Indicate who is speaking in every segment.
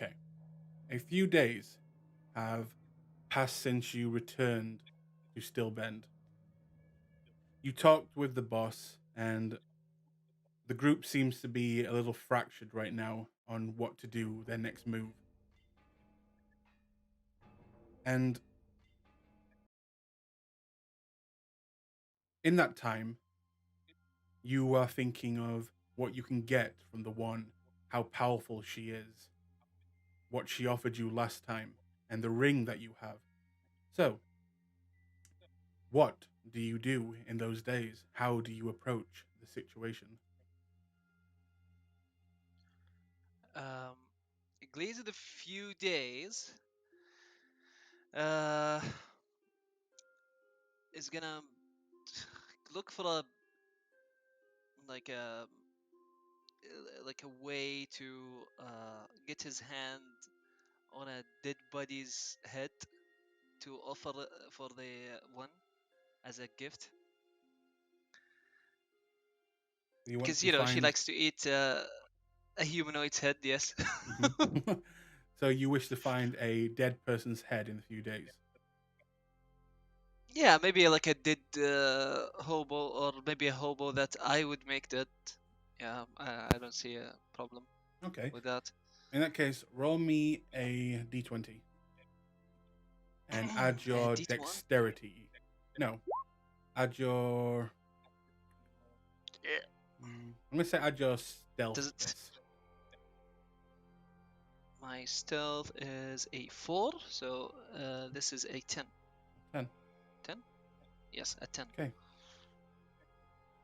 Speaker 1: Okay. A few days have passed since you returned to Stillbend. You talked with the boss, and the group seems to be a little fractured right now on what to do, their next move. And in that time, you are thinking of what you can get from the one, how powerful she is, what she offered you last time, and the ring that you have. So, what do you do in those days? How do you approach the situation?
Speaker 2: Um, Glaze in a few days uh, is gonna look for a like a like a way to get his hand on a dead body's head to offer for the one as a gift
Speaker 1: You want
Speaker 2: because
Speaker 1: to
Speaker 2: she
Speaker 1: find.
Speaker 2: likes to eat a humanoid's head. Yes.
Speaker 1: Mhm. So, you wish to find a dead person's head in a few days.
Speaker 2: Yeah, maybe like a dead hobo, or maybe a hobo that I would make dead. Yeah, I don't see a problem
Speaker 1: Okay.
Speaker 2: with that.
Speaker 1: In that case, roll me a d20 and add your
Speaker 2: D1.
Speaker 1: dexterity. No, add your. I'm gonna say add your
Speaker 2: Does it?
Speaker 1: stealthness.
Speaker 2: My stealth is a 4, so this is a 10.
Speaker 1: 10.
Speaker 2: 10? Yes, a 10.
Speaker 1: Okay.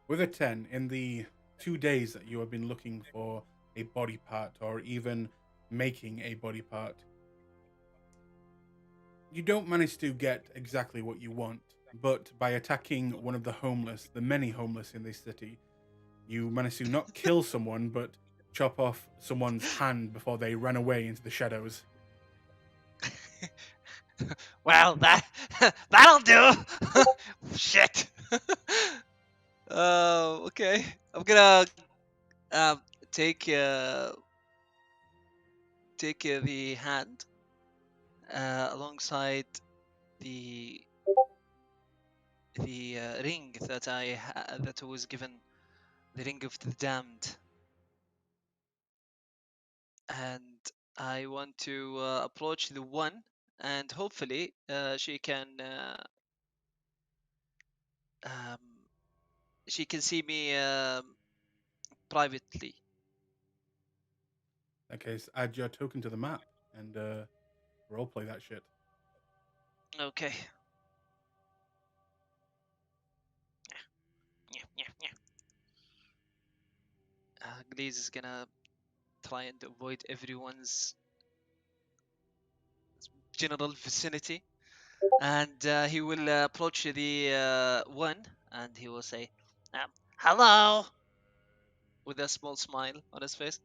Speaker 1: With a 10, in the 2 days that you have been looking for a body part or even making a body part, you don't manage to get exactly what you want. But by attacking one of the homeless, the many homeless in this city, you manage to not kill someone, but chop off someone's hand before they ran away into the shadows.
Speaker 2: Well, that'll do. Shit. Okay. I'm gonna um take the hand alongside the ring that that was given, the ring of the damned, and I want to approach the one, and hopefully um, she can see me privately.
Speaker 1: In that case, add your token to the map and roleplay that shit.
Speaker 2: Okay. Glaze is gonna try and avoid everyone's general vicinity, and he will approach the one, and he will say, "Hello," with a small smile on his face.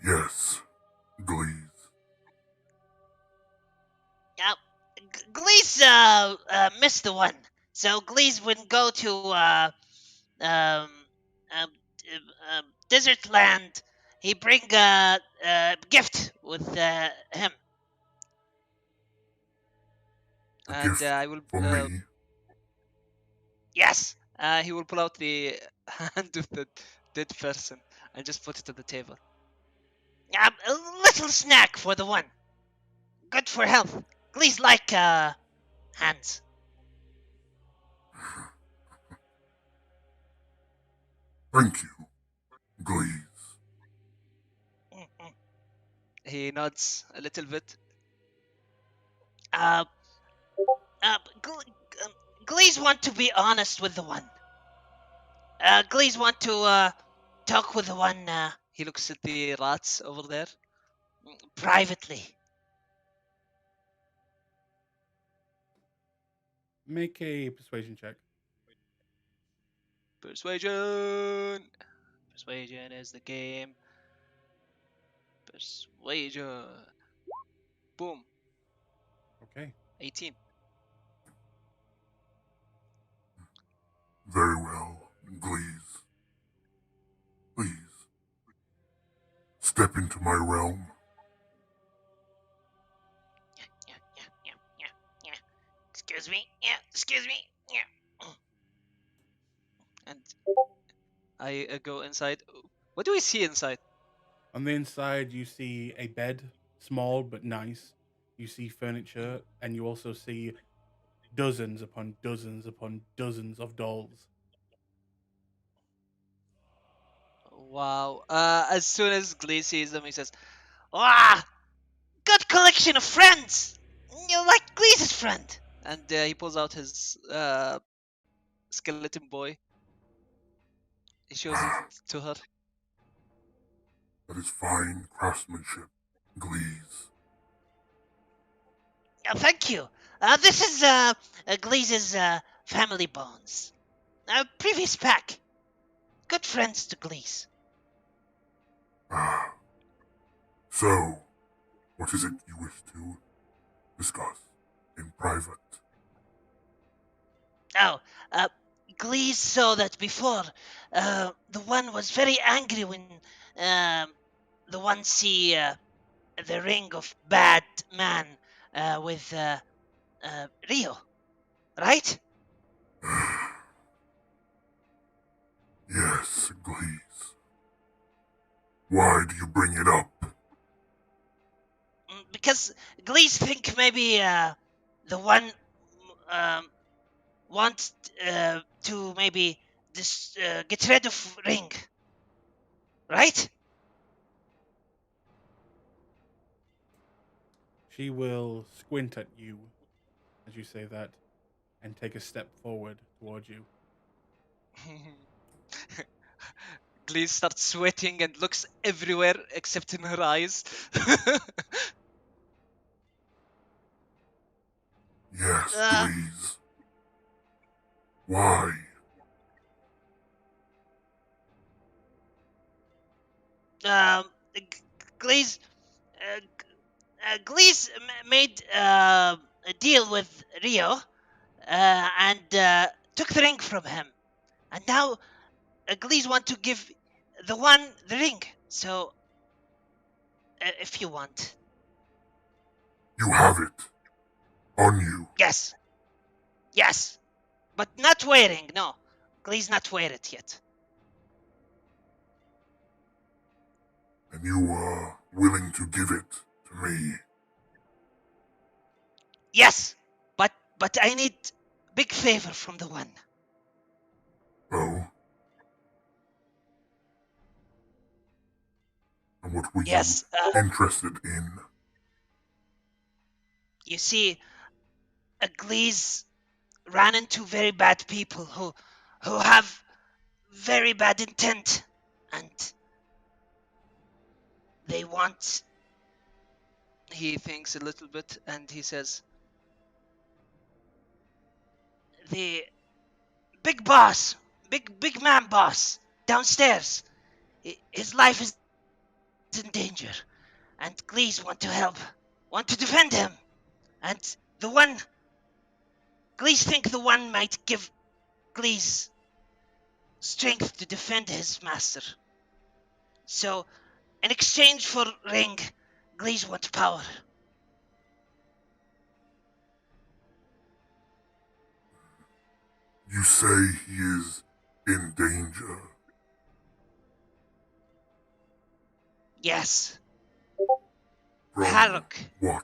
Speaker 3: Yes, Glees.
Speaker 4: Yeah, Glees missed the one. So Glees would go to um, um, desert land. He bring a gift with him.
Speaker 3: A
Speaker 2: And
Speaker 3: gift
Speaker 2: I will
Speaker 3: for me.
Speaker 4: Yes.
Speaker 2: he will pull out the hand of the dead person and just put it on the table.
Speaker 4: A little snack for the one. Good for health. Glees like hands.
Speaker 3: Thank you, Glees.
Speaker 4: Mm-mm.
Speaker 2: He nods a little bit.
Speaker 4: Uh, Glees want to be honest with the one. Glees want to talk with the one
Speaker 2: He looks at the rats over there.
Speaker 4: privately.
Speaker 1: Make a persuasion check.
Speaker 2: Persuasion. Persuasion is the game. Persuasion. Boom.
Speaker 1: Okay.
Speaker 2: 18.
Speaker 3: Very well, Glees. Please, step into my realm?
Speaker 4: Yeah. Excuse me. Yeah, excuse me. Yeah.
Speaker 2: And I go inside. What do we see inside?
Speaker 1: On the inside, you see a bed, small but nice. You see furniture, and you also see dozens upon dozens upon dozens of dolls.
Speaker 2: Wow. As soon as Glee sees them, he says,
Speaker 4: Ah, good collection of friends. You're like Glee's friend.
Speaker 2: and he pulls out his skeleton boy. He shows it to her.
Speaker 3: That is fine craftsmanship, Glees.
Speaker 4: Thank you. This is Glee's family bones. Previous pack. Good friends to Glee's.
Speaker 3: Ah. So, what is it you wish to discuss in private?
Speaker 4: Oh, Glee's saw that before. The one was very angry when the one see the ring of bad man with Rio, right?
Speaker 3: Yes, Glees. Why do you bring it up?
Speaker 4: Because Glee's think maybe the one wants to maybe get rid of ring, right?
Speaker 1: She will squint at you as you say that and take a step forward towards you.
Speaker 2: Glee starts sweating and looks everywhere except in her eyes.
Speaker 3: Yes,
Speaker 4: Uh,
Speaker 3: Glees. Why?
Speaker 4: um, Glee's Glee's made a deal with Rio and took the ring from him, and now Glee's want to give the one the ring. So, if you want,
Speaker 3: You have it. On you.
Speaker 4: yes, but not wearing. No, Glee's not wear it yet.
Speaker 3: And you are willing to give it to me.
Speaker 4: Yes, but I need big favor from the one.
Speaker 3: Oh? And what were
Speaker 4: Yes,
Speaker 3: you interested in?
Speaker 4: you see, Glee's ran into very bad people who have very bad intent, and they want
Speaker 2: He thinks a little bit and he says,
Speaker 4: the big boss, big man boss downstairs. His life is in danger, and Glees want to help, want to defend him, and the one Glees think the one might give Glees strength to defend his master. So, in exchange for ring, Glees want power.
Speaker 3: You say he is in danger.
Speaker 4: Yes,
Speaker 3: From
Speaker 4: Harrock.
Speaker 3: what?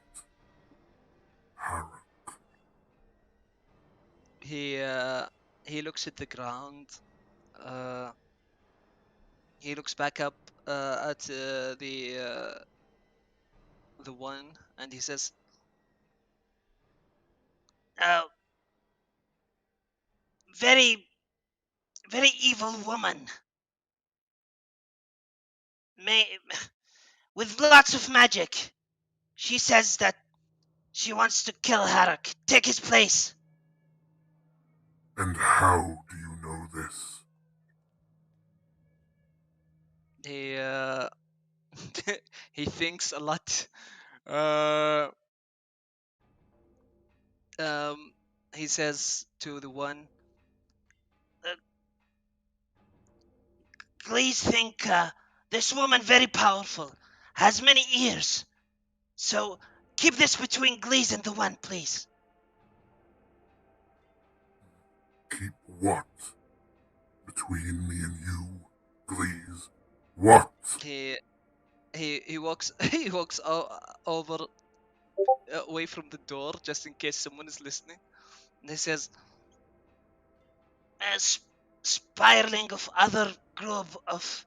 Speaker 3: Harrow.
Speaker 2: he looks at the ground. He looks back up at the one, and he says,
Speaker 4: Uh, very, very evil woman. May, with lots of magic. She says that she wants to kill Harrock, take his place.
Speaker 3: And how do you know this?
Speaker 2: he he thinks a lot. Uh, he says to the one,
Speaker 4: Please think this woman very powerful. has many ears. So keep this between Glees and the one, please.
Speaker 3: Keep what? Between me and you, please. What?
Speaker 2: He walks he walks over away from the door just in case someone is listening. And he says,
Speaker 4: A spiraling of other group of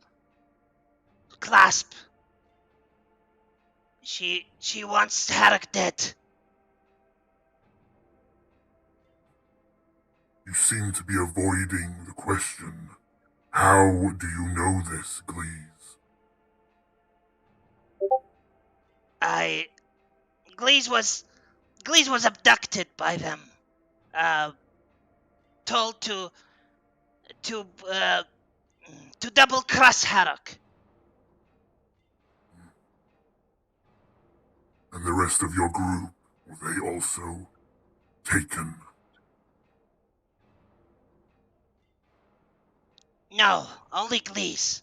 Speaker 4: Clasp. She wants Harak dead.
Speaker 3: You seem to be avoiding the question. How do you know this, Glees?
Speaker 4: Glees was abducted by them. Told to double cross Harak.
Speaker 3: And the rest of your group, were they also taken?
Speaker 4: No, only Glees.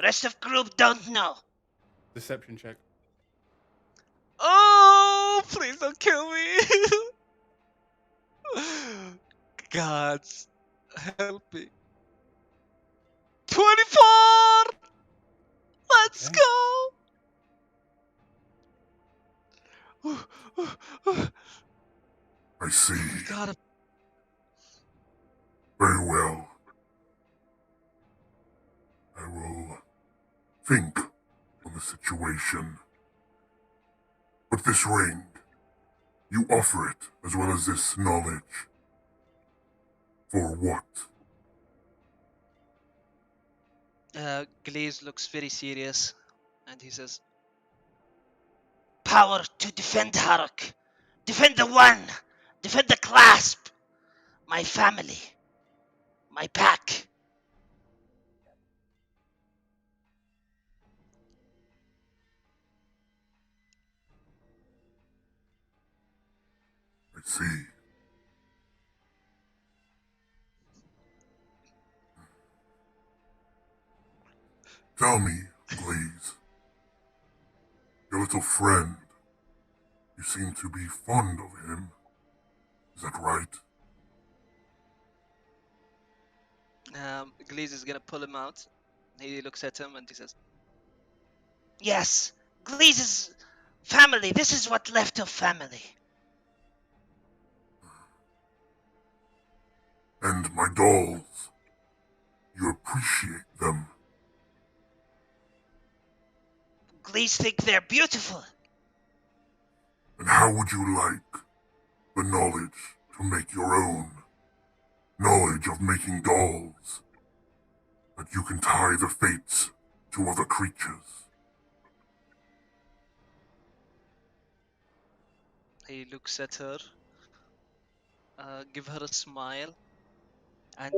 Speaker 4: Rest of group don't know.
Speaker 1: Deception check.
Speaker 2: "Oh, please don't kill me!" Gods, help me. 24! Let's
Speaker 1: Okay.
Speaker 2: go!
Speaker 3: I see.
Speaker 2: We gotta.
Speaker 3: Very well. I will think on the situation. But this ring, you offer it as well as this knowledge. For what?
Speaker 2: Glaze looks very serious and he says,
Speaker 4: Power to defend Harak. Defend the one. Defend the Clasp. My family. My pack.
Speaker 3: I see. Tell me, please. Your little friend. You seem to be fond of him. Is that right?
Speaker 2: Glaze is gonna pull him out. He looks at him and he says,
Speaker 4: Yes. Glees's family. This is what left of family.
Speaker 3: And my dolls. You appreciate them.
Speaker 4: Glees think they're beautiful.
Speaker 3: And how would you like the knowledge to make your own? Knowledge of making dolls. That you can tie the fates to other creatures.
Speaker 2: he looks at her, give her a smile, and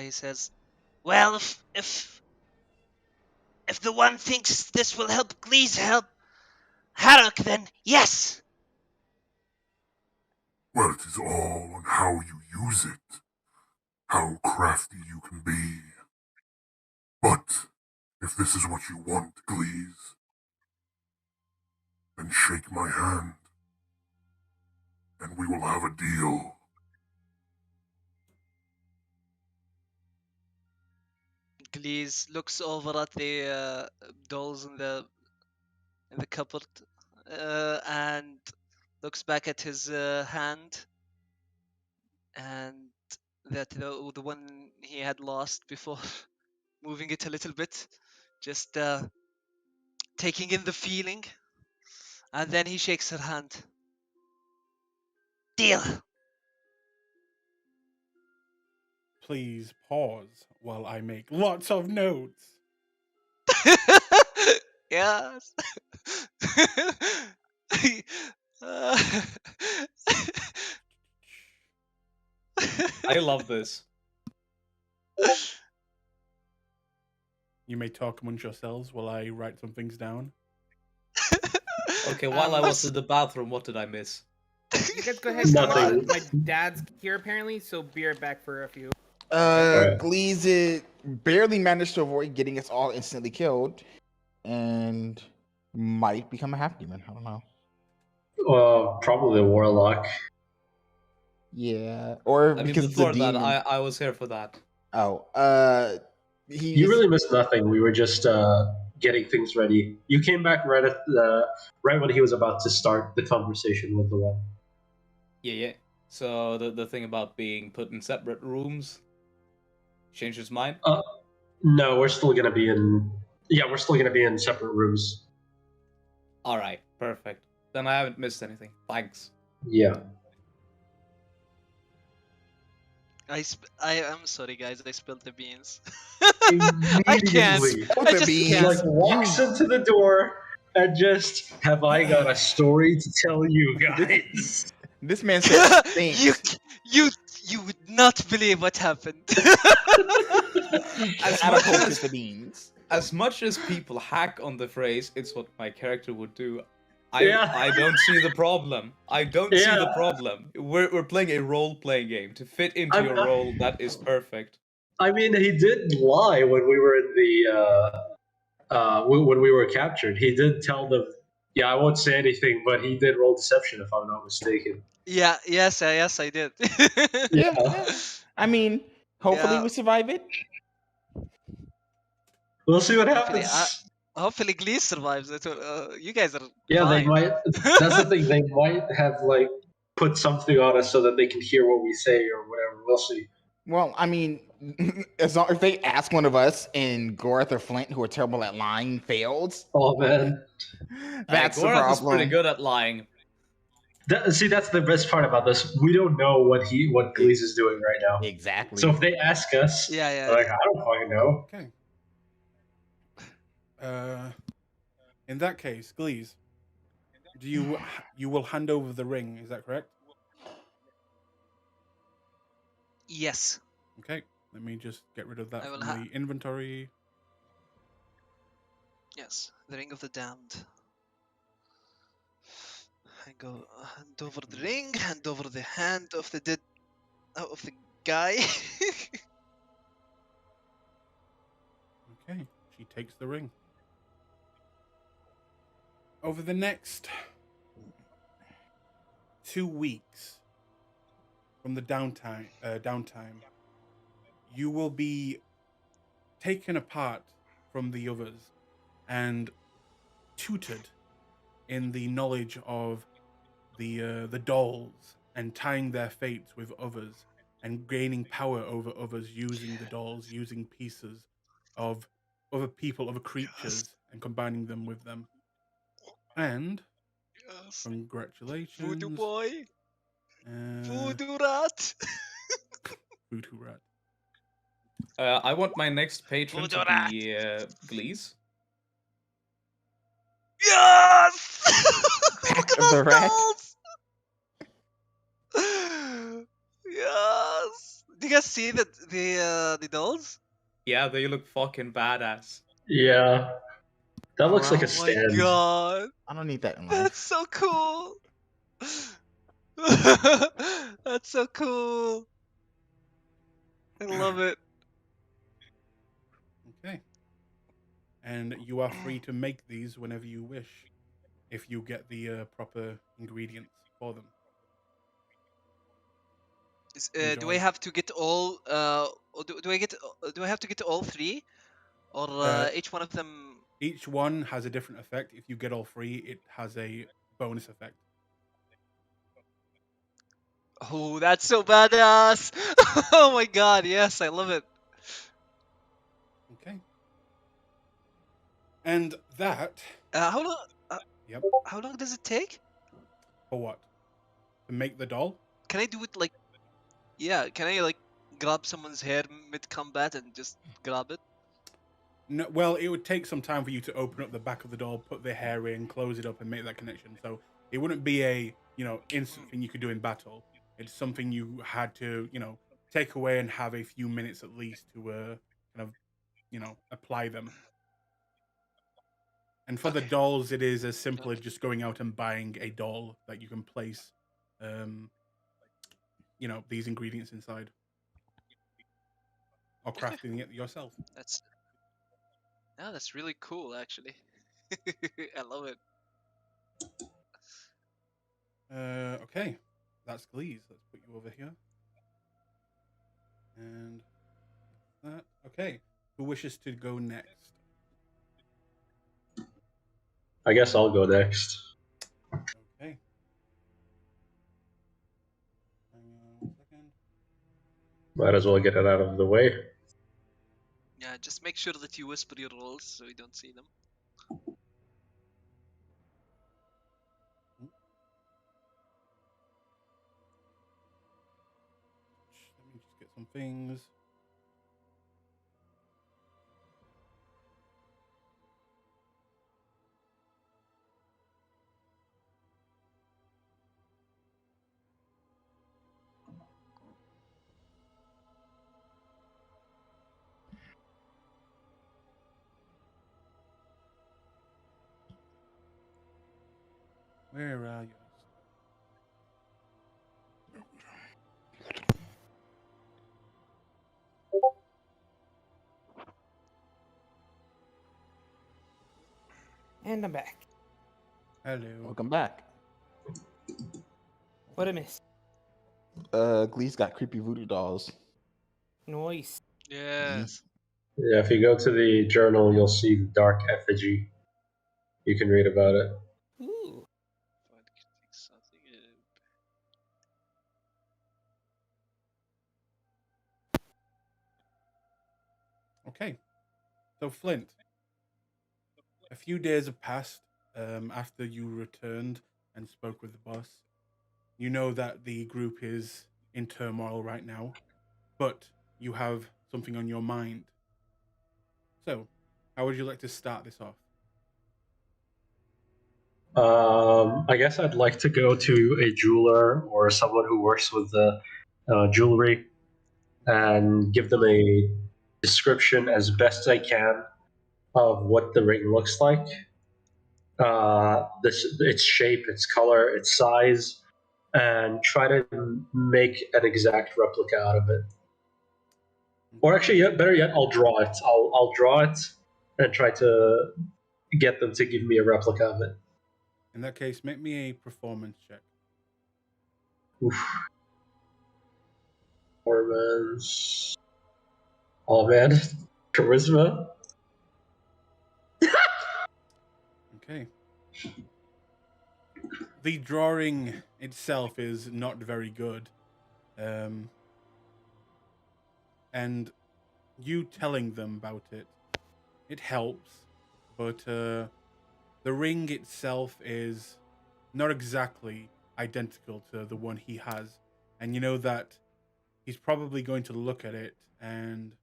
Speaker 2: he says,
Speaker 4: Well, if the one thinks this will help Glees help Harak, then yes.
Speaker 3: Well, it is all on how you use it. How crafty you can be. But if this is what you want, Glees, then shake my hand, and we will have a deal.
Speaker 2: Glaze looks over at the dolls in the cupboard and looks back at his hand and that the one he had lost before, moving it a little bit, just taking in the feeling, and then he shakes her hand.
Speaker 4: Deal.
Speaker 1: Please pause while I make lots of notes.
Speaker 2: Yes. Uh,
Speaker 5: I love this.
Speaker 1: You may talk amongst yourselves while I write some things down.
Speaker 5: Okay, while I was in the bathroom, what did I miss?
Speaker 6: You guys go ahead.
Speaker 7: Nothing.
Speaker 6: My dad's here apparently, so be right back for a few. Alright.
Speaker 7: Glees barely managed to avoid getting us all instantly killed, and might become a half demon. I don't know.
Speaker 6: Probably a warlock.
Speaker 7: Yeah, or
Speaker 5: I mean,
Speaker 7: because it's a
Speaker 5: before that,
Speaker 7: demon.
Speaker 5: I was here for that.
Speaker 7: Oh, he's
Speaker 6: You really missed nothing. We were just getting things ready. You came back right when he was about to start the conversation with the one.
Speaker 5: Yeah. So the thing about being put in separate rooms changed his mind.
Speaker 6: No, we're still gonna be in. Yeah, we're still gonna be in separate rooms.
Speaker 5: All right, perfect. Then I haven't missed anything. Thanks.
Speaker 6: Yeah.
Speaker 2: I'm sorry, guys. I spilled the beans. I can't.
Speaker 6: Immediately,
Speaker 2: I just
Speaker 6: he
Speaker 2: can't.
Speaker 6: like walks into the door and just, have I got a story to tell you guys?
Speaker 7: this man said thanks.
Speaker 2: You would not believe what happened.
Speaker 7: Catapulted the beans.
Speaker 5: As much as people hack on the phrase, it's what my character would do.
Speaker 6: Yeah.
Speaker 5: I don't see the problem. I don't see the
Speaker 6: Yeah.
Speaker 5: problem. We're playing a role-playing game. To fit into your role, that is perfect.
Speaker 6: I mean, he did lie when we were in the when we were captured. He did tell them, "Yeah, I won't say anything," but he did roll deception, if I'm not mistaken.
Speaker 2: Yeah. Yes, I did.
Speaker 7: Yeah. I mean, hopefully
Speaker 2: Yeah.
Speaker 7: we survive it.
Speaker 6: We'll see what
Speaker 2: Hopefully,
Speaker 6: happens.
Speaker 2: Hopefully, Glee survives. That's what, you guys are.
Speaker 6: Yeah,
Speaker 2: fine.
Speaker 6: they might. That's the thing. They might have like put something on us so that they can hear what we say or whatever. We'll see.
Speaker 7: Well, I mean, as long if they ask one of us and Gorath or Flint, who are terrible at lying, fails,
Speaker 6: Oh man,
Speaker 7: that's the
Speaker 5: Gorath is pretty
Speaker 7: problem.
Speaker 5: good at lying.
Speaker 6: see, that's the best part about this. We don't know what Glees is doing right now.
Speaker 7: Exactly.
Speaker 6: So if they ask us,
Speaker 2: Yeah.
Speaker 6: like, I don't fucking know.
Speaker 1: Okay. In that case, Glees, you will hand over the ring? Is that correct?
Speaker 2: Yes.
Speaker 1: Okay. Let me just get rid of that
Speaker 2: I will
Speaker 1: from the inventory.
Speaker 2: Yes. The Ring of the Damned. Hand over the ring. Hand over the hand of the dead. Of the guy.
Speaker 1: Okay. She takes the ring. Over the next 2 weeks from the downtime, you will be taken apart from the others and tutored in the knowledge of the dolls and tying their fates with others and gaining power over others using the dolls, using pieces of other people, other creatures, and combining them with them. And
Speaker 2: Yes.
Speaker 1: congratulations,
Speaker 2: Voodoo boy.
Speaker 1: uh,
Speaker 2: Voodoo rat.
Speaker 1: Voodoo rat.
Speaker 5: I want my next patron
Speaker 4: Voodoo
Speaker 5: to be Glees.
Speaker 2: Yes!
Speaker 7: Pack
Speaker 2: Look
Speaker 7: of the
Speaker 2: at
Speaker 7: rat.
Speaker 2: those dolls! Yes! Do you guys see the dolls?
Speaker 5: Yeah, they look fucking badass.
Speaker 6: Yeah, that looks like a
Speaker 2: Oh my
Speaker 6: stand.
Speaker 2: god!
Speaker 7: I don't need that in
Speaker 2: That's
Speaker 7: life.
Speaker 2: so cool! That's so cool! I love it.
Speaker 1: Okay. And you are free to make these whenever you wish, if you get the proper ingredients for them.
Speaker 2: Do I
Speaker 1: Enjoy.
Speaker 2: have to get all? Do I have to get all three, or each one of them?
Speaker 1: Each one has a different effect. If you get all three, it has a bonus effect.
Speaker 2: Oh, that's so badass! Oh my god, yes, I love it.
Speaker 1: Okay. And that,
Speaker 2: How long?
Speaker 1: yep,
Speaker 2: How long does it take?
Speaker 1: for what? To make the doll?
Speaker 2: Can I do it like? Yeah, can I like grab someone's hair mid combat and just grab it?
Speaker 1: No, well, it would take some time for you to open up the back of the doll, put the hair in, close it up, and make that connection. So it wouldn't be a, instant thing you could do in battle. It's something you had to, take away and have a few minutes at least to kind of, apply them. And for the
Speaker 2: Okay.
Speaker 1: dolls, it is as simple as just going out and buying a doll that you can place, these ingredients inside. or crafting it yourself.
Speaker 2: That's really cool, actually. I love it.
Speaker 1: Okay, that's Glees. Let's put you over here. And that. Okay, who wishes to go next?
Speaker 6: I guess I'll go next.
Speaker 1: Okay. Hang on 1 second.
Speaker 6: Might as well get it out of the way.
Speaker 2: Yeah, just make sure that you whisper your rolls so we don't see them.
Speaker 1: Let me just get some things. Where are you?
Speaker 8: And I'm back.
Speaker 1: Hello.
Speaker 7: Welcome back.
Speaker 8: What I miss?
Speaker 7: Glee's got creepy voodoo dolls.
Speaker 8: Noise.
Speaker 2: Yes.
Speaker 6: Yeah, if you go to the journal, you'll see the dark effigy. You can read about it.
Speaker 8: Ooh.
Speaker 1: Okay. So Flint, a few days have passed after you returned and spoke with the boss. You know that the group is in turmoil right now, but you have something on your mind. So, how would you like to start this off?
Speaker 6: I guess I'd like to go to a jeweler or someone who works with the jewelry and give them a description as best I can of what the ring looks like. Its shape, its color, its size, and try to make an exact replica out of it. Or actually, better yet, I'll draw it. I'll draw it and try to get them to give me a replica of it.
Speaker 1: In that case, make me a performance check.
Speaker 6: Oof. Performance. Oh man, charisma.
Speaker 1: Okay. The drawing itself is not very good. And you telling them about it helps, but the ring itself is not exactly identical to the one he has. And you know that he's probably going to look at it and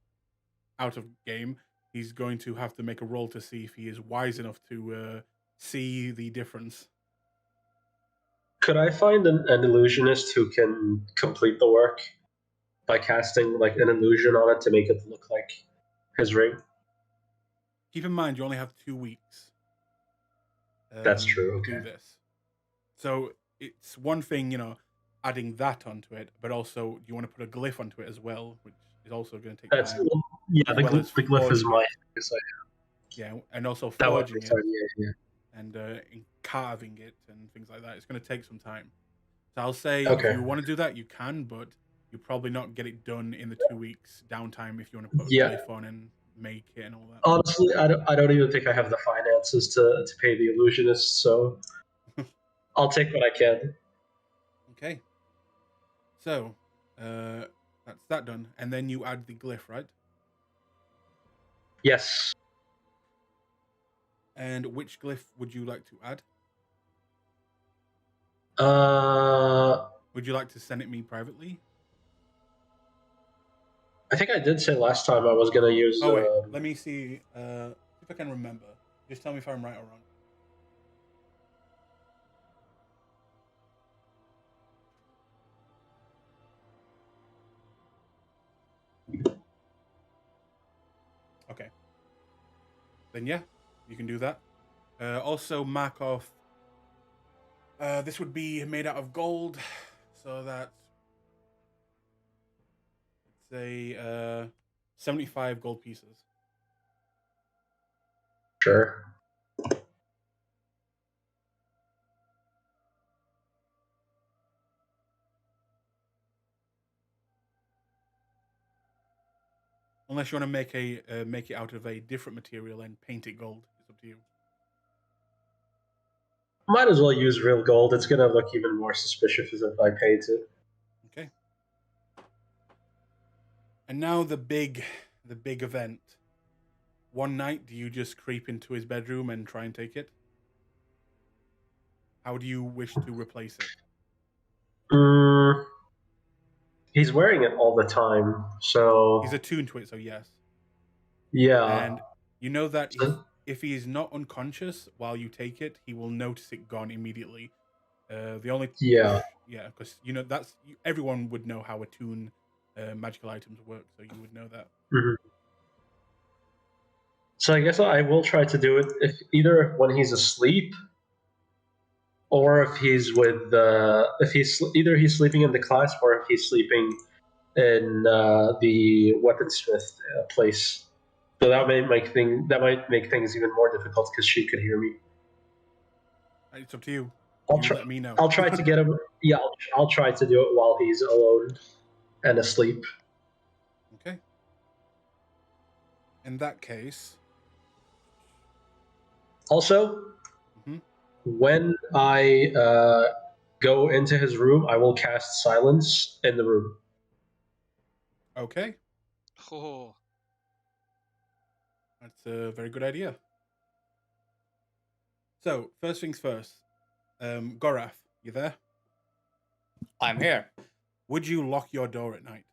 Speaker 1: out of game, he's going to have to make a roll to see if he is wise enough to see the difference.
Speaker 6: Could I find an illusionist who can complete the work by casting like an illusion on it to make it look like his ring?
Speaker 1: Keep in mind, you only have 2 weeks.
Speaker 6: That's true.
Speaker 1: To
Speaker 6: Okay.
Speaker 1: do this. So it's one thing, adding that onto it, but also you want to put a glyph onto it as well, which is also going to take
Speaker 6: That's
Speaker 1: time.
Speaker 6: yeah.
Speaker 1: as
Speaker 6: The,
Speaker 1: well as
Speaker 6: the glyph is
Speaker 1: forging
Speaker 6: my.
Speaker 1: it. Yeah, and also
Speaker 6: That would
Speaker 1: forging
Speaker 6: be
Speaker 1: it
Speaker 6: time, yeah.
Speaker 1: and carving it and things like that. It's going to take some time. So I'll say
Speaker 6: Okay.
Speaker 1: if you want to do that, you can, but you probably not get it done in the 2 weeks downtime if you want to put a
Speaker 6: Yeah.
Speaker 1: glyph on and make it and all that.
Speaker 6: Honestly, I don't even think I have the finances to pay the illusionist, so I'll take what I can.
Speaker 1: Okay. So that's that done, and then you add the glyph, right?
Speaker 6: Yes.
Speaker 1: And which glyph would you like to add?
Speaker 6: I
Speaker 1: Would you like to send it me privately?
Speaker 6: think I did say last time I was gonna use.
Speaker 1: Oh wait, let me see if I can remember. Just tell me if I'm right or wrong. Okay. Then yeah, you can do that. Also mark off. This would be made out of gold, so that it's a 75 gold pieces.
Speaker 6: Sure.
Speaker 1: Unless you want to make it out of a different material and paint it gold. It's up to you.
Speaker 6: Might as well use real gold. It's gonna look even more suspicious if I paint it.
Speaker 1: Okay. And now the big event. One night, do you just creep into his bedroom and try and take it? How do you wish to replace it?
Speaker 6: He's wearing it all the time, so
Speaker 1: He's attuned to it, so yes.
Speaker 6: yeah.
Speaker 1: And you know that if he is not unconscious while you take it, he will notice it gone immediately. The only
Speaker 6: Yeah.
Speaker 1: yeah, because you know everyone would know how attune magical items work, so you would know that.
Speaker 6: Mhm. So I guess I will try to do it if either when he's asleep, or if he's with either he's sleeping in the Clasp or if he's sleeping in the weaponsmith place. So that might make things even more difficult because she could hear me.
Speaker 1: It's up to you. Let me know.
Speaker 6: I'll try to get him. Yeah, I'll try to do it while he's alone and asleep.
Speaker 1: Okay. In that case.
Speaker 6: Also, when I go into his room, I will cast silence in the room.
Speaker 1: Okay.
Speaker 2: Oh.
Speaker 1: That's a very good idea. So, first things first. Gorath, you there?
Speaker 5: I'm here.
Speaker 1: Would you lock your door at night?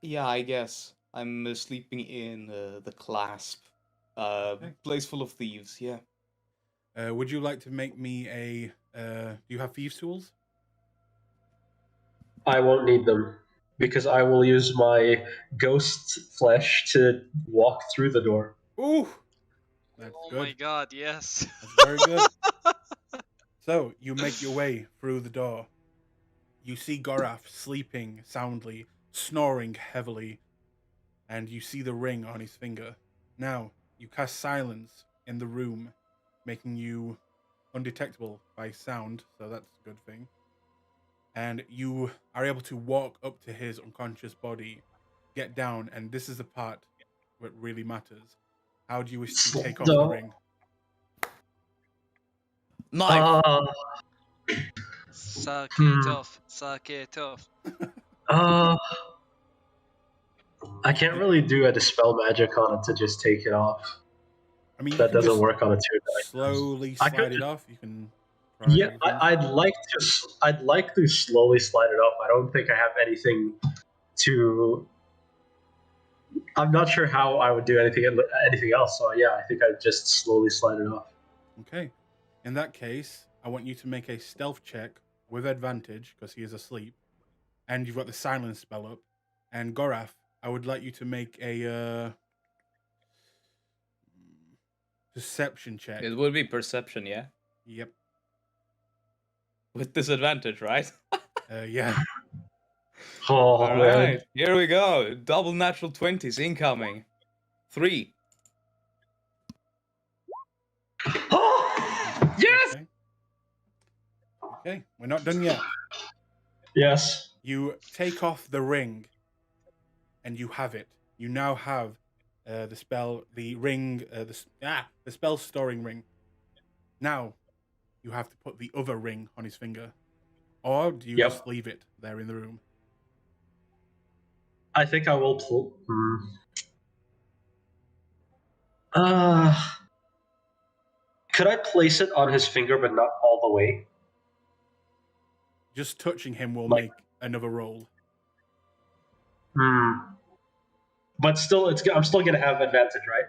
Speaker 5: Yeah, I guess. I'm sleeping in the Clasp. Place full of thieves, yeah.
Speaker 1: Would you like to make me a... do you have thieves' tools?
Speaker 6: I won't need them, because I will use my ghost flesh to walk through the door.
Speaker 1: Ooh! That's
Speaker 2: Oh
Speaker 1: good.
Speaker 2: my god, yes.
Speaker 1: That's very good. So, you make your way through the door. You see Gorath sleeping soundly, snoring heavily, and you see the ring on his finger. Now, you cast silence in the room, making you undetectable by sound, so that's a good thing. And you are able to walk up to his unconscious body, get down, and this is the part where it really matters. How do you wish to take off the ring?
Speaker 5: Knife!
Speaker 2: Suck it off. Suck it off.
Speaker 6: I can't really do a dispel magic on it to just take it off.
Speaker 1: I mean,
Speaker 6: that doesn't work on a two.
Speaker 1: Slowly slide it off. You can.
Speaker 6: Yeah, I'd like to slowly slide it off. I don't think I have anything to. I'm not sure how I would do anything else. So yeah, I think I'd just slowly slide it off.
Speaker 1: Okay. In that case, I want you to make a stealth check with advantage because he is asleep, and you've got the silence spell up. And Gorath, I would like you to make a perception check.
Speaker 5: It would be perception, yeah?
Speaker 1: Yep.
Speaker 5: With disadvantage, right?
Speaker 1: Yeah.
Speaker 5: All right, here we go. Double natural 20s incoming. 3.
Speaker 6: Yes!
Speaker 1: Okay, we're not done yet.
Speaker 6: Yes.
Speaker 1: You take off the ring, and you have it. You now have the spell storing ring. Now, you have to put the other ring on his finger. Or do you just leave it there in the room?
Speaker 6: I think I will could I place it on his finger but not all the way?
Speaker 1: Just touching him will make another roll.
Speaker 6: But still, I'm still going to have advantage, right?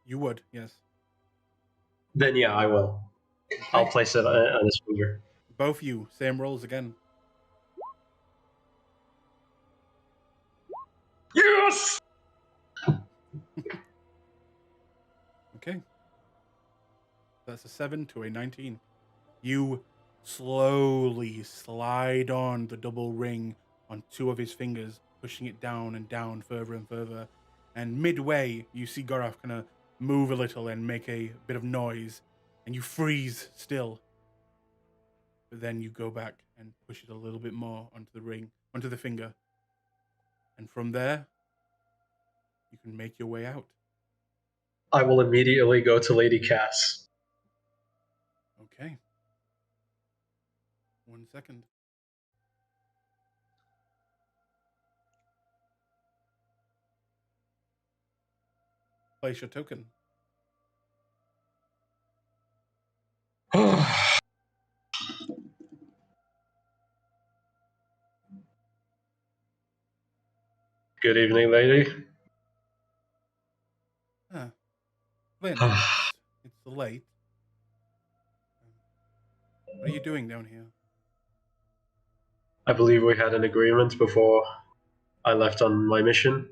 Speaker 1: You would, yes.
Speaker 6: Then yeah, I will. Okay. I'll place it on his finger.
Speaker 1: Both you, same rolls again.
Speaker 6: Yes!
Speaker 1: Okay. That's a 7 to a 19. You slowly slide on the double ring on 2 of his fingers, pushing it down and down further and further. And midway, you see Goraf kind of move a little and make a bit of noise, and you freeze still. But then you go back and push it a little bit more onto the ring, onto the finger. And from there, you can make your way out.
Speaker 6: I will immediately go to Lady Cass.
Speaker 1: Okay. 1 second. Place your token.
Speaker 6: Good evening, lady.
Speaker 1: Flynn, it's late. What are you doing down here?
Speaker 6: I believe we had an agreement before I left on my mission.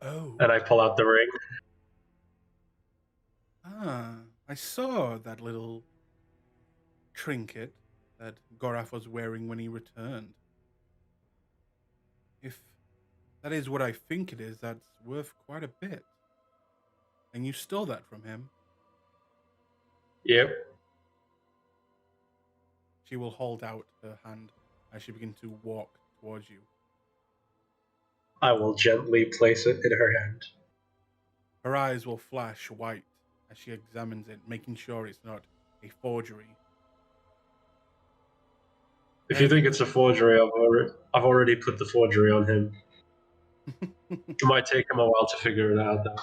Speaker 1: Oh.
Speaker 6: And I pull out the ring.
Speaker 1: I saw that little trinket that Goraf was wearing when he returned. If that is what I think it is, that's worth quite a bit. And you stole that from him.
Speaker 6: Yep.
Speaker 1: She will hold out her hand as she begins to walk towards you.
Speaker 6: I will gently place it in her hand.
Speaker 1: Her eyes will flash white as she examines it, making sure it's not a forgery.
Speaker 6: If you think it's a forgery, I've already put the forgery on him. It might take him a while to figure it out, though.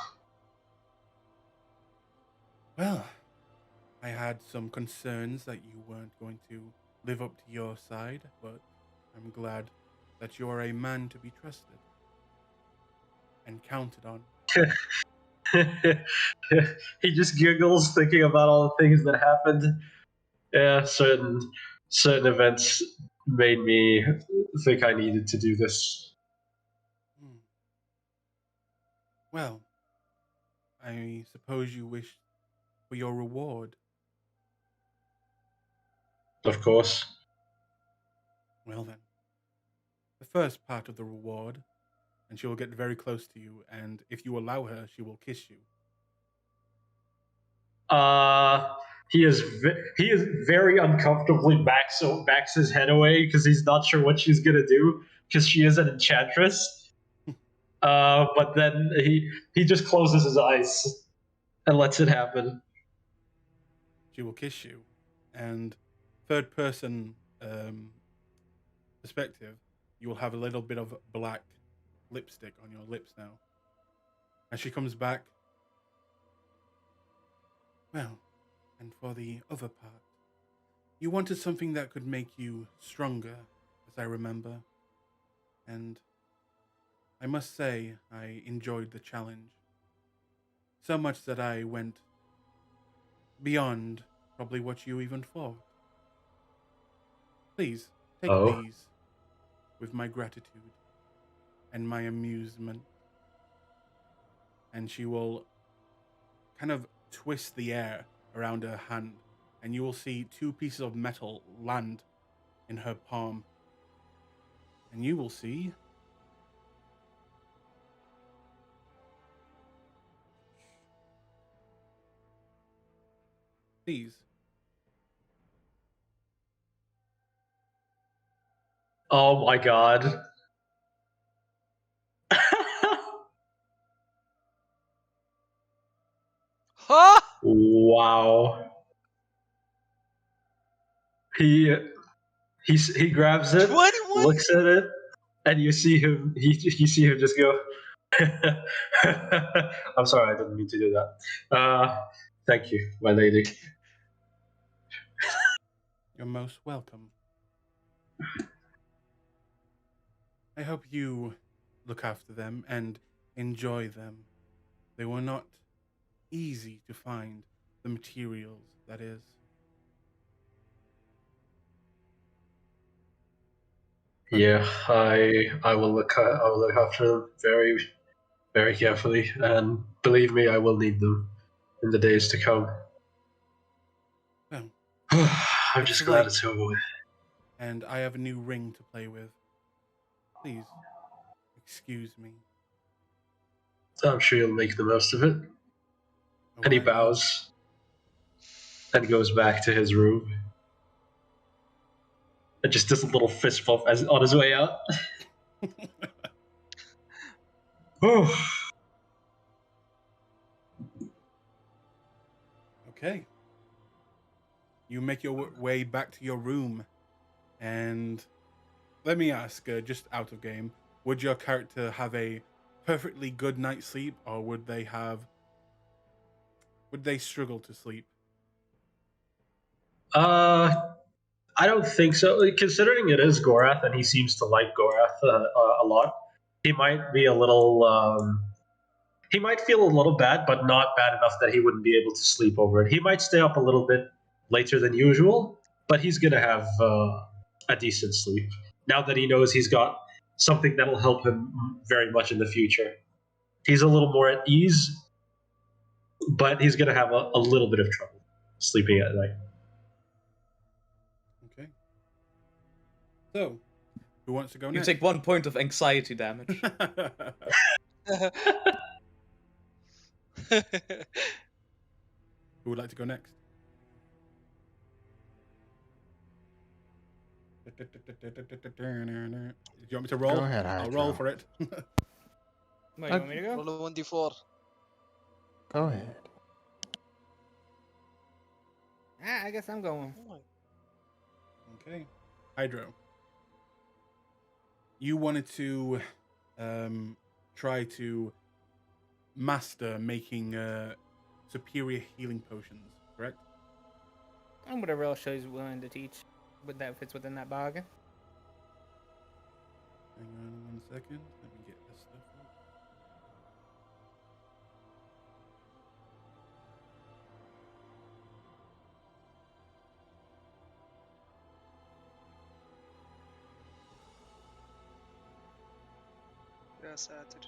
Speaker 1: Well, I had some concerns that you weren't going to live up to your side, but I'm glad that you're a man to be trusted and counted on.
Speaker 6: He just giggles thinking about all the things that happened. Yeah, certain events made me think I needed to do this.
Speaker 1: Well, I suppose you wish for your reward.
Speaker 6: Of course.
Speaker 1: Well then, the first part of the reward, and she will get very close to you, and if you allow her, she will kiss you.
Speaker 6: He is very uncomfortably backs his head away because he's not sure what she's gonna do because she is an enchantress. But then he just closes his eyes and lets it happen.
Speaker 1: She will kiss you, and third person perspective, you will have a little bit of black lipstick on your lips now. As she comes back, well, and for the other part, you wanted something that could make you stronger, as I remember. And I must say, I enjoyed the challenge. So much that I went beyond probably what you even thought. Please, take these with my gratitude and my amusement. And she will kind of twist the air around her hand, and you will see 2 pieces of metal land in her palm. And you will see these.
Speaker 6: Oh my god.
Speaker 2: Huh?
Speaker 6: Wow. He grabs it,
Speaker 2: 21?
Speaker 6: looks at it, and you see him just go. I'm sorry, I didn't mean to do that. Thank you, my lady.
Speaker 1: You're most welcome. I hope you look after them and enjoy them. They were not easy to find, the materials, that is.
Speaker 6: Yeah, I will look after them very, very carefully, and believe me, I will need them in the days to come.
Speaker 1: Well,
Speaker 6: I'm just glad it's over with.
Speaker 1: and I have a new ring to play with. Please, excuse me.
Speaker 6: I'm sure you'll make the most of it.
Speaker 1: Oh,
Speaker 6: And he
Speaker 1: I will.
Speaker 6: bows and goes back to his room. And just does a little fist bump as on his way out.
Speaker 1: Okay. You make your way back to your room, and let me ask, just out of game, would your character have a perfectly good night's sleep, or would they struggle to sleep?
Speaker 6: I don't think so. Considering it is Gorath and he seems to like Gorath a lot, he might be a little. He might feel a little bad, but not bad enough that he wouldn't be able to sleep over it. He might stay up a little bit later than usual, but he's gonna have a decent sleep now that he knows he's got something that'll help him very much in the future. He's a little more at ease, but he's gonna have a little bit of trouble sleeping at night.
Speaker 1: Okay. So, who wants to go
Speaker 5: You
Speaker 1: next?
Speaker 5: take 1 point of anxiety damage.
Speaker 1: Who would like to go next? Do you want me to roll?
Speaker 7: Go ahead,
Speaker 1: I'll roll
Speaker 7: Hydro.
Speaker 1: for it.
Speaker 8: Wait, you want me to go?
Speaker 2: Roll a 1d4.
Speaker 7: Go ahead.
Speaker 8: I guess I'm going.
Speaker 1: Okay. Hydro. You wanted to try to master making superior healing potions, correct?
Speaker 8: And whatever else she's willing to teach, but that fits within that bargain.
Speaker 1: Hang on 1 second. Let me get this stuff up.
Speaker 2: يا ساتر.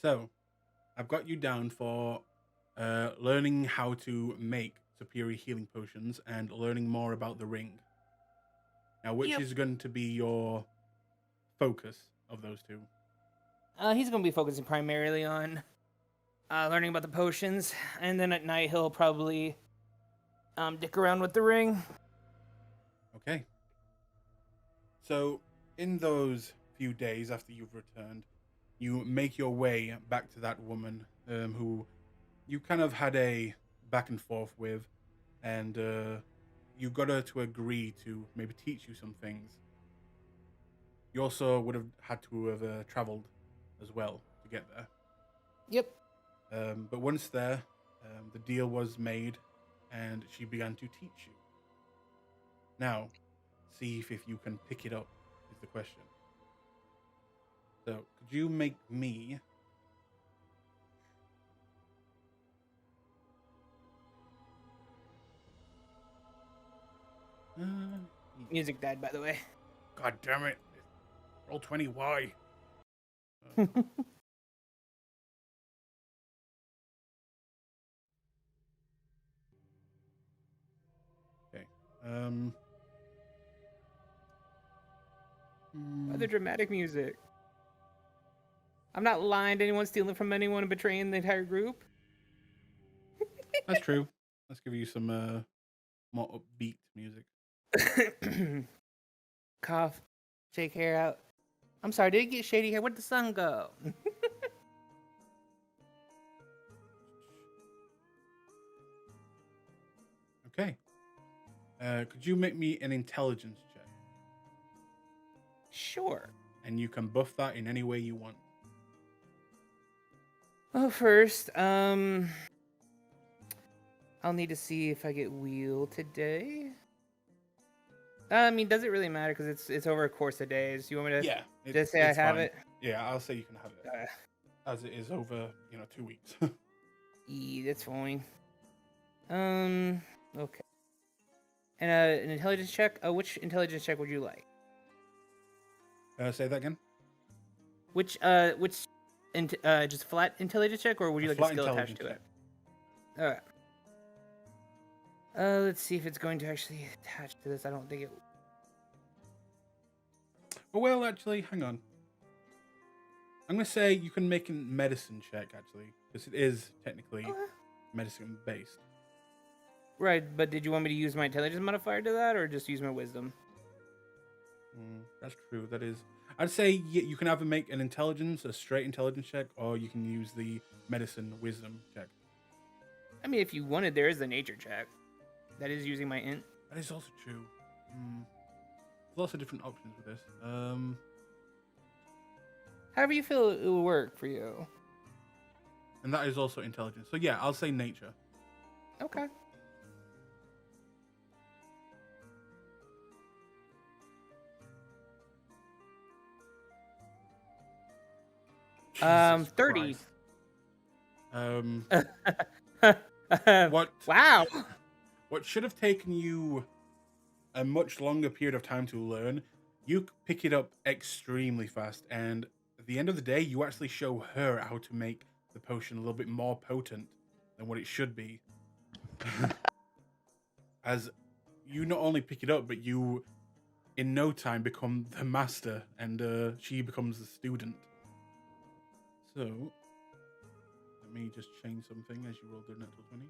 Speaker 1: So, I've got you down for learning how to make superior healing potions and learning more about the ring. Now, which is going to be your focus of those two?
Speaker 8: He's going to be focusing primarily on learning about the potions, and then at night he'll probably dick around with the ring.
Speaker 1: Okay. So, in those few days after you've returned, you make your way back to that woman who you kind of had a back and forth with, and you got her to agree to maybe teach you some things. You also would have had to have traveled as well to get there.
Speaker 8: Yep.
Speaker 1: But once there, the deal was made, and she began to teach you. Now, see if you can pick it up, is the question. So, could you make me...
Speaker 8: Music died, by the way.
Speaker 1: God damn it. Roll 20, why? Okay.
Speaker 8: Other dramatic music. I'm not lying to anyone, stealing from anyone, and betraying the entire group.
Speaker 1: That's true. Let's give you some more upbeat music.
Speaker 8: Cough. Shake hair out. I'm sorry, did it get shady here? Where'd the sun go?
Speaker 1: Okay. Could you make me an intelligence check?
Speaker 8: Sure.
Speaker 1: And you can buff that in any way you want.
Speaker 8: Well, first, I'll need to see if I get wheel today. I mean, does it really matter? Because it's over a course of days. You want me to just say I have
Speaker 1: fine.
Speaker 8: it?
Speaker 1: Yeah, I'll say you can have it. As it is over, 2 weeks.
Speaker 8: Yeah, that's fine. Okay. And an intelligence check? Which intelligence check would you like?
Speaker 1: Say that again?
Speaker 8: Which just flat intelligence check, or would you
Speaker 1: A
Speaker 8: like a
Speaker 1: flat
Speaker 8: skill attached
Speaker 1: intelligence
Speaker 8: to it? All right. Let's see if it's going to actually attach to this. I don't think it.
Speaker 1: Well, actually, hang on. I'm going to say you can make a medicine check, actually, because it is technically medicine based.
Speaker 8: Right, but did you want me to use my intelligence modifier to that, or just use my wisdom?
Speaker 1: That's true. That is. I'd say you can either make an intelligence, a straight intelligence check, or you can use the medicine wisdom check.
Speaker 8: I mean, if you wanted, there is the nature check. That is using my int.
Speaker 1: That is also true. There's lots of different options with this.
Speaker 8: However you feel it will work for you.
Speaker 1: And that is also intelligence. So yeah, I'll say nature.
Speaker 8: Okay.
Speaker 1: Jesus
Speaker 8: 30.
Speaker 1: Christ. What?
Speaker 8: Wow.
Speaker 1: What should have taken you a much longer period of time to learn, you pick it up extremely fast, and at the end of the day, you actually show her how to make the potion a little bit more potent than what it should be. As you not only pick it up, but you, in no time, become the master, and she becomes the student. So, let me just change something as you roll the natural 20.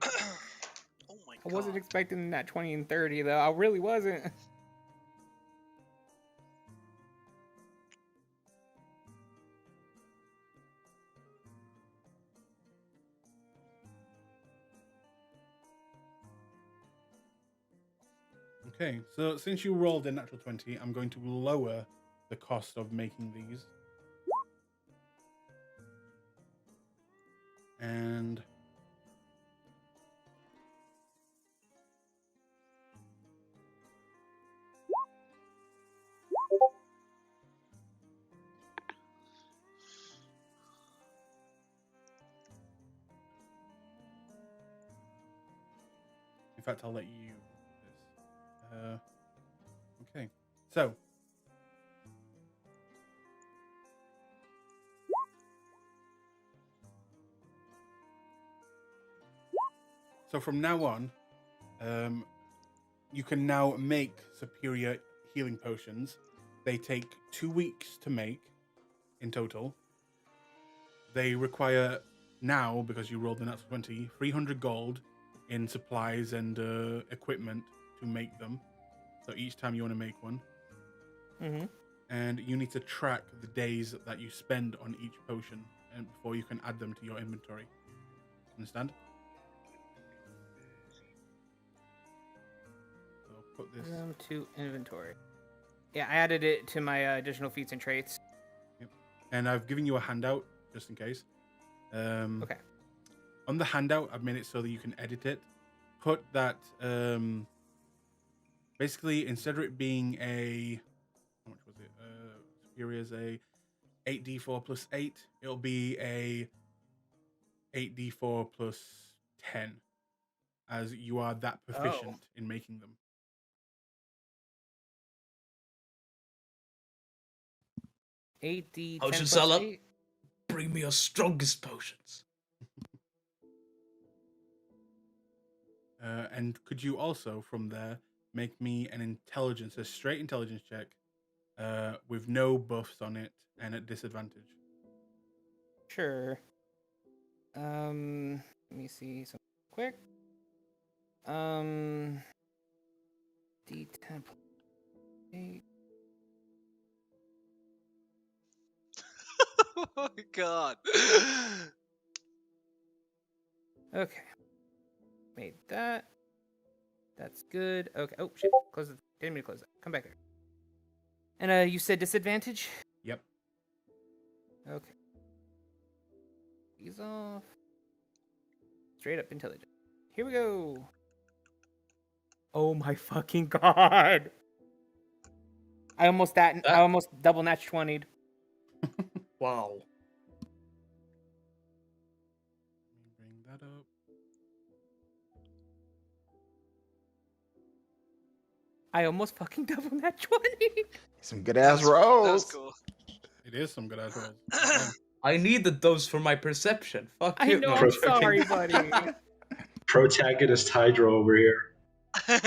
Speaker 2: Oh my
Speaker 8: I
Speaker 2: god.
Speaker 8: wasn't expecting that 20 and 30, though. I really wasn't.
Speaker 1: Okay, so since you rolled a natural 20, I'm going to lower the cost of making these. And in fact, I'll let you do this. Okay, so from now on, you can now make superior healing potions. They take 2 weeks to make in total. They require now, because you rolled the natural 20, 300 gold in supplies and equipment to make them. So each time you want to make one.
Speaker 8: Mm-hmm.
Speaker 1: And you need to track the days that you spend on each potion and before you can add them to your inventory. Understand? So I'll put this.
Speaker 8: To inventory. Yeah, I added it to my additional feats and traits.
Speaker 1: Yep. And I've given you a handout just in case.
Speaker 8: Okay.
Speaker 1: On the handout, I've made it so that you can edit it. Put that. Basically, instead of it being a, how much was it? Superior is a 8d4 plus 8. It'll be a 8d4 plus 10, as you are that proficient in making them.
Speaker 8: Eight D.
Speaker 5: Potion
Speaker 8: 10 plus
Speaker 5: seller,
Speaker 8: 8.
Speaker 5: bring me your strongest potions.
Speaker 1: And could you also, from there, make me a straight intelligence check, with no buffs on it and at disadvantage?
Speaker 8: Sure. Let me see something quick. D10 plus 8.
Speaker 2: Oh my god.
Speaker 8: Okay. Made that. That's good. Okay. Oh shit. Close it. Didn't mean to close that. Come back here. And you said disadvantage?
Speaker 1: Yep.
Speaker 8: Okay. These off. Straight up intelligence. Here we go. Oh my fucking god. I almost double natch 20'd.
Speaker 5: Wow.
Speaker 1: Let me bring that up.
Speaker 8: I almost fucking double natch 20.
Speaker 7: Some good ass
Speaker 2: That was
Speaker 7: rolls.
Speaker 2: cool.
Speaker 1: It is some good ass rolls. Okay.
Speaker 5: I needed those for my perception. Fuck
Speaker 8: I
Speaker 5: you.
Speaker 8: know.
Speaker 5: No,
Speaker 8: I'm
Speaker 5: joking.
Speaker 8: sorry, buddy.
Speaker 6: Protagonist Hydra over here.
Speaker 8: I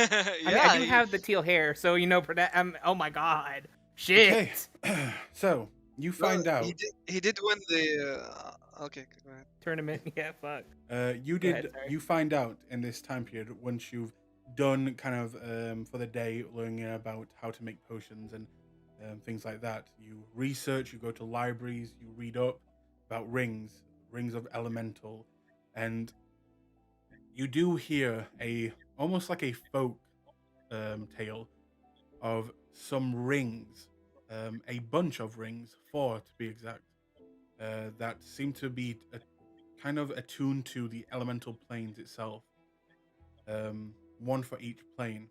Speaker 8: mean, I do have the teal hair, so oh my god, shit.
Speaker 1: Okay. So you find out.
Speaker 2: He did win the. Okay, go ahead.
Speaker 8: Tournament. Yeah, fuck.
Speaker 1: You
Speaker 8: Go
Speaker 1: did.
Speaker 8: ahead, sorry.
Speaker 1: You find out in this time period once you've done kind of for the day learning about how to make potions and things like that. You research. You go to libraries. You read up about rings of elemental, and you do hear almost like a folk tale of some rings, a bunch of rings, 4 to be exact, that seem to be kind of attuned to the elemental planes itself. One for each plane,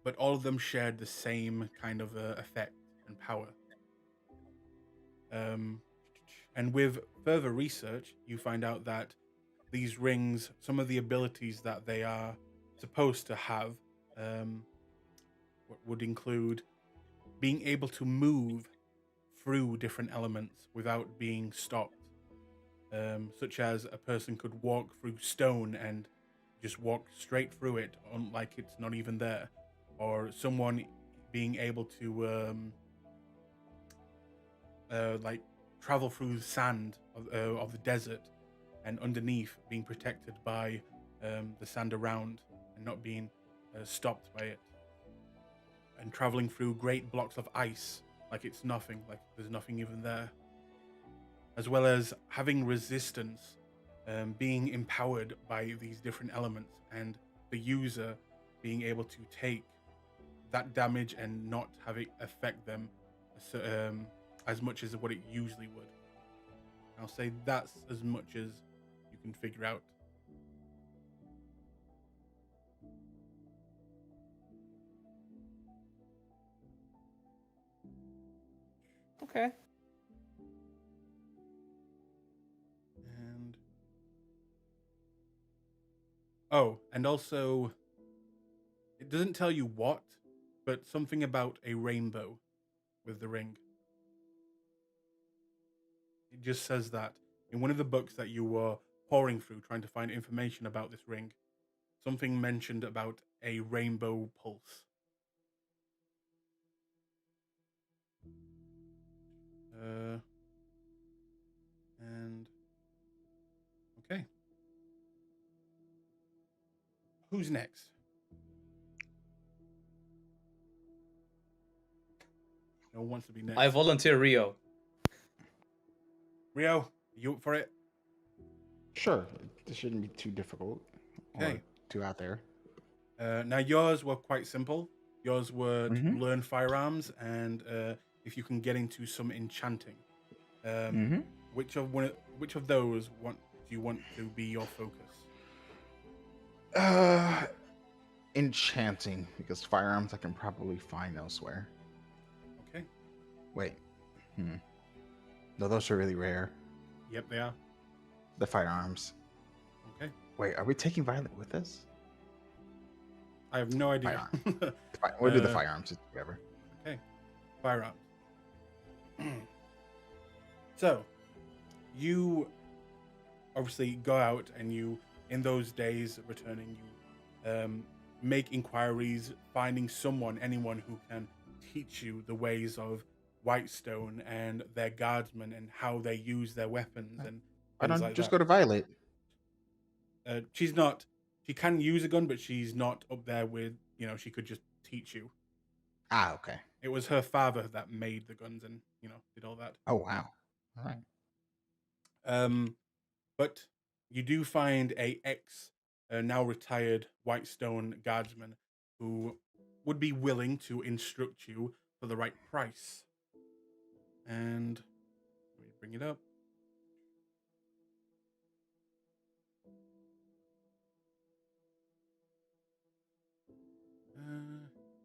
Speaker 1: but all of them shared the same kind of effect and power. And with further research, you find out that these rings, some of the abilities that they are supposed to have, would include being able to move through different elements without being stopped. Such as a person could walk through stone and just walk straight through it like it's not even there, or someone being able to like travel through the sand of the desert and underneath being protected by the sand around and not being stopped by it, and traveling through great blocks of ice like it's nothing, like there's nothing even there, as well as having resistance, being empowered by these different elements, and the user being able to take that damage and not have it affect them as much as what it usually would. I'll say that's as much as you can figure out.
Speaker 8: Okay.
Speaker 1: And also, it doesn't tell you what, but something about a rainbow with the ring. It just says that in one of the books that you were pouring through trying to find information about this ring, something mentioned about a rainbow pulse. And okay. Who's next? No one wants to be next.
Speaker 5: I volunteer Rio.
Speaker 1: Rio, you up for it?
Speaker 7: Sure. This shouldn't be too difficult.
Speaker 1: Okay.
Speaker 7: Or too out there.
Speaker 1: Now yours were quite simple. Yours were to
Speaker 7: Mhm.
Speaker 1: learn firearms and if you can get into some enchanting. Which of those do you want to be your focus?
Speaker 7: Enchanting, because firearms I can probably find elsewhere.
Speaker 1: Okay.
Speaker 7: Wait. No, those are really rare.
Speaker 1: Yep, they are.
Speaker 7: The firearms.
Speaker 1: Okay.
Speaker 7: Wait, are we taking Violet with us?
Speaker 1: I have no idea.
Speaker 7: We'll do the firearms together.
Speaker 1: Okay. Firearms. So, you obviously go out and you, in those days returning, you make inquiries, finding anyone who can teach you the ways of Whitestone and their guardsmen and how they use their weapons and
Speaker 7: Why
Speaker 1: things
Speaker 7: don't
Speaker 1: like
Speaker 7: just
Speaker 1: that.
Speaker 7: go to Violet?
Speaker 1: She's not. She can use a gun, but she's not up there with. She could just teach you.
Speaker 7: Ah, okay.
Speaker 1: It was her father that made the guns and did all that.
Speaker 7: Oh wow. All right.
Speaker 1: But you do find a now retired Whitestone guardsman who would be willing to instruct you for the right price. And let me bring it up.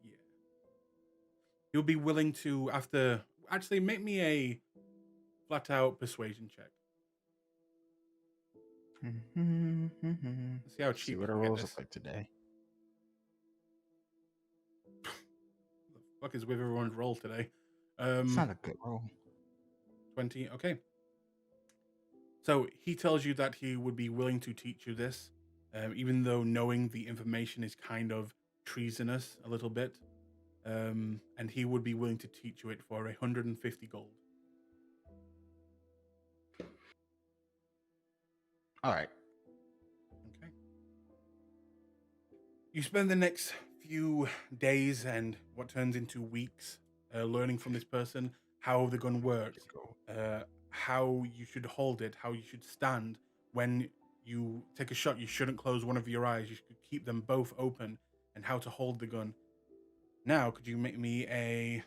Speaker 1: Yeah. He'll be willing to, actually make me a flat out persuasion check. Let's see how cheap
Speaker 7: See what
Speaker 1: you
Speaker 7: our
Speaker 1: can get
Speaker 7: rolls
Speaker 1: this.
Speaker 7: look like today.
Speaker 1: The fuck is with everyone's roll today?
Speaker 7: It's not a good roll.
Speaker 1: 20. Okay. So he tells you that he would be willing to teach you this, even though knowing the information is kind of treasonous a little bit. And he would be willing to teach you it for 150 gold.
Speaker 7: All right.
Speaker 1: Okay. You spend the next few days and what turns into weeks learning from this person how the gun works, how you should hold it, how you should stand. When you take a shot, you shouldn't close one of your eyes. You should keep them both open, and how to hold the gun. Now, could you make me a...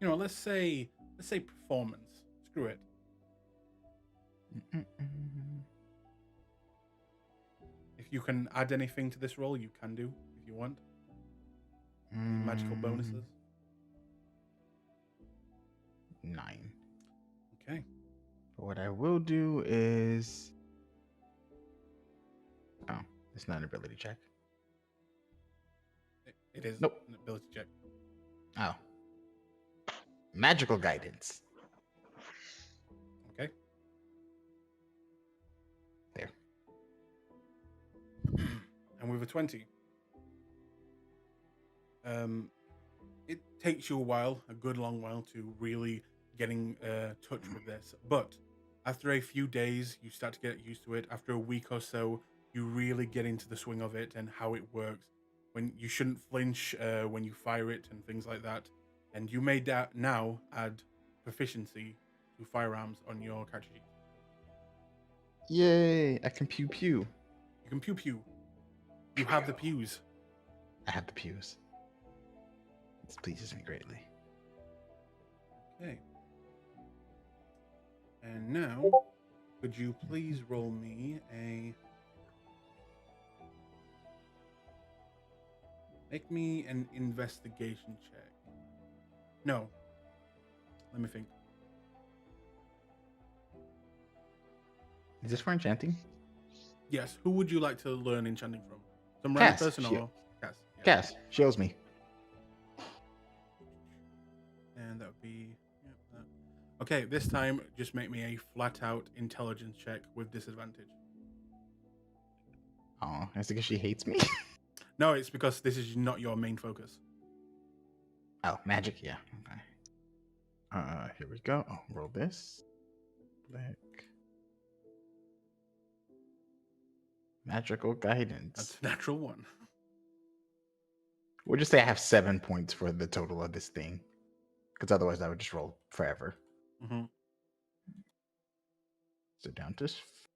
Speaker 1: You know, let's say performance. Screw it. If you can add anything to this roll, you can do if you want. Magical bonuses.
Speaker 7: 9.
Speaker 1: Okay.
Speaker 7: But what I will do is... Oh, it's not an ability check.
Speaker 1: It is
Speaker 7: Nope.
Speaker 1: an ability check.
Speaker 7: Oh. Magical guidance.
Speaker 1: Okay.
Speaker 7: There.
Speaker 1: And with a 20, it takes you a while, a good long while, to really get in touch with this. But after a few days, you start to get used to it. After a week or so, you really get into the swing of it and how it works. When you shouldn't flinch when you fire it and things like that. And you may now add proficiency to firearms on your character sheet.
Speaker 7: Yay! I can pew pew.
Speaker 1: You can pew pew. You have the pews.
Speaker 7: I have the pews. This pleases me greatly.
Speaker 1: Okay. And now, could you please roll me a... Make me an investigation check. No. Let me think.
Speaker 7: Is this for enchanting?
Speaker 1: Yes. Who would you like to learn enchanting from? Some random
Speaker 7: Cass.
Speaker 1: person or Cass? Yeah.
Speaker 7: Cass, shows me.
Speaker 1: And that would be... Yep, that. Okay, this time, just make me a flat-out intelligence check with disadvantage.
Speaker 7: Oh, is it because she hates me?
Speaker 1: No, it's because this is not your main focus.
Speaker 7: Oh, magic, yeah. Okay. Here we go. Oh, roll this. Black. Magical guidance.
Speaker 1: That's a natural one.
Speaker 7: We'll just say I have 7 points for the total of this thing. Because otherwise I would just roll forever.
Speaker 1: Mm-hmm.
Speaker 7: So down to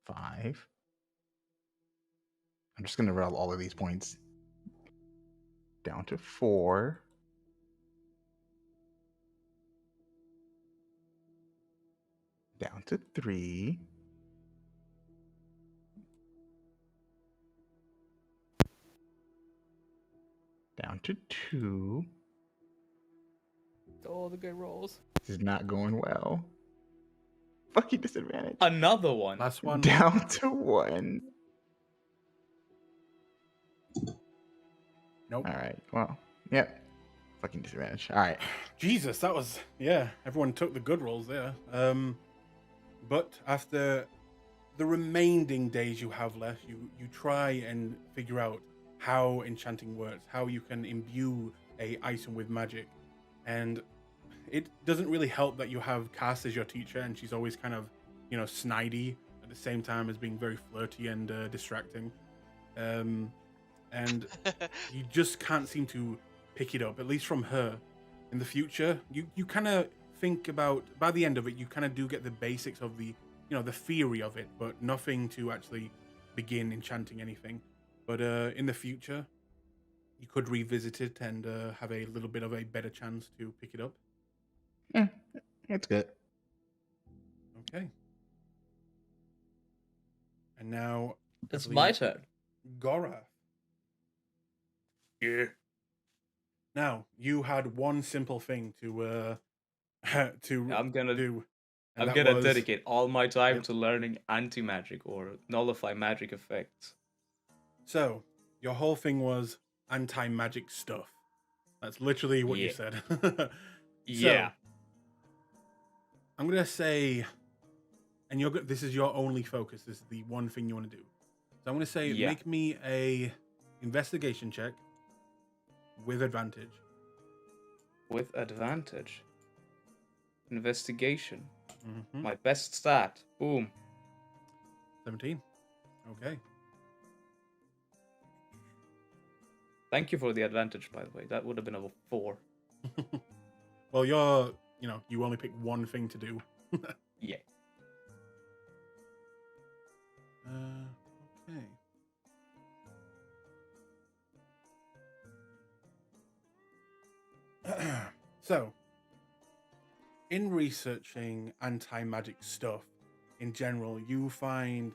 Speaker 7: 5. I'm just going to roll all of these points. Down to 4. Down to 3. Down to 2.
Speaker 8: All the good rolls.
Speaker 7: This is not going well. Fucking disadvantage.
Speaker 5: Another one.
Speaker 1: Last one.
Speaker 7: Down to 1.
Speaker 1: Nope.
Speaker 7: All right. Well, yep. Fucking disadvantage. All right.
Speaker 1: Jesus, that was... Yeah, everyone took the good rolls there. But after the remaining days you have left, you try and figure out how enchanting works, how you can imbue a item with magic. And it doesn't really help that you have Cass as your teacher, and she's always kind of, snidey at the same time as being very flirty and distracting. And you just can't seem to pick it up, at least from her. In the future, you kind of think about, by the end of it, you kind of do get the basics of the, the theory of it, but nothing to actually begin enchanting anything. But in the future, you could revisit it and have a little bit of a better chance to pick it up.
Speaker 7: Yeah, it's good.
Speaker 1: Okay. And now
Speaker 5: It's my turn.
Speaker 1: Gorath. Yeah. Now you had one simple thing to
Speaker 5: I'm gonna
Speaker 1: do. And
Speaker 5: I'm
Speaker 1: that
Speaker 5: gonna
Speaker 1: was
Speaker 5: dedicate all my time
Speaker 1: Yep.
Speaker 5: to learning anti-magic or nullify magic effects.
Speaker 1: So your whole thing was anti-magic stuff. That's literally what you
Speaker 5: Yeah.
Speaker 1: said.
Speaker 5: Yeah.
Speaker 1: So I'm gonna say, and this is your only focus. This is the one thing you want to do. So I'm gonna say,
Speaker 5: Yeah.
Speaker 1: make me a investigation check with advantage.
Speaker 5: With advantage. Investigation.
Speaker 1: Mm-hmm.
Speaker 5: My best stat. Boom.
Speaker 1: 17. Okay.
Speaker 5: Thank you for the advantage, by the way. That would have been a 4.
Speaker 1: Well, you only pick one thing to do.
Speaker 5: Yeah.
Speaker 1: Okay. So, in researching anti-magic stuff in general, you find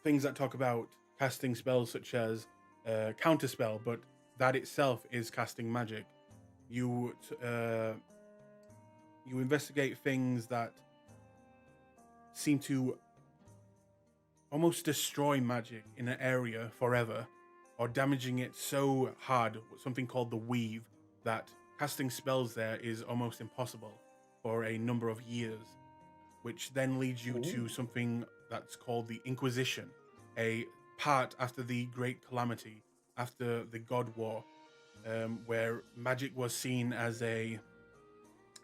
Speaker 1: things that talk about casting spells such as counterspell, but that itself is casting magic. You investigate things that seem to almost destroy magic in an area forever, or damaging it so hard, something called the weave, that casting spells there is almost impossible for a number of years, which then leads you to something that's called the Inquisition, a part after the Great Calamity, after the God War, where magic was seen as a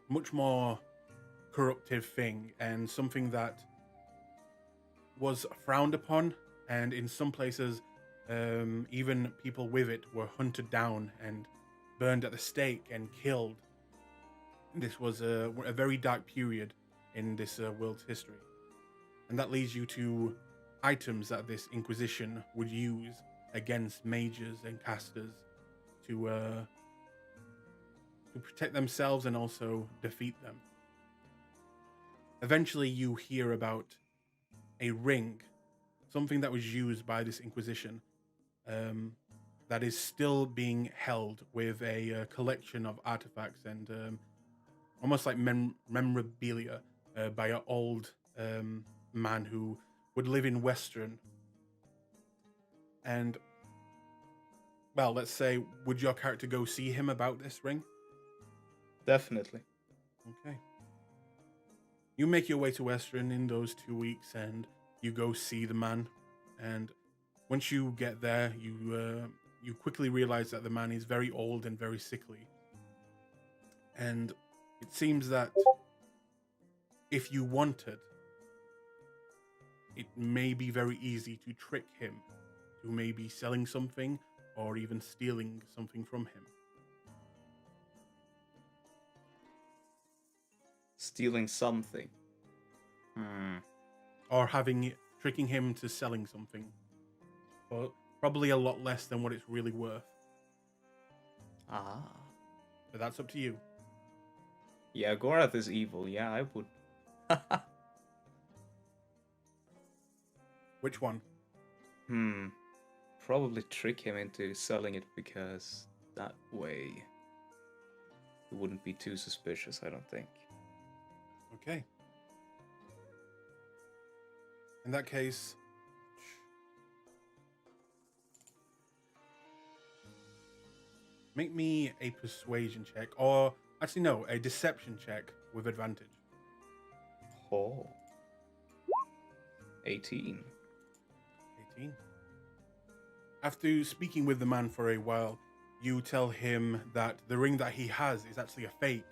Speaker 1: much more corruptive thing and something that was frowned upon, and in some places, even people with it were hunted down and burned at the stake and killed. This was a very dark period in this world's history, and that leads you to items that this Inquisition would use against mages and casters to protect themselves and also defeat them. Eventually, you hear about a ring, something that was used by this Inquisition, that is still being held with a collection of artifacts and almost like memorabilia by an old man who would live in Western. And, well, let's say, would your character go see him about this ring?
Speaker 5: Definitely.
Speaker 1: Okay. You make your way to Western in those 2 weeks, and you go see the man. And once you get there, you quickly realize that the man is very old and very sickly. And it seems that if you wanted, it may be very easy to trick him to maybe selling something or even stealing something from him.
Speaker 5: Stealing something.
Speaker 1: Or tricking him to selling something. But probably a lot less than what it's really worth.
Speaker 5: Ah.
Speaker 1: But that's up to you.
Speaker 5: Yeah, Gorath is evil. Yeah, I would.
Speaker 1: Which one?
Speaker 5: Probably trick him into selling it, because that way he wouldn't be too suspicious, I don't think.
Speaker 1: Okay. In that case, make me a persuasion check, or actually no, a deception check with advantage.
Speaker 5: Oh. 18.
Speaker 1: 18. After speaking with the man for a while, you tell him that the ring that he has is actually a fake,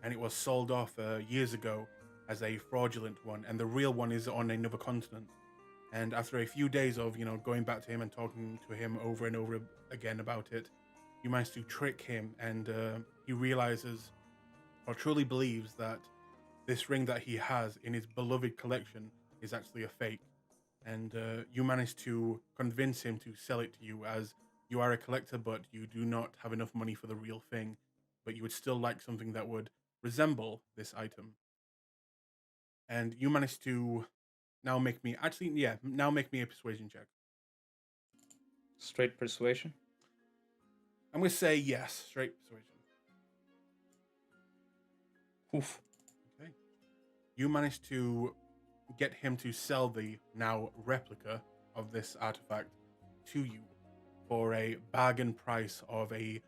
Speaker 1: and it was sold off years ago as a fraudulent one, and the real one is on another continent. And after a few days of, going back to him and talking to him over and over again about it, you manage to trick him, and he realizes, or truly believes, that this ring that he has in his beloved collection is actually a fake. And you manage to convince him to sell it to you, as you are a collector, but you do not have enough money for the real thing, but you would still like something that would resemble this item. And you manage to now make me a persuasion check.
Speaker 5: Straight persuasion?
Speaker 1: I'm going to say yes, straight persuasion.
Speaker 5: Oof.
Speaker 1: Okay. you manage to get him to sell the now replica of this artifact to you for a bargain price of a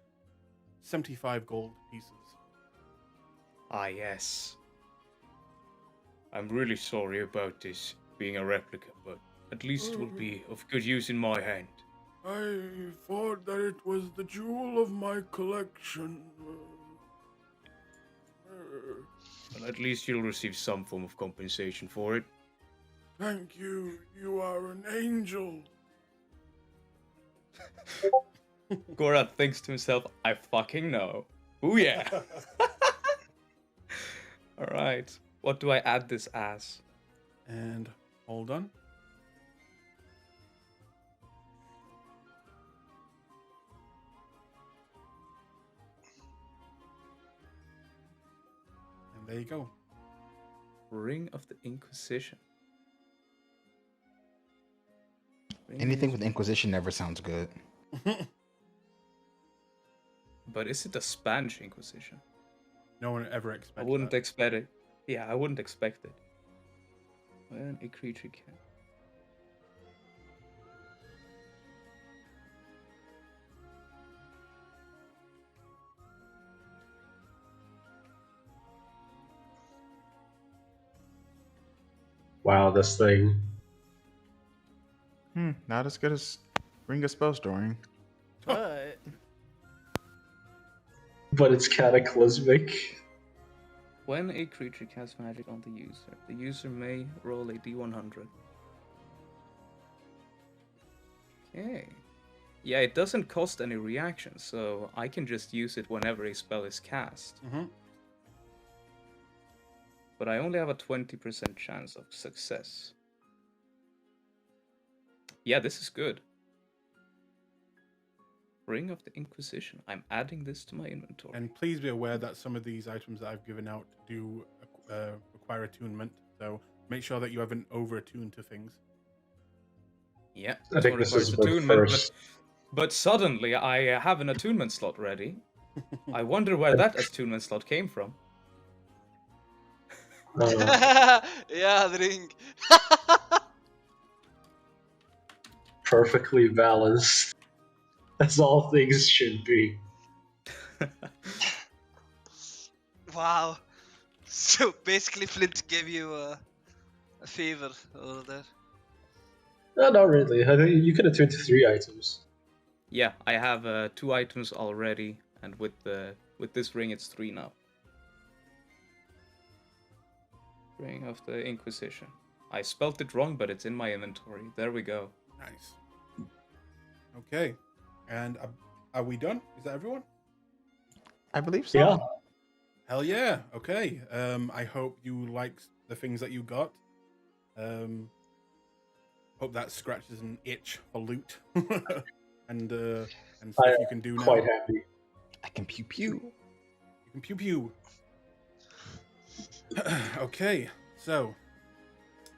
Speaker 1: 75 gold pieces.
Speaker 5: Ah, yes. I'm really sorry about this being a replica, but at least it will be of good use in my hand.
Speaker 1: I thought that it was the jewel of my collection.
Speaker 5: Well, at least you'll receive some form of compensation for it.
Speaker 1: Thank you. You are an angel.
Speaker 5: Gorat thinks to himself, I fucking know. Ooh yeah. Alright. What do I add this as?
Speaker 1: And hold on. And there you go.
Speaker 5: Ring of the Inquisition.
Speaker 7: Anything with Inquisition never sounds good.
Speaker 5: But is it the Spanish Inquisition?
Speaker 1: No one ever
Speaker 5: I
Speaker 1: expected
Speaker 5: wouldn't
Speaker 1: that.
Speaker 5: expect it. Yeah, I wouldn't expect it. When a creature can.
Speaker 6: Wow, this thing.
Speaker 7: Not as good as Ring of Spell Storing.
Speaker 8: But
Speaker 6: But it's cataclysmic.
Speaker 5: When a creature casts magic on the user may roll a d100. Okay. Yeah, it doesn't cost any reaction, so I can just use it whenever a spell is cast.
Speaker 1: Mm-hmm.
Speaker 5: But I only have a 20% chance of success. Yeah, this is good. Ring of the Inquisition. I'm adding this to my inventory.
Speaker 1: And please be aware that some of these items that I've given out do require attunement. So make sure that you haven't over-attuned to things.
Speaker 5: Yeah,
Speaker 6: I think
Speaker 5: this
Speaker 6: this
Speaker 5: one
Speaker 6: is
Speaker 5: requires
Speaker 6: the
Speaker 5: attunement,
Speaker 6: first.
Speaker 5: but suddenly I have an attunement slot ready. I wonder where that attunement slot came from.
Speaker 2: Yeah, the ring.
Speaker 6: Perfectly balanced. As all things should be.
Speaker 2: Wow. So basically, Flint gave you a favor over there.
Speaker 6: No, not really. I think you can attune to 3 items.
Speaker 5: Yeah, I have 2 items already, and with this ring, it's 3 now. Ring of the Inquisition. I spelt it wrong, but it's in my inventory. There we go.
Speaker 1: Nice. Okay. And are we done? Is that everyone?
Speaker 7: I believe so.
Speaker 6: Yeah.
Speaker 1: Hell yeah. Okay. I hope you liked the things that you got. Hope that scratches an itch for loot. and stuff you can do now.
Speaker 6: Quite happy.
Speaker 7: I can pew pew.
Speaker 1: You can pew pew. Okay. So,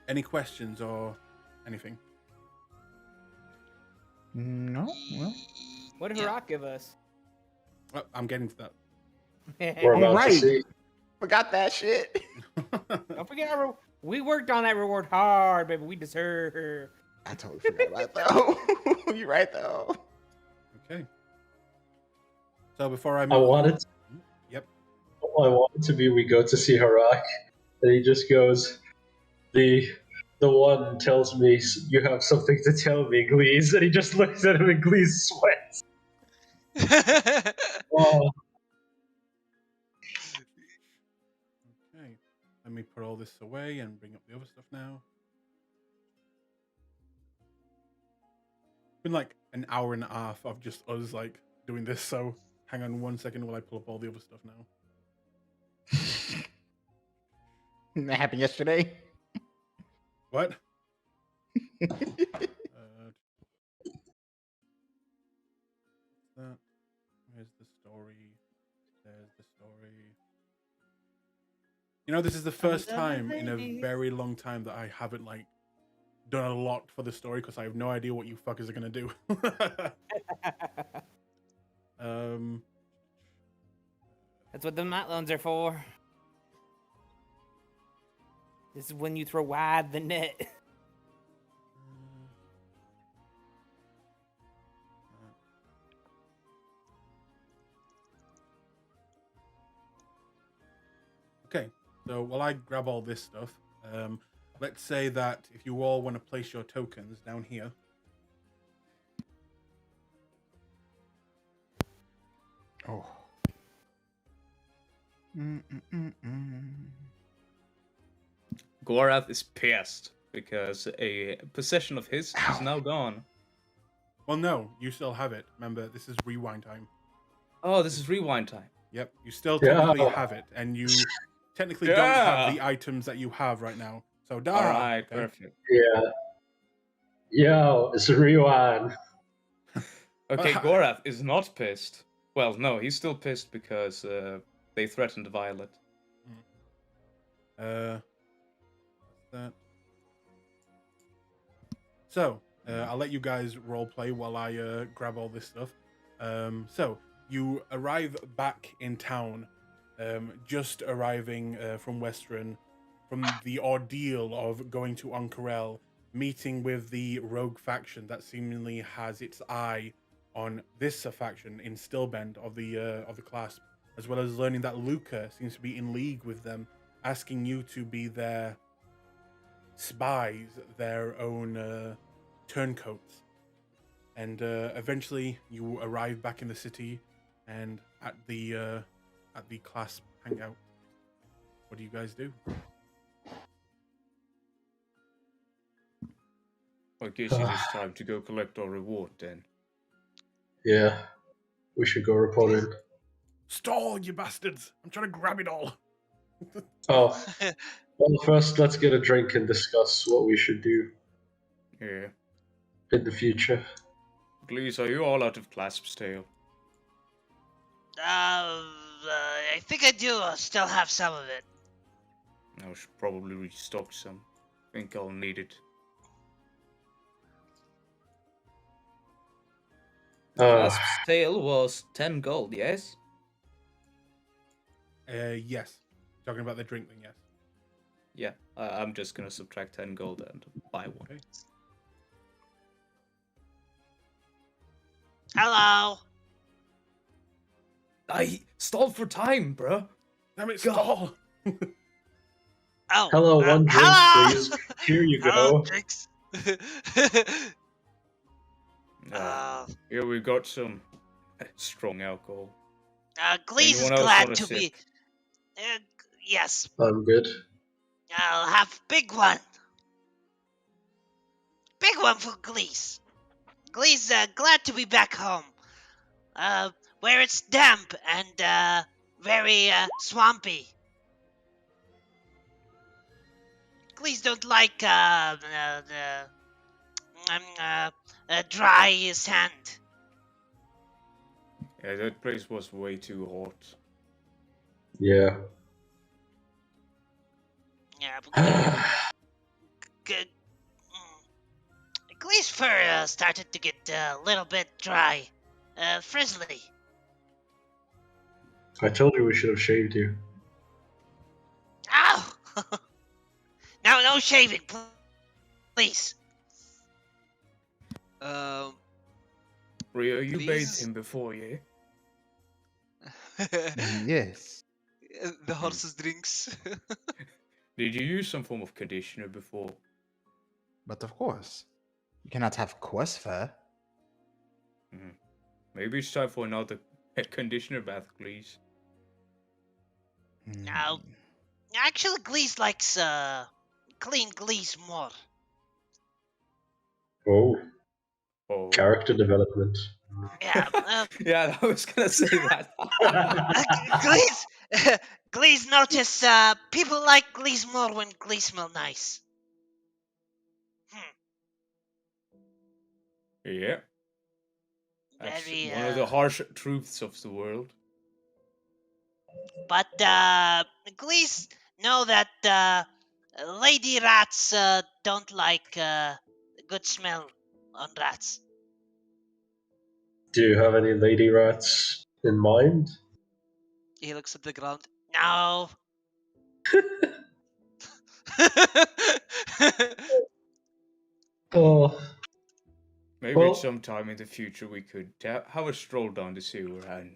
Speaker 1: any questions or anything?
Speaker 7: No? Well,
Speaker 8: what did
Speaker 2: Yeah.
Speaker 8: Harak give us?
Speaker 1: Oh, I'm getting to that.
Speaker 6: We're about to
Speaker 7: Alright.
Speaker 6: see.
Speaker 7: forgot that shit.
Speaker 8: Don't forget, we worked on that reward hard, baby. We deserve her.
Speaker 7: I totally forgot about that though. You're right though.
Speaker 1: Okay. So before I
Speaker 6: I
Speaker 1: move
Speaker 6: want
Speaker 1: on,
Speaker 6: it.
Speaker 1: Yep.
Speaker 6: I want it to be we go to see Harak, and he just goes, the one tells me you have something to tell me, Glees, and he just looks at him and Glees sweats. Oh,
Speaker 1: Okay. Let me put all this away and bring up the other stuff now. Been like an hour and a half of just us like doing this, so hang on 1 second while I pull up all the other stuff now.
Speaker 7: That happened yesterday.
Speaker 1: What? That. Where's the story? There's the story. You know, this is the first time in a very long time that I haven't like done a lot for the story because I have no idea what you fuckers are gonna do.
Speaker 8: That's what the mat loans are for. This is when you throw wide the net.
Speaker 1: Okay, so while I grab all this stuff, let's say that if you all want to place your tokens down here.
Speaker 7: Oh.
Speaker 5: Gorath is pissed because a possession of his is now gone.
Speaker 1: Well, no, you still have it. Remember, this is rewind time.
Speaker 5: Oh, this is rewind time.
Speaker 1: Yep, you still
Speaker 6: Yeah.
Speaker 1: technically have it, and you technically don't have the items that you have right now. So,
Speaker 5: All right,
Speaker 1: okay?
Speaker 5: perfect.
Speaker 6: Yeah. Yo, it's a rewind.
Speaker 5: Okay, Gorath is not pissed. Well, no, he's still pissed because they threatened Violet.
Speaker 1: What's that? So, I'll let you guys role play while I grab all this stuff. So, you arrive back in town, just arriving from Western, from the ordeal of going to Ank'Harel, meeting with the rogue faction that seemingly has its eye on this faction in Stillbend of the Clasp, as well as learning that Luca seems to be in league with them, asking you to be their spies, their own turncoats. And eventually you arrive back in the city and at the Clasp hangout. What do you guys do?
Speaker 5: I guess it is time to go collect our reward then.
Speaker 6: Yeah. We should go report in.
Speaker 1: Stall, you bastards! I'm trying to grab it all.
Speaker 6: Oh. Well, first, let's get a drink and discuss what we should do
Speaker 5: Yeah.
Speaker 6: in the future.
Speaker 5: Please, are you all out of Clasp's tail?
Speaker 4: I think I do still have some of it.
Speaker 5: I should probably restock some. Think I'll need it. Clasp's tail was 10 gold, yes?
Speaker 1: Yes. Talking about the drink thing, yes.
Speaker 5: Yeah, I'm just gonna subtract 10 gold and buy one.
Speaker 1: Okay.
Speaker 4: Hello.
Speaker 5: I stalled for time, bruh.
Speaker 1: Damn it,
Speaker 5: God.
Speaker 1: stall!
Speaker 4: Oh.
Speaker 6: Hello, one drink,
Speaker 4: hello.
Speaker 6: please. Here you
Speaker 4: Hello,
Speaker 6: go.
Speaker 4: drinks.
Speaker 5: Here we got some strong alcohol.
Speaker 4: Glees is
Speaker 5: Anyone else
Speaker 4: glad
Speaker 5: want a
Speaker 4: to
Speaker 5: sip?
Speaker 4: be. Yes,
Speaker 6: I'm good.
Speaker 4: I'll have big one. Big one for Glees. Glees glad to be back home. Where it's damp and very swampy. Glees don't like dry sand.
Speaker 5: Yeah, that place was way too hot.
Speaker 6: Yeah.
Speaker 4: Yeah, but Glees' fur started to get a little bit dry, frizzly.
Speaker 6: I told you we should have shaved you.
Speaker 4: Ow! No shaving, please.
Speaker 5: Rio, you bathed
Speaker 2: Please?
Speaker 5: him before, yeah?
Speaker 7: Yes.
Speaker 2: The horse's drinks.
Speaker 5: Did you use some form of conditioner before?
Speaker 7: But of course, you cannot have coarse fur.
Speaker 5: Maybe it's time for another conditioner bath, please.
Speaker 4: No. Actually, Glees likes clean Glees more.
Speaker 6: Oh,
Speaker 5: Oh.
Speaker 6: character development.
Speaker 4: Yeah.
Speaker 5: Yeah, I was gonna say that.
Speaker 4: Glees notice people like Glees more when Glees smell nice.
Speaker 5: Yeah. That's
Speaker 4: Very,
Speaker 5: one of the harsh truths of the world.
Speaker 4: But Glees know that lady rats don't like good smell on rats.
Speaker 6: Do you have any lady rats in mind?
Speaker 2: He looks at the ground.
Speaker 4: No.
Speaker 6: Oh,
Speaker 5: Maybe
Speaker 6: well,
Speaker 5: sometime in the future we could have a stroll down the sewer and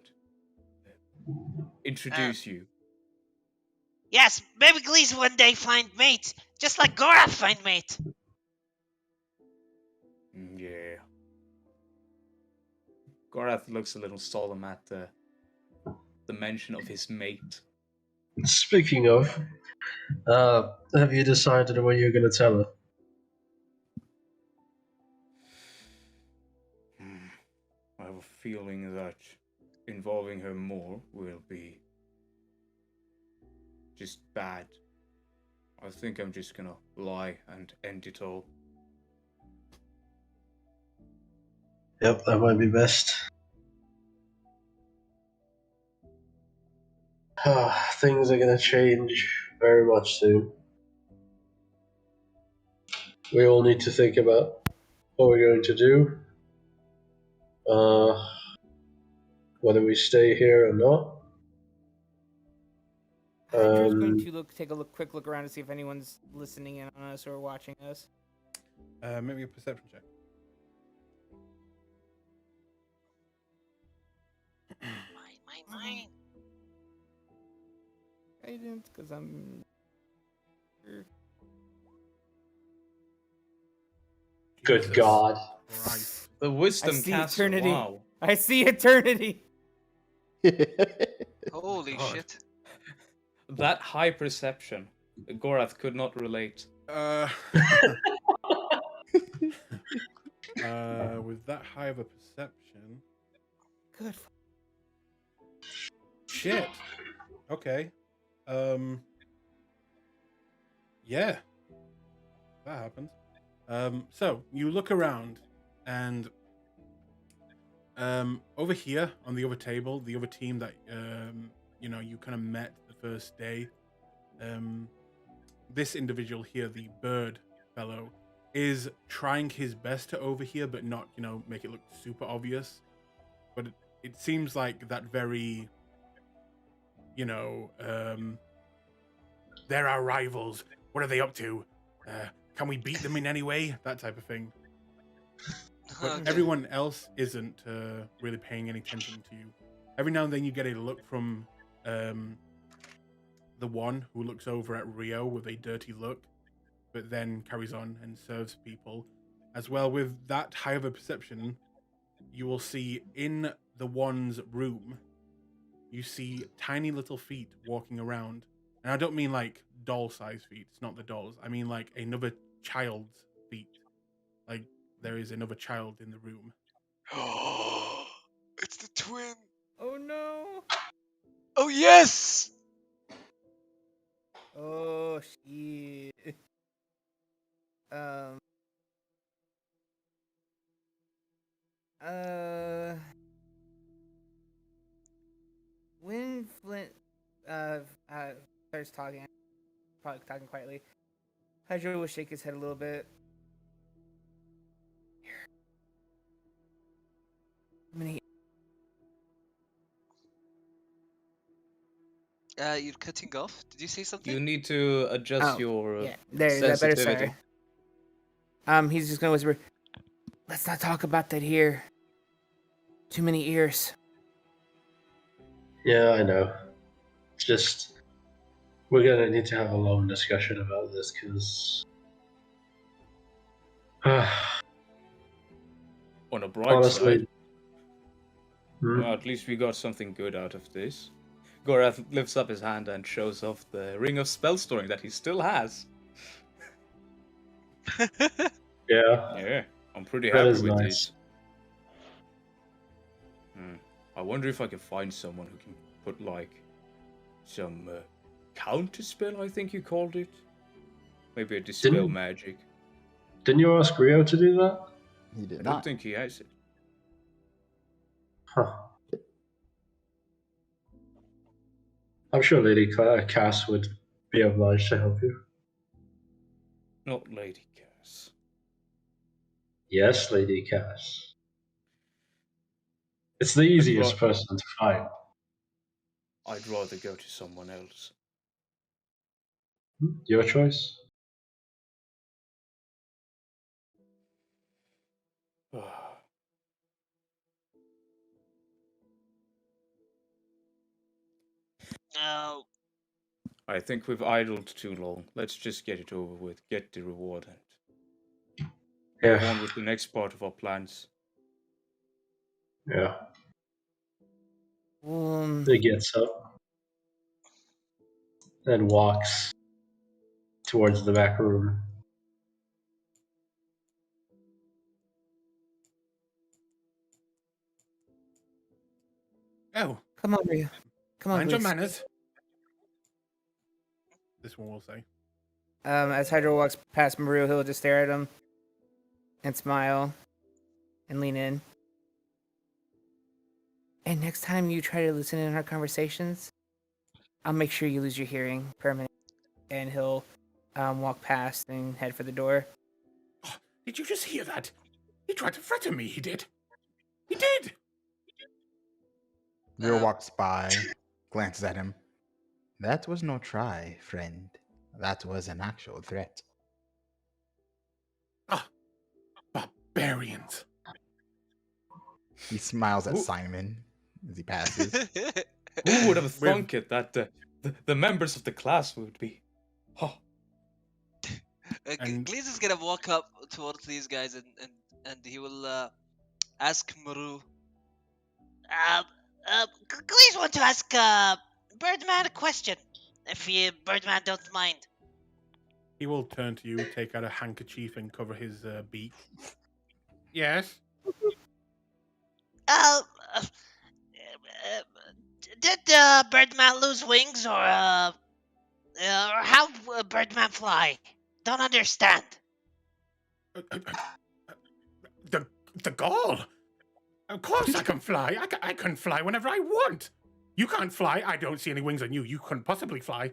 Speaker 5: introduce you.
Speaker 4: Yes, maybe Glees one day find mate, just like Gorath find mate.
Speaker 5: Yeah. Gorath looks a little solemn at the mention of his mate.
Speaker 6: speaking of, have you decided what you're going to tell her?
Speaker 5: I have a feeling that involving her more will be just bad. I think I'm just gonna lie and end it all.
Speaker 6: Yep, that might be best. Things are going to change very much soon. We all need to think about what we're going to do, whether we stay here or not.
Speaker 8: Hydra's going to take a quick look around to see if anyone's listening in on us or watching us.
Speaker 1: Maybe a perception check.
Speaker 4: Mine.
Speaker 8: I didn't, because I'm.
Speaker 6: Good
Speaker 1: Jesus
Speaker 6: God.
Speaker 1: Christ.
Speaker 5: The wisdom
Speaker 8: I see
Speaker 5: castle.
Speaker 8: eternity.
Speaker 5: Wow.
Speaker 8: I see eternity.
Speaker 2: Holy
Speaker 1: God.
Speaker 2: shit.
Speaker 5: That high perception. Gorath could not relate.
Speaker 1: With that high of a perception.
Speaker 8: Good.
Speaker 1: Shit. Okay. Yeah. That happens. So you look around and over here on the other table, the other team that you kind of met the first day, this individual here, the bird fellow, is trying his best to overhear but not, make it look super obvious. But it seems like that very, they're our rivals. What are they up to? Can we beat them in any way? That type of thing. But
Speaker 2: Okay.
Speaker 1: everyone else isn't really paying any attention to you. Every now and then you get a look from the one who looks over at Rio with a dirty look, but then carries on and serves people. As well, with that high of a perception, you will see in the one's room, you see tiny little feet walking around. And I don't mean like doll-sized feet. It's not the dolls. I mean like another child's feet. Like there is another child in the room.
Speaker 2: It's the twin.
Speaker 8: Oh no.
Speaker 2: Oh yes.
Speaker 8: Oh shit. Um. When Flint starts talking, probably talking quietly, Hydra will shake his head a little bit. Many.
Speaker 2: You're cutting off. Did you say something?
Speaker 5: You need to adjust
Speaker 8: Oh,
Speaker 5: your
Speaker 8: yeah, there. Is that better?
Speaker 5: sensitivity.
Speaker 8: Sorry. He's just gonna whisper. Let's not talk about that here. Too many ears.
Speaker 6: Yeah, I know. Just, we're going to need to have a long discussion about this because.
Speaker 5: On a bright
Speaker 6: Honestly.
Speaker 5: side,
Speaker 6: Hmm?
Speaker 5: well, at least we got something good out of this. Gorath lifts up his hand and shows off the ring of spell storing that he still has.
Speaker 6: Yeah,
Speaker 5: Yeah, I'm pretty
Speaker 6: that
Speaker 5: happy
Speaker 6: is
Speaker 5: with
Speaker 6: nice.
Speaker 5: this. I wonder if I can find someone who can put like some counter spell, I think you called it. Maybe a dispel
Speaker 6: Didn't-
Speaker 5: magic.
Speaker 6: Didn't you ask Rio to do that?
Speaker 7: He did
Speaker 5: I
Speaker 7: not.
Speaker 5: don't think he has it.
Speaker 6: Huh. I'm sure Lady Cass would be obliged to help you.
Speaker 5: Not Lady Cass.
Speaker 6: Yes, Lady Cass. It's the easiest
Speaker 5: ra-
Speaker 6: person to find.
Speaker 5: I'd rather go to someone else.
Speaker 6: Your choice.
Speaker 4: Oh,
Speaker 5: I think we've idled too long. Let's just get it over with, get the reward, and move on
Speaker 6: Yeah,
Speaker 5: with the next part of our plans.
Speaker 6: yeah.
Speaker 8: Um,
Speaker 6: He gets up and walks towards the back room.
Speaker 1: Oh,
Speaker 8: come on, Ryu. Come on,
Speaker 1: mind your
Speaker 8: Glees.
Speaker 1: manners. This one will say.
Speaker 8: As Hydro walks past Maru, he'll just stare at him and smile and lean in. And next time you try to listen in on our conversations, I'll make sure you lose your hearing permanently. And he'll walk past and head for the door.
Speaker 1: Oh, did you just hear that? He tried to threaten me, he did. He did!
Speaker 7: Ryo walks by, glances at him. That was no try, friend. That was an actual threat.
Speaker 1: Ah, barbarians.
Speaker 7: He smiles at
Speaker 5: Who-
Speaker 7: Simon as he passes.
Speaker 5: Who would have
Speaker 1: With-
Speaker 5: thunk it that the members of the class would be? Oh,
Speaker 1: And-
Speaker 2: Glees is gonna walk up towards these guys and he will ask Maru.
Speaker 4: Please want to ask Birdman a question, if you Birdman don't mind.
Speaker 1: He will turn to you, take out a handkerchief, and cover his beak. Yes?
Speaker 4: Did Birdman lose wings, or how Birdman fly? Don't understand.
Speaker 1: The gall! Of course I can fly. I can fly whenever I want. You can't fly. I don't see any wings on you. You couldn't possibly fly.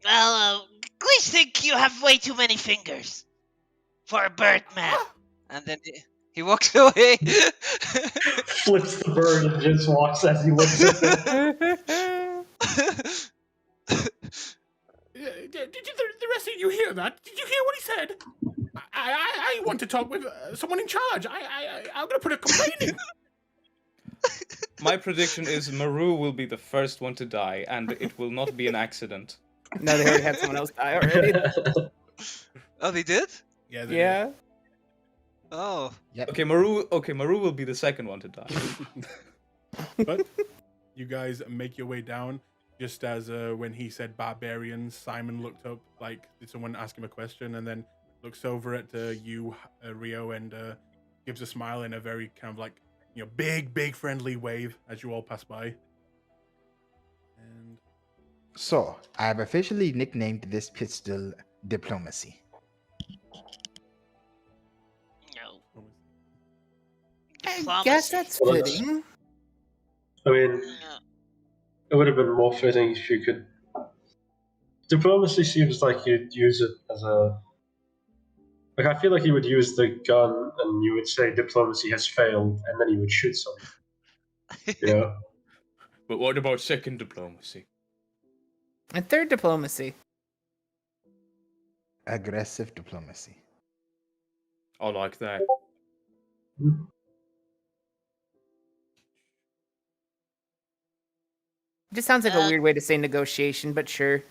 Speaker 4: Well, please think you have way too many fingers for a Birdman.
Speaker 2: And then he walks away.
Speaker 6: Flips the bird and just walks as he looks at it.
Speaker 1: Did the rest of you hear that? Did you hear what he said? I want to talk with someone in charge. I'm gonna put a complaint in.
Speaker 5: my prediction is Maru will be the first one to die, and it will not be an accident.
Speaker 8: No, they already had someone else die already.
Speaker 2: Oh, they did?
Speaker 1: Yeah. they
Speaker 8: Yeah.
Speaker 2: Oh.
Speaker 5: Okay, Maru will be the second one to die.
Speaker 1: did. But you guys make your way down. Just as when he said barbarians, Simon looked up like, did someone ask him a question? And then looks over at you, Rio, and gives a smile in a very kind of like, big friendly wave as you all pass by. And
Speaker 7: So, I have officially nicknamed this pistol Diplomacy.
Speaker 4: No.
Speaker 8: I guess that's
Speaker 6: Well, that's-
Speaker 8: fitting.
Speaker 6: I mean, it would have been more fitting if you could. Diplomacy seems like you'd use it as a. Like, I feel like you would use the gun and you would say diplomacy has failed, and then you would shoot someone. Yeah.
Speaker 5: But what about second diplomacy?
Speaker 8: And third, diplomacy.
Speaker 7: Aggressive diplomacy.
Speaker 5: I like that.
Speaker 8: Just sounds like a weird way to say negotiation, but sure.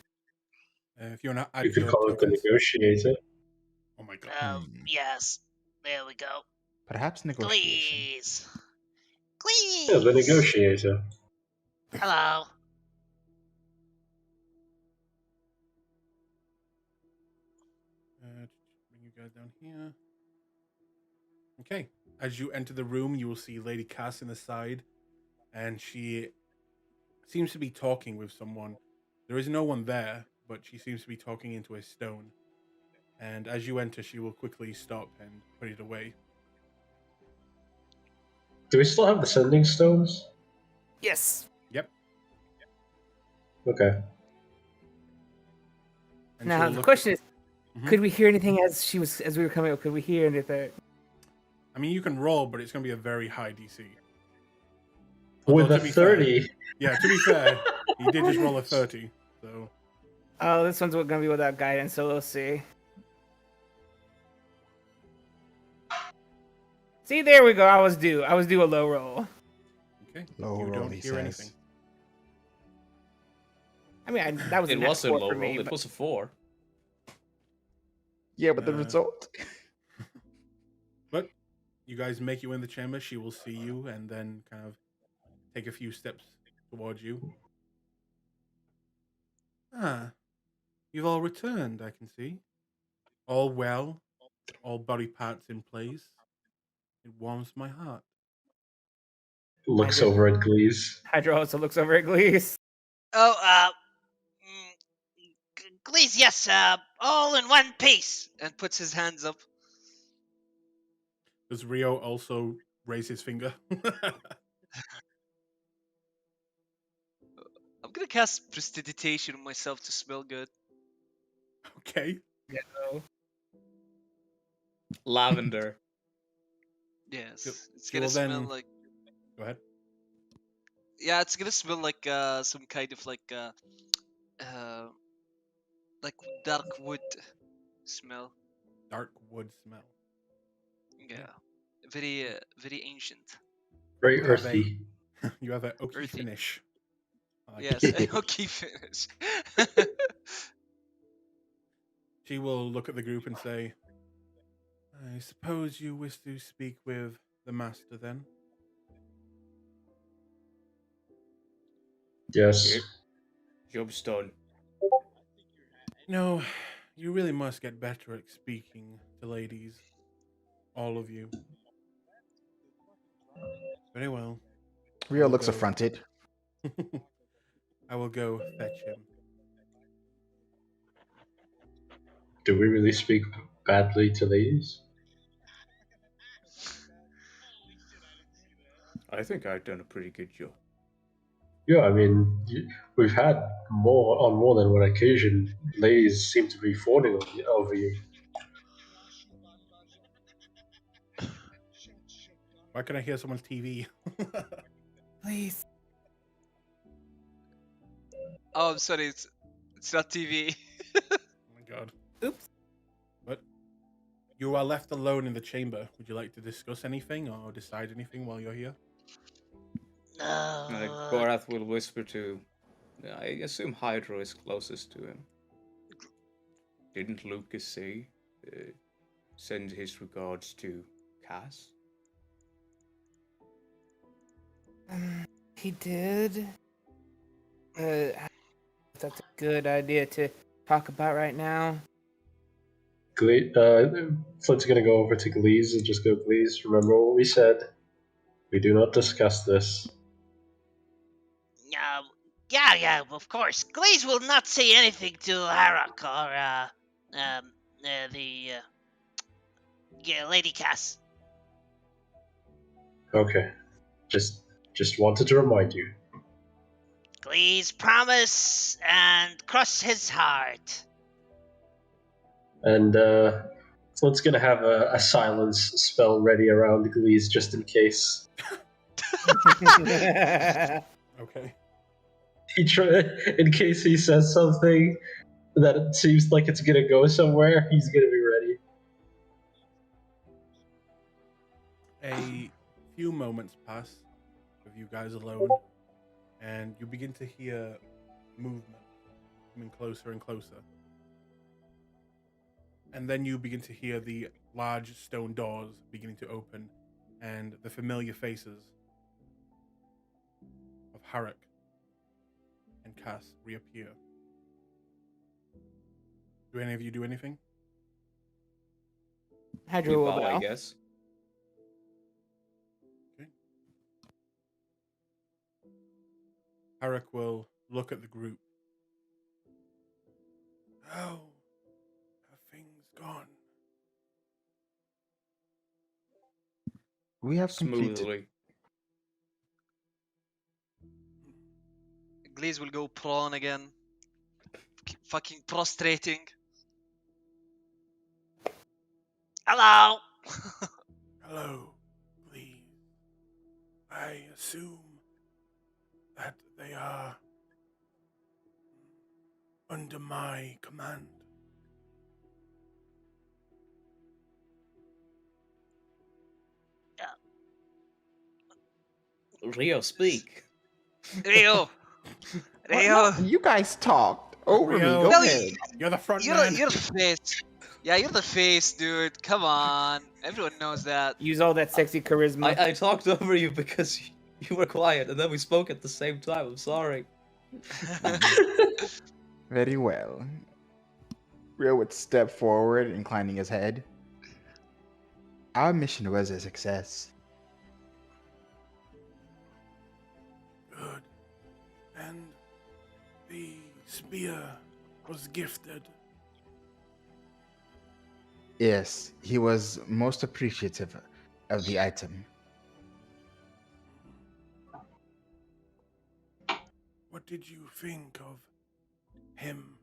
Speaker 1: if you want to add
Speaker 6: You could
Speaker 1: your
Speaker 6: call it the
Speaker 1: tokens.
Speaker 6: negotiator.
Speaker 1: Oh my god.
Speaker 4: Yes. There we go.
Speaker 7: Perhaps negotiation.
Speaker 4: Please. Please.
Speaker 6: Yeah, the negotiator.
Speaker 4: Hello.
Speaker 1: Bring you guys down here. Okay. As you enter the room, you will see Lady Cass in the side, and she seems to be talking with someone. There is no one there, but she seems to be talking into a stone. And as you enter, she will quickly stop and put it away.
Speaker 6: Do we still have the sending stones?
Speaker 8: Yes.
Speaker 1: Yep.
Speaker 6: Okay.
Speaker 1: And
Speaker 8: Now
Speaker 1: she'll
Speaker 8: the
Speaker 1: look-
Speaker 8: question is,
Speaker 1: Mhm.
Speaker 8: could we hear anything as we were coming up? Could we hear anything?
Speaker 1: I mean, you can roll, but it's going to be a very high DC.
Speaker 6: With
Speaker 1: Although,
Speaker 6: a
Speaker 1: to be fair-
Speaker 6: 30.
Speaker 1: Yeah, to be fair, he did just roll a 30. So,
Speaker 8: Oh, this one's going to be without guidance, so we'll see. See, there we go. I was due a low roll.
Speaker 1: Okay.
Speaker 7: Low
Speaker 1: you
Speaker 7: roll,
Speaker 1: don't
Speaker 7: he
Speaker 1: hear
Speaker 7: says.
Speaker 1: anything.
Speaker 8: I mean, that was
Speaker 5: It
Speaker 8: a nat
Speaker 5: was a
Speaker 8: 4
Speaker 5: low
Speaker 8: for me.
Speaker 5: roll. It
Speaker 8: But
Speaker 5: was a 4.
Speaker 7: Yeah, but the
Speaker 1: Uh,
Speaker 7: result?
Speaker 1: But you guys make you in the chamber. She will see you and then kind of take a few steps towards you. Ah, you've all returned, I can see. All well, all body parts in place. It warms my heart.
Speaker 6: Looks
Speaker 8: Hydra,
Speaker 6: over at Glees.
Speaker 8: Hydra also looks over at Glees.
Speaker 4: Oh, Please, yes, all in one piece.
Speaker 2: And puts his hands up.
Speaker 1: Does Rio also raise his finger?
Speaker 2: I'm gonna cast prestidigitation on myself to smell good.
Speaker 1: Okay.
Speaker 8: No.
Speaker 5: Lavender.
Speaker 2: Yes, it's
Speaker 1: She
Speaker 2: gonna
Speaker 1: will
Speaker 2: smell
Speaker 1: then.
Speaker 2: like.
Speaker 1: Go ahead.
Speaker 2: Yeah, it's gonna smell like some kind of uh like dark wood smell.
Speaker 1: Dark wood smell.
Speaker 2: Yeah, very ancient.
Speaker 6: Very
Speaker 1: You have a
Speaker 6: earthy.
Speaker 1: you have a oaky
Speaker 2: Earthy.
Speaker 1: finish. I like it.
Speaker 2: Yes, okay, finish.
Speaker 1: She will look at the group and say, "I suppose you wish to speak with the master then."
Speaker 6: Yes.
Speaker 5: Yep. Job's done.
Speaker 1: No, you really must get better at speaking to ladies, all of you. Very well. I
Speaker 7: Rio
Speaker 1: will
Speaker 7: looks
Speaker 1: go.
Speaker 7: affronted.
Speaker 1: I will go fetch him.
Speaker 6: Do we really speak badly to ladies?
Speaker 5: I think I've done a pretty good job.
Speaker 6: Yeah, I mean, we've had more than one occasion. Ladies seem to be fawning over you.
Speaker 1: Why can I hear someone's TV?
Speaker 8: Please.
Speaker 2: Oh, I'm sorry, it's not TV.
Speaker 1: Oh my god.
Speaker 8: Oops.
Speaker 1: But you are left alone in the chamber. Would you like to discuss anything or decide anything while you're here?
Speaker 5: Gorath will whisper to. I assume Hydra is closest to him. Didn't Lucas say send his regards to Cass?
Speaker 8: He did. That's a good idea to talk about right now.
Speaker 6: Flint's gonna go over to Glees and just go, Glees, remember what we said? We do not discuss this.
Speaker 4: Yeah, of course. Glaze will not say anything to Harak or Lady Cass.
Speaker 6: Okay. Just wanted to remind you.
Speaker 4: Please promise and cross his heart.
Speaker 6: And Flint's gonna have a silence spell ready around Glees just in case.
Speaker 1: Okay.
Speaker 6: In case he says something that it seems like it's gonna go somewhere, he's gonna be ready.
Speaker 1: A few moments pass with you guys alone, and you begin to hear movement coming closer and closer. And then you begin to hear the large stone doors beginning to open, and the familiar faces of Harak and Cass reappear. Do any of you do anything?
Speaker 8: Hydra
Speaker 5: We
Speaker 8: will
Speaker 5: bow, I
Speaker 8: bow.
Speaker 5: guess.
Speaker 1: Harak will look at the group. How have things gone?
Speaker 7: We have completed.
Speaker 5: Smoothly.
Speaker 2: Glaze will go prone again. Keep fucking prostrating.
Speaker 4: Hello.
Speaker 1: Hello, please. I assume that they are under my command.
Speaker 5: Rio, speak.
Speaker 2: Rio,
Speaker 7: Well,
Speaker 2: Rio.
Speaker 7: no, you guys talked over me.
Speaker 1: Rio.
Speaker 7: Go
Speaker 2: No,
Speaker 7: ahead.
Speaker 1: You're the front
Speaker 2: you're
Speaker 1: man.
Speaker 2: you're the face. Yeah, you're the face, dude. Come on, everyone knows that.
Speaker 8: Use all that sexy charisma.
Speaker 5: I talked over you because you were quiet, and then we spoke at the same time. I'm sorry.
Speaker 7: Very well. Rio would step forward, inclining his head. Our mission was a success.
Speaker 1: Good. And the spear was gifted.
Speaker 7: Yes, he was most appreciative of the item.
Speaker 1: What did you think of him?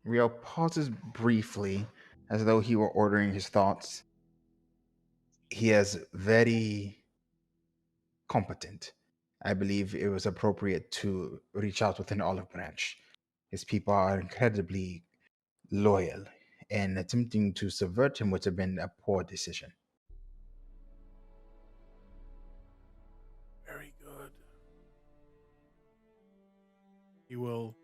Speaker 7: Rio pauses briefly, as though he were ordering his thoughts. He is very competent. I believe it was appropriate to reach out with an olive branch. His people are incredibly loyal, and attempting to subvert him would have been a poor decision.
Speaker 1: Very good. He will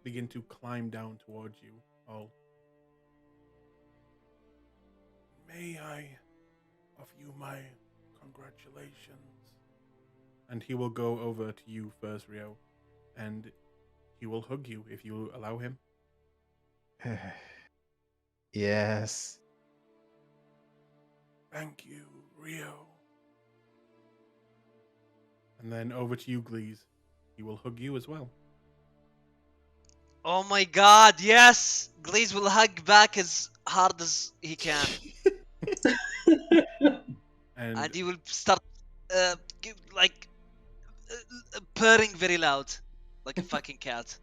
Speaker 1: begin to climb down towards you all. May I offer you my congratulations? And he will go over to you first, Rio, and he will hug you if you allow him.
Speaker 7: Yes.
Speaker 1: Thank you, Rio. And then over to you, Glees. He will hug you as well.
Speaker 2: Oh my God, yes! Glaze will hug back as hard as he can,
Speaker 1: And
Speaker 2: and he will start purring very loud, like a fucking cat.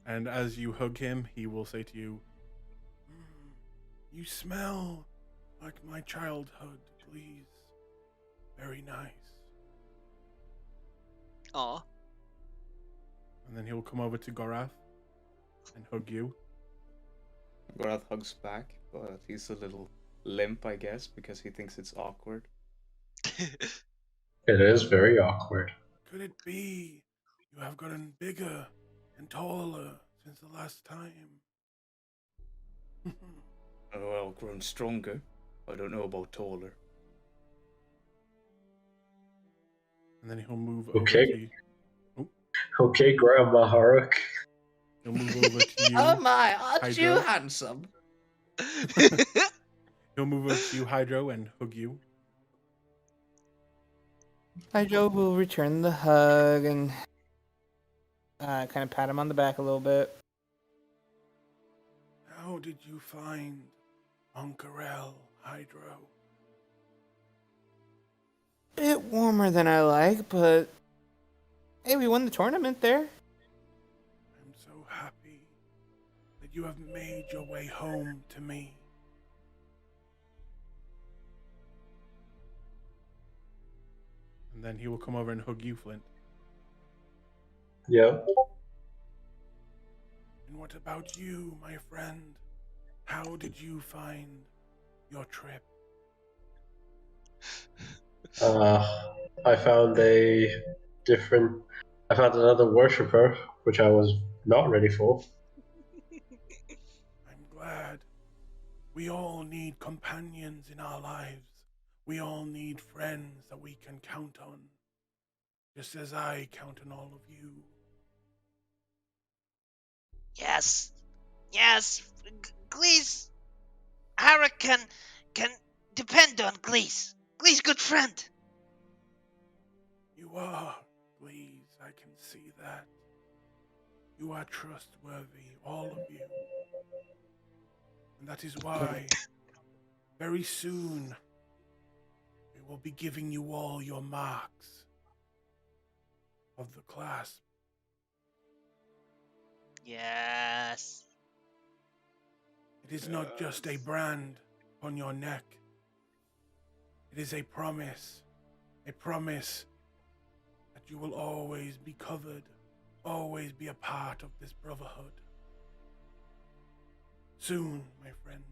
Speaker 1: and as you hug him, he will say to you, "You smell like my childhood, Glees. Very nice."
Speaker 2: Aw.
Speaker 1: And then he'll come over to Gorath and hug you.
Speaker 5: Gorath hugs back, but he's a little limp, I guess, because he thinks it's awkward.
Speaker 6: It is very awkward.
Speaker 1: Could it be you have gotten bigger and taller since the last time?
Speaker 5: Well, grown stronger. I don't know about taller.
Speaker 1: And then he'll move over
Speaker 6: Okay.
Speaker 1: to you.
Speaker 6: Okay, Grandma Haruk.
Speaker 1: He'll move over to you.
Speaker 5: Oh my, aren't you
Speaker 1: Hydro.
Speaker 5: handsome?
Speaker 1: He'll move over to you, Hydro, and hug you.
Speaker 8: Hydro will return the hug and kind of pat him on the back a little bit.
Speaker 1: How did you find Uncarel, Hydro?
Speaker 8: Bit warmer than I like, but hey, we won the tournament there.
Speaker 1: I'm so happy that you have made your way home to me. And then he will come over and hug you, Flint.
Speaker 6: Yeah.
Speaker 1: And what about you, my friend? How did you find your trip?
Speaker 6: I found I found another worshipper, which I was not ready for.
Speaker 1: I'm glad. We all need companions in our lives. We all need friends that we can count on. Just as I count on all of you.
Speaker 4: Yes. Yes. Glees. Haruk can depend on Glees. Glees, good friend.
Speaker 1: You are, please. I can see that. You are trustworthy, all of you. And that is why, very soon, we will be giving you all your marks of the clasp.
Speaker 4: Yes.
Speaker 1: It is not just a brand on your neck. It is a promise that you will always be covered, always be a part of this brotherhood. Soon, my friends,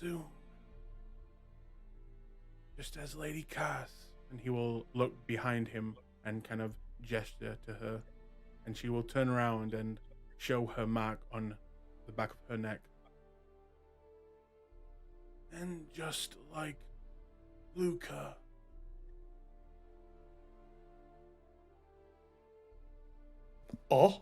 Speaker 1: soon. just as Lady Cass. And he will look behind him and kind of gesture to her. And she will turn around and show her mark on the back of her neck. And just like Luca.
Speaker 5: Oh,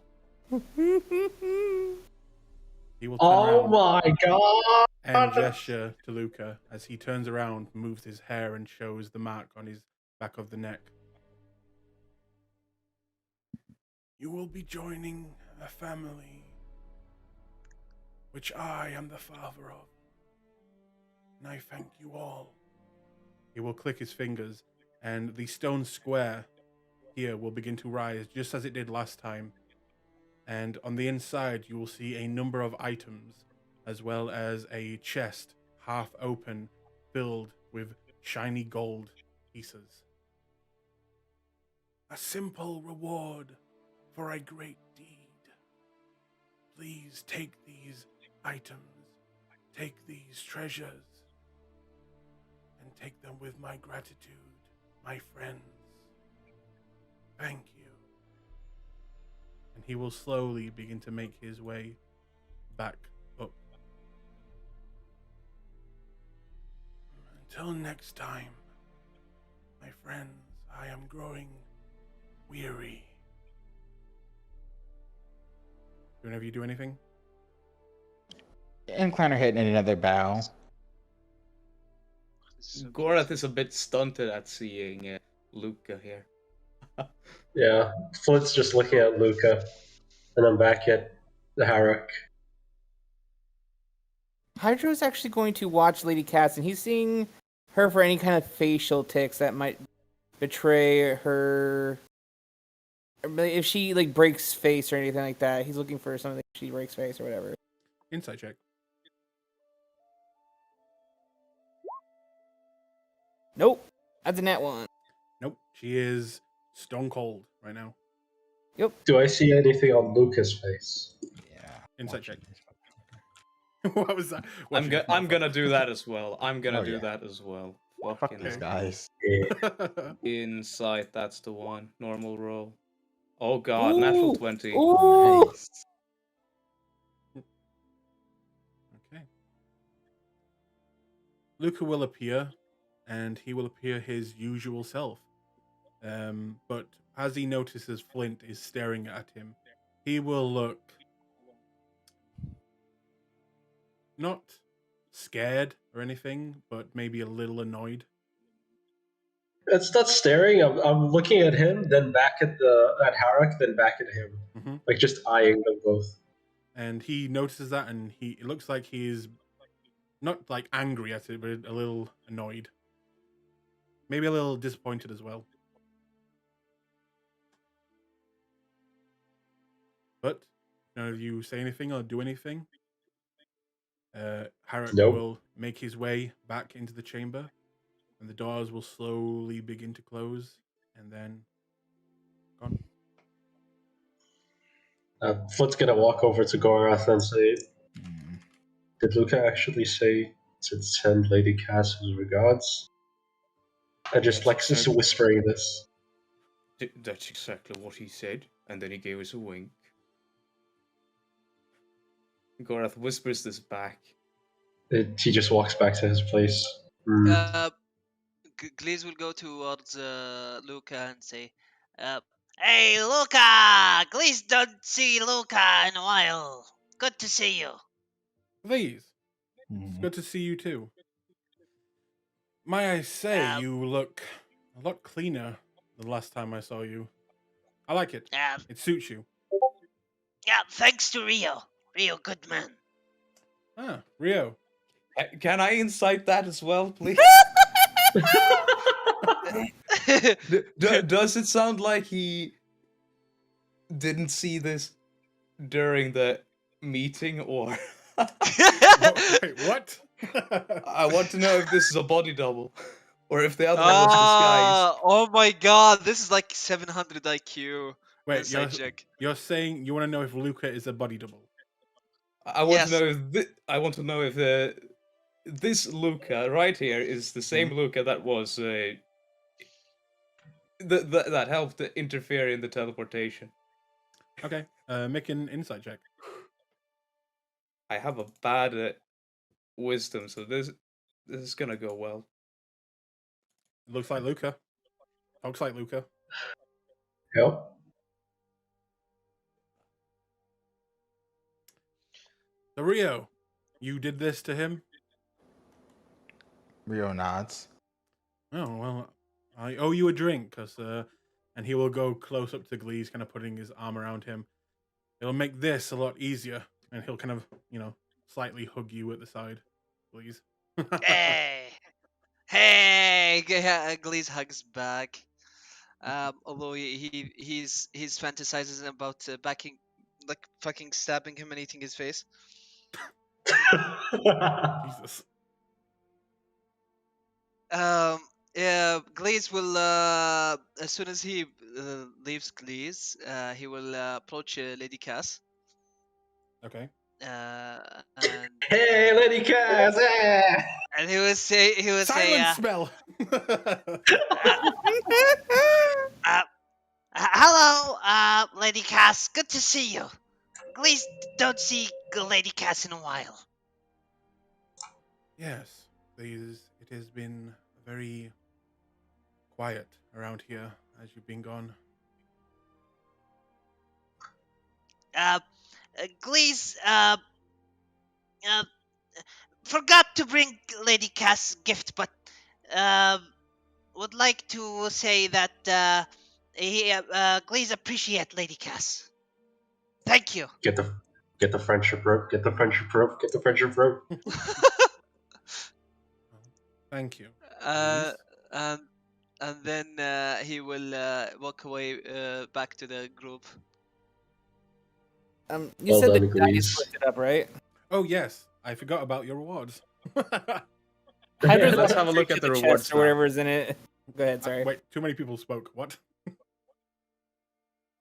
Speaker 1: He will turn
Speaker 6: Oh
Speaker 1: around
Speaker 6: my god!
Speaker 1: and gesture to Luca as he turns around, moves his hair, and shows the mark on his back of the neck. You will be joining a family which I am the father of. And I thank you all. He will click his fingers, and the stone square here will begin to rise just as it did last time. And on the inside, you will see a number of items, as well as a chest half open, filled with shiny gold pieces. A simple reward for a great deed. Please take these items, take these treasures, and take them with my gratitude, my friends. Thank you. And he will slowly begin to make his way back up. Until next time, my friends, I am growing weary. Do any of you do anything?
Speaker 7: Incline her head in another bow.
Speaker 5: Gorath is a bit stunted at seeing Luca here.
Speaker 6: Yeah, Flint's just looking at Luca, and I'm back at the Harak.
Speaker 8: Hydro's actually going to watch Lady Cass, and he's seeing her for any kind of facial tics that might betray her. If she like breaks face or anything like that, he's looking for something. If she breaks face or whatever.
Speaker 1: Insight check.
Speaker 8: Nope, that's a net one.
Speaker 1: Nope. She is stone cold right now.
Speaker 6: Do I see anything on Luca's face?
Speaker 7: Yeah.
Speaker 1: Insight
Speaker 7: watching
Speaker 1: check.
Speaker 7: this.
Speaker 1: What was that?
Speaker 5: I'm gonna do that as well. I'm gonna
Speaker 7: Oh,
Speaker 5: do
Speaker 7: yeah.
Speaker 5: that as well.
Speaker 7: Fuck
Speaker 5: Fucking
Speaker 7: these
Speaker 1: Okay.
Speaker 7: guys.
Speaker 6: Yeah.
Speaker 5: Insight, that's the one. Normal roll. Oh god, natural
Speaker 8: Ooh,
Speaker 5: 20.
Speaker 8: Ooh.
Speaker 7: Nice.
Speaker 1: Okay. Luca will appear, and he will appear his usual self. But as he notices Flint is staring at him, he will look not scared or anything, but maybe a little annoyed.
Speaker 6: It's not staring. I'm looking at him, then back at Harak, then back at him,
Speaker 1: Mhm.
Speaker 6: like just eyeing them both.
Speaker 1: And he notices that, and it looks like he's not like angry at it, but a little annoyed, maybe a little disappointed as well. But none of you say anything or do anything. Harak
Speaker 6: Nope.
Speaker 1: will make his way back into the chamber, and the doors will slowly begin to close, and then gone.
Speaker 6: Flint's gonna walk over to Gorath and say,
Speaker 7: Mm.
Speaker 6: "Did Luca actually say to send Lady Cass his regards?" I just
Speaker 5: That's
Speaker 6: like just
Speaker 5: exactly-
Speaker 6: whispering this.
Speaker 5: That's exactly what he said, and then he gave us a wink. Gorath whispers this back.
Speaker 6: He just walks back to his place. Mm.
Speaker 2: Gliz will go towards Luca and say, "Hey, Luca! Gliz don't see Luca in a while. Good to see you."
Speaker 1: Please, it's
Speaker 7: Mhm.
Speaker 1: good to see you too. May I say,
Speaker 2: Uh,
Speaker 1: you look a lot cleaner than the last time I saw you. I like it. It suits you.
Speaker 4: Yeah, thanks to Rio. Rio, good man.
Speaker 1: Ah, Rio.
Speaker 5: Can I incite that as well, please? Does it sound like he didn't see this during the meeting, or
Speaker 1: Wait, what?
Speaker 5: I want to know if this is a body double, or if the other one was disguised.
Speaker 2: Oh my god, this is like 700 IQ.
Speaker 1: Wait,
Speaker 2: Inside check.
Speaker 1: you're saying you want to know if Luca is a body double?
Speaker 5: I want
Speaker 2: Yes.
Speaker 5: to know if This Luca right here is the same Luca that was that helped interfere in the teleportation.
Speaker 1: Okay. Make an insight check.
Speaker 5: I have a bad wisdom, so this is gonna go well.
Speaker 1: It looks like Luca. Talks like Luca.
Speaker 6: Yep.
Speaker 1: So Rio, you did this to him?
Speaker 7: Rio nods.
Speaker 1: Oh, well, I owe you a drink, and he will go close up to Glees, kind of putting his arm around him. It'll make this a lot easier, and he'll kind of, slightly hug you at the side, Glees.
Speaker 4: Hey,
Speaker 2: Hey, Glees hugs back. Although he's fantasizing about backing, like fucking stabbing him and eating his face.
Speaker 1: Jesus.
Speaker 2: Yeah, Glaze will as soon as he leaves Glaze, he will approach Lady Cass.
Speaker 1: Okay.
Speaker 2: And
Speaker 6: Hey, Lady Cass! Yeah!
Speaker 2: and he will say
Speaker 1: Silence spell.
Speaker 4: hello, Lady Cass. Good to see you. Please don't see Lady Cass in a while.
Speaker 1: Yes, it has been very quiet around here as you've been gone.
Speaker 4: Glees, forgot to bring Lady Cass gift, but would like to say that Glees appreciate Lady Cass. Thank you.
Speaker 6: Get the friendship rope. Get the friendship rope. Get the friendship rope.
Speaker 1: Thank you.
Speaker 2: uh,
Speaker 1: Glees.
Speaker 2: and and then he will walk away back to the group.
Speaker 8: You
Speaker 6: Well
Speaker 8: said the
Speaker 6: done,
Speaker 8: dice
Speaker 6: Glees.
Speaker 8: looked it up, right?
Speaker 1: Oh yes, I forgot about your rewards.
Speaker 8: Hydra's
Speaker 5: Let's
Speaker 8: gonna
Speaker 5: have a look
Speaker 8: take
Speaker 5: at
Speaker 8: to
Speaker 5: the
Speaker 8: chest
Speaker 5: rewards
Speaker 8: or
Speaker 5: now.
Speaker 8: whatever's in it. Go ahead, sorry.
Speaker 1: Wait, too many people spoke. What?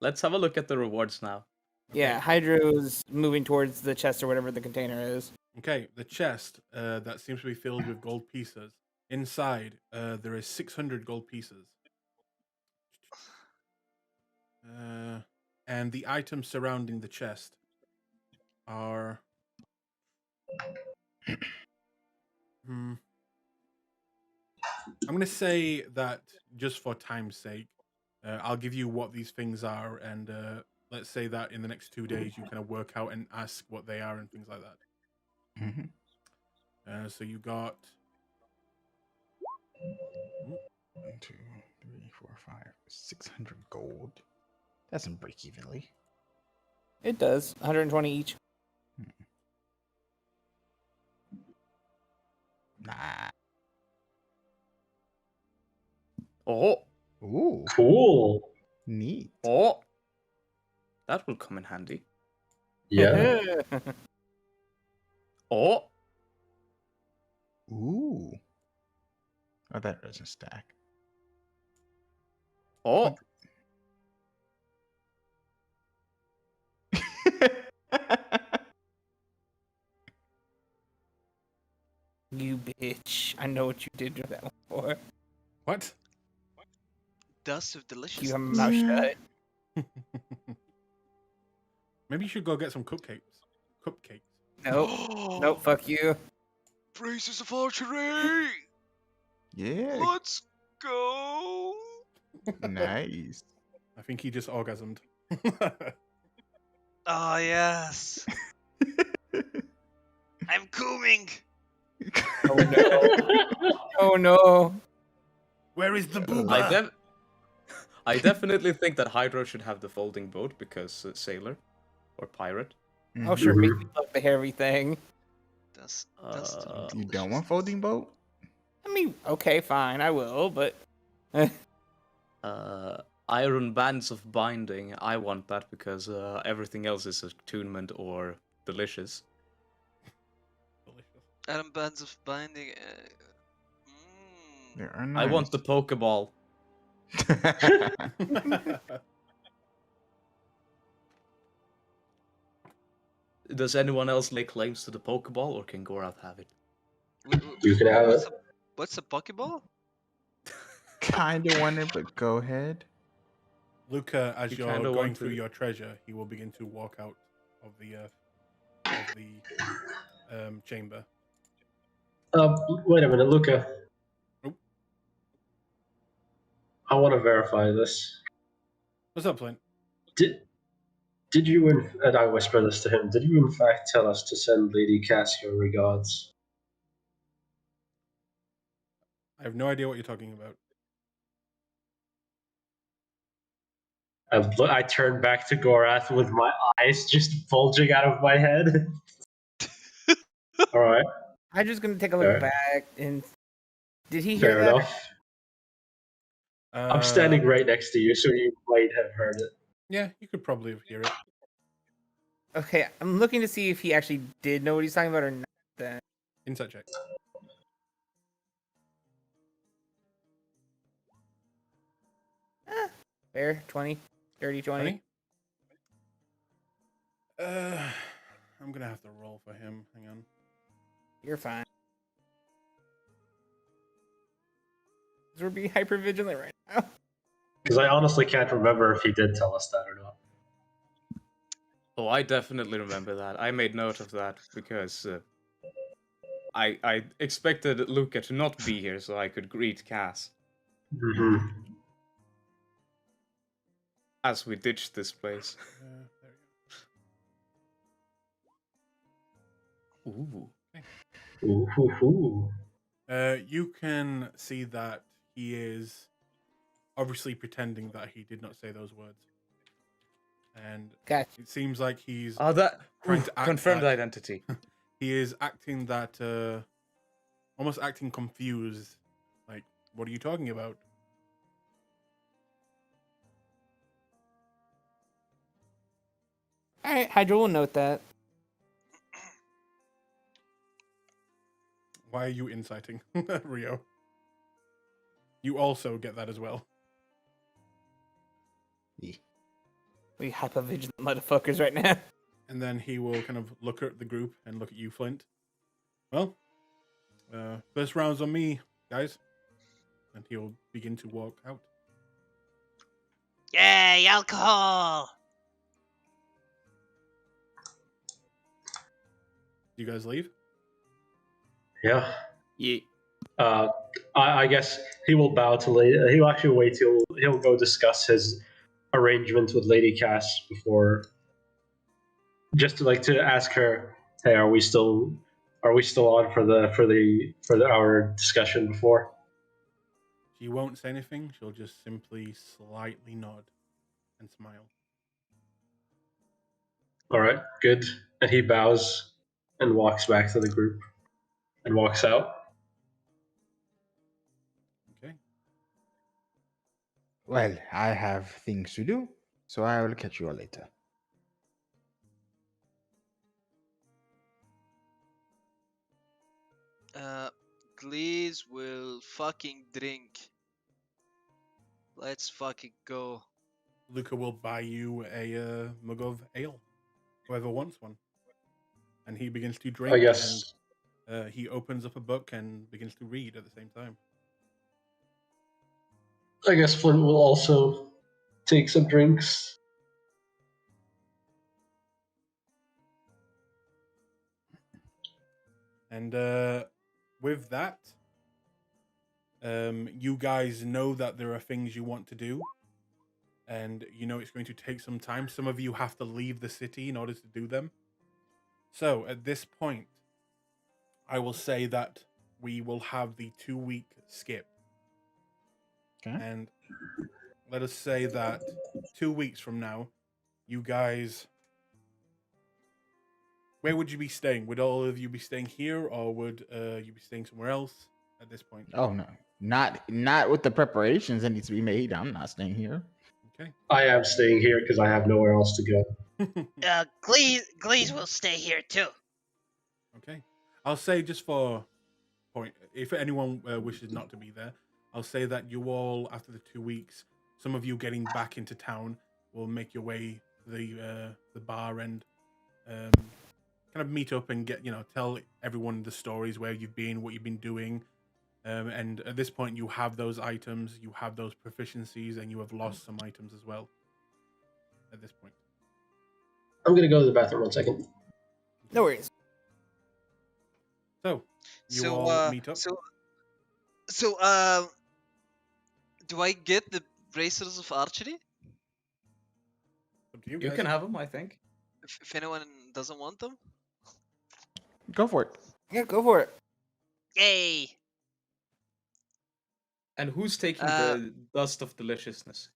Speaker 5: Let's have a look at the rewards now.
Speaker 8: Yeah, Hydra's moving towards the chest or whatever the container is.
Speaker 1: Okay, the chest that seems to be filled with gold pieces. Inside, there is 600 gold pieces. And the items surrounding the chest are. I'm going to say that just for time's sake, I'll give you what these things are, and let's say that in the next 2 days you kind of work out and ask what they are and things like that.
Speaker 7: Mm-hmm.
Speaker 1: So you got
Speaker 7: 1, 2, 3, 4, 5, 600 gold. Doesn't break evenly.
Speaker 8: It does. 120 each.
Speaker 7: Nah.
Speaker 5: Oh,
Speaker 7: Ooh,
Speaker 6: Cool.
Speaker 7: neat.
Speaker 5: oh, that will come in handy.
Speaker 6: Yeah.
Speaker 5: Oh,
Speaker 7: Ooh. Oh, that doesn't stack.
Speaker 5: oh,
Speaker 8: You bitch. I know what you did with that one for.
Speaker 1: what?
Speaker 2: Dust of
Speaker 8: You
Speaker 2: delicious.
Speaker 8: have my mouth shut.
Speaker 1: Maybe you should go get some cupcakes. Cupcakes.
Speaker 8: Nope. Nope, fuck you.
Speaker 2: Braces of archery.
Speaker 7: Yeah,
Speaker 2: Let's go.
Speaker 7: nice.
Speaker 1: I think he just orgasmed.
Speaker 4: Oh yes. I'm coming.
Speaker 8: Oh no. Oh no.
Speaker 1: Where is the
Speaker 5: I,
Speaker 1: booba?
Speaker 5: I definitely think that Hydro should have the folding boat because sailor or pirate.
Speaker 8: Oh sure, make
Speaker 6: Mhm.
Speaker 8: me love the hairy thing.
Speaker 2: Dust
Speaker 5: Uh,
Speaker 2: of
Speaker 7: You don't
Speaker 2: deliciousness.
Speaker 7: want folding boat?
Speaker 8: I mean, okay, fine, I will, but
Speaker 5: Iron bands of binding. I want that because everything else is attunement or delicious.
Speaker 1: Delicious.
Speaker 2: Iron bands of binding.
Speaker 7: There are
Speaker 5: I want the Pokeball. Does anyone else lay claims to the Pokeball, or can Gorath have it?
Speaker 6: You can have it.
Speaker 2: What's a Pokeball?
Speaker 7: Kind of wonder, but go ahead.
Speaker 1: Luca, as
Speaker 5: You
Speaker 1: you're
Speaker 5: kinda
Speaker 1: going
Speaker 5: want
Speaker 1: through
Speaker 5: to-
Speaker 1: your treasure, he will begin to walk out of the chamber.
Speaker 6: Wait a minute, Luca.
Speaker 1: Oh.
Speaker 6: I want to verify this.
Speaker 1: What's up, Flint?
Speaker 6: Did you, and I whisper this to him, did you in fact tell us to send Lady Cassio regards?
Speaker 1: I have no idea what you're talking about.
Speaker 6: I turned back to Gorath with my eyes just bulging out of my head. All right,
Speaker 8: I'm just gonna take a look
Speaker 6: Fair.
Speaker 8: back and did he hear
Speaker 6: fair
Speaker 8: that?
Speaker 6: enough. I'm standing right next to you, so you might have heard it.
Speaker 1: Yeah, you could probably hear it.
Speaker 8: Okay, I'm looking to see if he actually did know what he's talking about or not. Then
Speaker 1: Insight check.
Speaker 8: fair 20, 30, 20.
Speaker 1: 20? I'm gonna have to roll for him. Hang on.
Speaker 8: You're fine. 'Cause we're being hyper vigilant right now.
Speaker 6: Because I honestly can't remember if he did tell us that or not.
Speaker 5: Oh, I definitely remember that. I made note of that because I expected Luca to not be here so I could greet Cass
Speaker 6: Mm-hmm.
Speaker 5: as we ditched this place.
Speaker 1: There
Speaker 5: Ooh.
Speaker 6: Ooh, hoo, hoo.
Speaker 1: we go. You can see that he is obviously pretending that he did not say those words, and
Speaker 8: Gotcha.
Speaker 1: it seems like he's
Speaker 5: Oh, that
Speaker 1: Trying to act
Speaker 5: confirmed
Speaker 1: that-
Speaker 5: identity.
Speaker 1: he is acting that almost acting confused. Like, what are you talking about?
Speaker 8: All right, Hydra will note that.
Speaker 1: Why are you inciting, Rio? You also get that as well.
Speaker 8: We hyper vigilant motherfuckers right now.
Speaker 1: And then he will kind of look at the group and look at you, Flint. Well, first round's on me, guys. And he'll begin to walk out.
Speaker 4: Yay, alcohol!
Speaker 1: You guys leave?
Speaker 6: Yeah.
Speaker 5: Yeah.
Speaker 6: I guess he will bow to Lady. He'll actually wait till he'll go discuss his arrangement with Lady Cass before, just to ask her, hey, are we still on for our discussion before?
Speaker 1: She won't say anything. She'll just simply slightly nod and smile.
Speaker 6: All right, good. And he bows and walks back to the group and walks out.
Speaker 1: Okay.
Speaker 7: Well, I have things to do, so I will catch you all later.
Speaker 2: Glees will fucking drink. Let's fucking go.
Speaker 1: Luca will buy you a mug of ale. Whoever wants one. And he begins to drink.
Speaker 6: I guess.
Speaker 1: And he opens up a book and begins to read at the same time.
Speaker 6: I guess Flint will also take some drinks.
Speaker 1: And with that, you guys know that there are things you want to do. And you know it's going to take some time. Some of you have to leave the city in order to do them. So at this point, I will say that we will have the 2-week skip.
Speaker 7: Okay.
Speaker 1: And let us say that 2 weeks from now, you guys... Where would you be staying? Would all of you be staying here, or would you be staying somewhere else at this point?
Speaker 7: Oh no, not with the preparations that need to be made. I'm not staying here.
Speaker 1: Okay.
Speaker 6: I am staying here because I have nowhere else to go.
Speaker 4: Glees will stay here too.
Speaker 1: Okay. I'll say just for point, if anyone wishes not to be there, I'll say that you all, after the 2 weeks, some of you getting back into town will make your way to the bar and kind kind of meet up and get tell everyone the stories, where you've been, what you've been doing. And at this point, you have those items, you have those proficiencies, and you have lost some items as well. At this point,
Speaker 6: I'm gonna go to the bathroom 1 second.
Speaker 8: No worries.
Speaker 1: so you
Speaker 2: So,
Speaker 1: all meet up.
Speaker 2: do I get the bracers of archery?
Speaker 1: Up to you
Speaker 5: You
Speaker 1: guys.
Speaker 5: can have them, I think.
Speaker 2: If anyone doesn't want them?
Speaker 7: Go for it.
Speaker 8: Yeah, go for it.
Speaker 4: Yay!
Speaker 5: And who's taking the dust of deliciousness?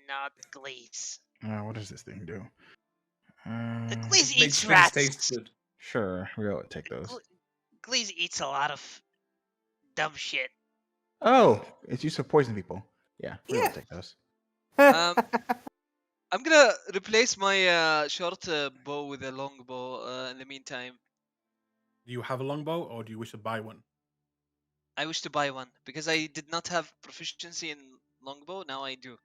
Speaker 4: Not Glees.
Speaker 7: What does this thing do?
Speaker 4: The Glees
Speaker 5: It makes
Speaker 4: eats
Speaker 5: things
Speaker 4: rats.
Speaker 5: taste good.
Speaker 7: Sure, we'll take those.
Speaker 4: Glees eats a lot of dumb shit.
Speaker 7: Oh, it's used to poison people. Yeah, we'll
Speaker 8: Yeah.
Speaker 7: take those.
Speaker 2: I'm gonna replace my short bow with a long bow in the meantime.
Speaker 1: Do you have a longbow, or do you wish to buy one?
Speaker 2: I wish to buy one because I did not have proficiency in longbow. Now I do.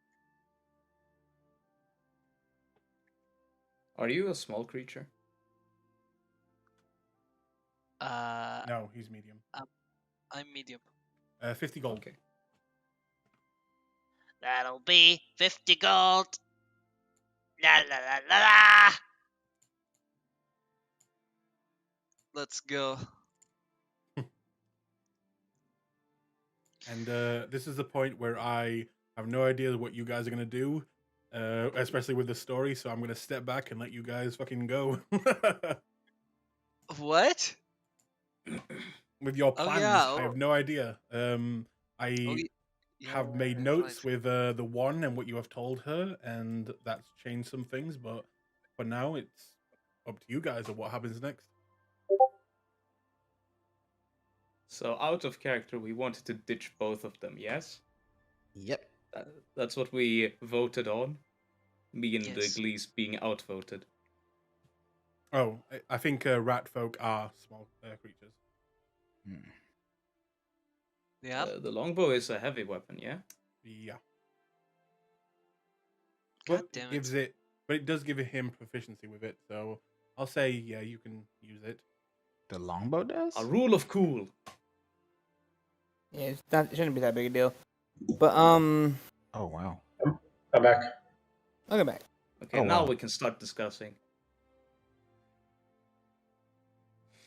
Speaker 5: Are you a small creature?
Speaker 1: No, he's medium.
Speaker 2: I'm medium.
Speaker 1: 50 gold.
Speaker 5: Okay.
Speaker 4: That'll be 50 gold. La la la la la.
Speaker 2: Let's go.
Speaker 1: And this is the point where I have no idea what you guys are gonna do, especially with the story. So I'm gonna step back and let you guys fucking go
Speaker 2: What?
Speaker 1: with your
Speaker 2: Oh,
Speaker 1: plans.
Speaker 2: yeah,
Speaker 1: I have
Speaker 2: oh.
Speaker 1: no idea. I
Speaker 2: Oh,
Speaker 1: have made notes with the one and what you have told her, and that's changed some things. But for now, it's up to you guys of what happens next.
Speaker 5: So out of character, we wanted to ditch both of them, yes?
Speaker 7: Yep.
Speaker 5: That's what we voted on. Me and the
Speaker 2: Yes.
Speaker 5: Glees being outvoted.
Speaker 1: Oh, I think rat folk are small creatures.
Speaker 2: Yeah.
Speaker 5: The longbow is a heavy weapon, yeah?
Speaker 1: Yeah.
Speaker 2: God
Speaker 1: But
Speaker 2: damn
Speaker 1: gives it, but it does give him proficiency with it. So I'll say, yeah, you can use it.
Speaker 7: The longbow does?
Speaker 5: A rule of cool.
Speaker 8: Yeah, it shouldn't be that big a deal. But
Speaker 7: Oh, wow.
Speaker 6: I'm back.
Speaker 8: I'll go back.
Speaker 5: Okay,
Speaker 7: Oh,
Speaker 5: now
Speaker 7: wow.
Speaker 5: we can start discussing.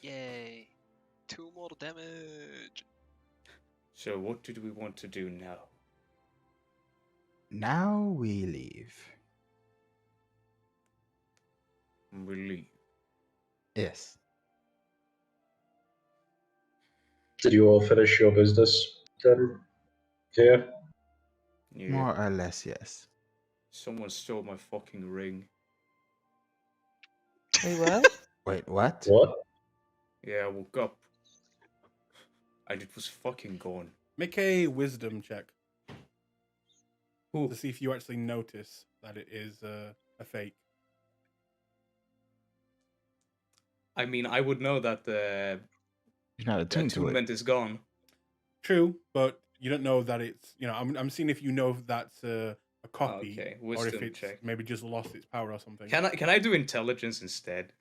Speaker 2: Yay. 2 more damage.
Speaker 5: So what do we want to do now?
Speaker 7: Now we leave.
Speaker 5: We leave.
Speaker 7: Yes.
Speaker 6: Did you all finish your business then? Yeah.
Speaker 5: Yeah.
Speaker 7: More or less, yes.
Speaker 5: Someone stole my fucking ring.
Speaker 8: Wait, what?
Speaker 7: Wait, what?
Speaker 6: What?
Speaker 5: Yeah, I woke up. And it was fucking gone.
Speaker 1: Make a wisdom check
Speaker 5: Who?
Speaker 1: to see if you actually notice that it is a fake.
Speaker 5: I mean, I would know that the
Speaker 7: You're not attuned to it.
Speaker 5: attunement is gone.
Speaker 1: True, but you don't know that it's. I'm seeing if you know if that's a copy,
Speaker 5: Okay,
Speaker 1: or if
Speaker 5: wisdom
Speaker 1: it's
Speaker 5: check.
Speaker 1: maybe just lost its power or something.
Speaker 5: Can I do intelligence instead?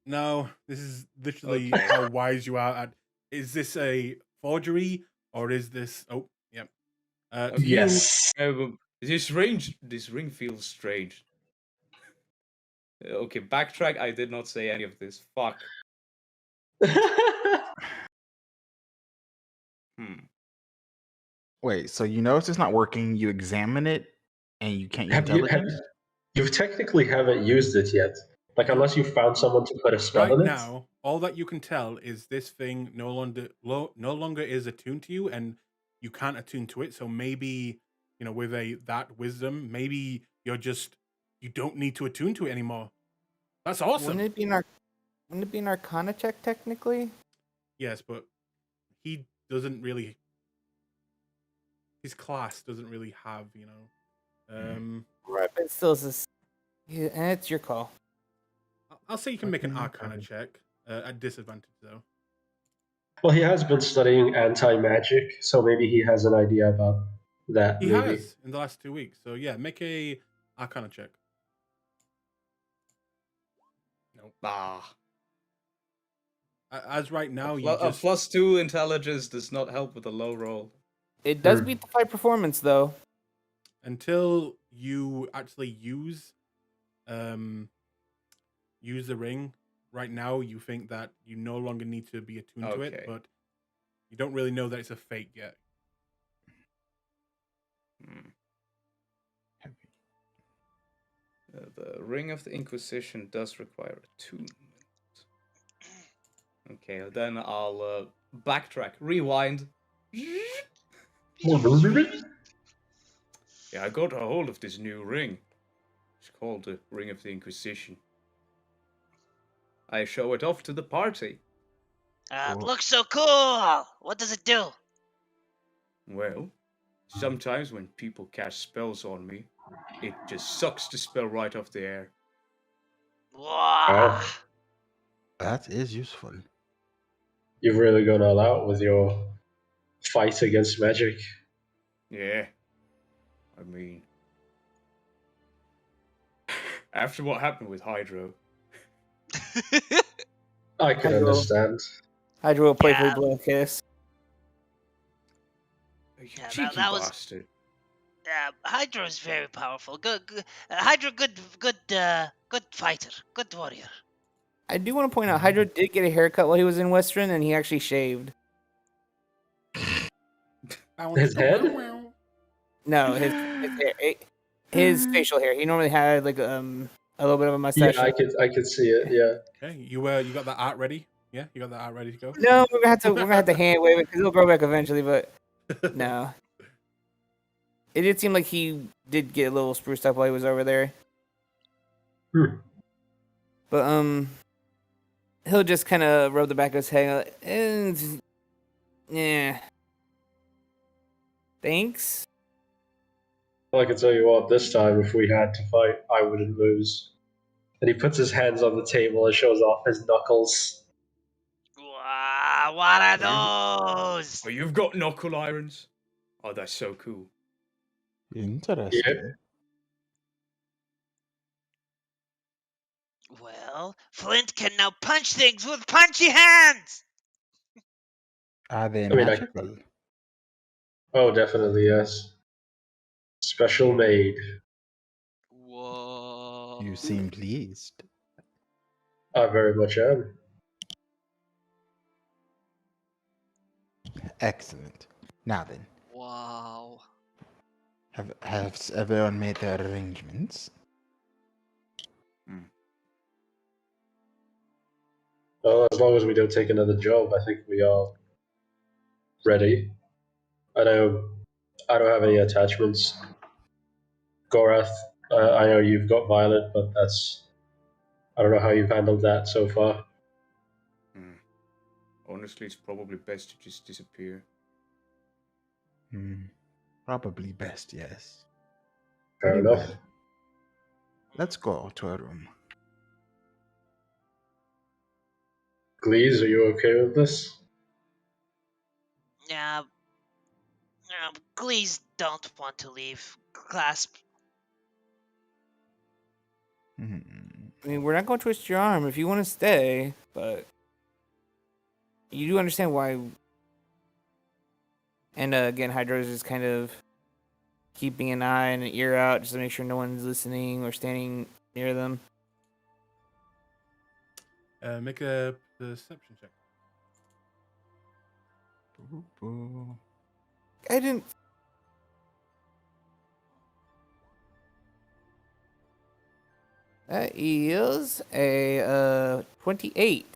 Speaker 1: No. This is literally
Speaker 5: Okay.
Speaker 1: how wise you are. Is this a forgery or is this? Oh, yeah.
Speaker 5: Okay.
Speaker 6: Yes.
Speaker 5: This ring feels strange. Okay, backtrack. I did not say any of this. Fuck.
Speaker 7: Wait, so you notice it's not working, you examine it, and you can't use intelligence?
Speaker 6: You technically haven't used it yet. Like, unless you found someone to put a spell
Speaker 1: Right
Speaker 6: in it.
Speaker 1: now, all that you can tell is this thing no longer is attuned to you, and you can't attune to it. So maybe with that wisdom, maybe you don't need to attune to it anymore. That's awesome.
Speaker 8: Wouldn't it be an Arcana check technically?
Speaker 1: Yes, but he doesn't really. His class doesn't really have,
Speaker 8: Right, but still, it's your call.
Speaker 1: I'll say you can make an
Speaker 7: Okay.
Speaker 1: Arcana check at disadvantage, though.
Speaker 6: Well, he has been studying anti-magic, so maybe he has an idea about that
Speaker 1: He
Speaker 6: maybe.
Speaker 1: has in the last 2 weeks. So yeah, make a Arcana check. Nope.
Speaker 5: Ah.
Speaker 1: As right now, you
Speaker 5: A
Speaker 1: just
Speaker 5: +2 intelligence does not help with a low roll.
Speaker 8: It does beat the fight performance though.
Speaker 1: until you actually use the ring. Right now, you think that you no longer need to be attuned to it,
Speaker 5: Okay.
Speaker 1: but you don't really know that it's a fate yet.
Speaker 5: The Ring of the Inquisition does require attunement. Okay, then I'll backtrack, rewind. Yeah, I got a hold of this new ring. It's called the Ring of the Inquisition. I show it off to the party.
Speaker 4: It looks so cool. What does it do?
Speaker 5: Well, sometimes when people cast spells on me, it just sucks the spell right off the air.
Speaker 4: Wow.
Speaker 7: That is useful.
Speaker 6: You've really gone all out with your fight against magic.
Speaker 5: Yeah. I mean, after what happened with Hydro,
Speaker 6: I can
Speaker 8: Hydro.
Speaker 6: understand.
Speaker 8: Hydro will playfully
Speaker 4: Yeah.
Speaker 8: blow a kiss.
Speaker 5: you
Speaker 4: Yeah,
Speaker 5: cheeky
Speaker 4: that was-
Speaker 5: bastard.
Speaker 4: Hydra is very powerful. Hydra, good fighter, good warrior.
Speaker 8: I do want to point out Hydro did get a haircut while he was in Western, and he actually shaved.
Speaker 6: His head?
Speaker 8: No, his hair, his facial hair. He normally had like a little bit of a mustache.
Speaker 6: Yeah, I could see it. Yeah.
Speaker 1: Okay, you got that art ready? Yeah, you got that art ready to go?
Speaker 8: No, we're gonna have to hand wave it because it'll grow back eventually. But no, it did seem like he did get a little spruced up while he was over there. But he'll just kind of rub the back of his head and yeah, thanks.
Speaker 6: Well, I can tell you what, this time if we had to fight, I wouldn't lose. And he puts his hands on the table and shows off his knuckles.
Speaker 4: Wow, what are those?
Speaker 5: Oh, you've got knuckle irons? Oh, that's so cool.
Speaker 7: Interesting.
Speaker 6: Yeah.
Speaker 4: Well, Flint can now punch things with punchy hands.
Speaker 7: Are they
Speaker 6: I mean,
Speaker 7: magical?
Speaker 6: Oh, definitely, yes. Special made.
Speaker 2: Whoa.
Speaker 7: You seem pleased.
Speaker 6: I very much am.
Speaker 7: Excellent. Now then,
Speaker 2: Wow.
Speaker 7: has everyone made their arrangements?
Speaker 6: Well, as long as we don't take another job, I think we are ready. I don't have any attachments. Gorath, I know you've got Violet, but I don't know how you've handled that so far.
Speaker 5: Honestly, it's probably best to just disappear.
Speaker 7: Probably best, yes.
Speaker 6: Fair
Speaker 7: Very
Speaker 6: enough.
Speaker 7: well. Let's go to a room.
Speaker 6: Glees, are you okay with this?
Speaker 4: Yeah. Please don't want to leave. Clasp.
Speaker 8: I mean, we're not going to twist your arm if you want to stay, but you do understand why. And again, Hydro's just kind of keeping an eye and an ear out just to make sure no one's listening or standing near them.
Speaker 1: Make a perception check.
Speaker 8: I didn't. That is a 28.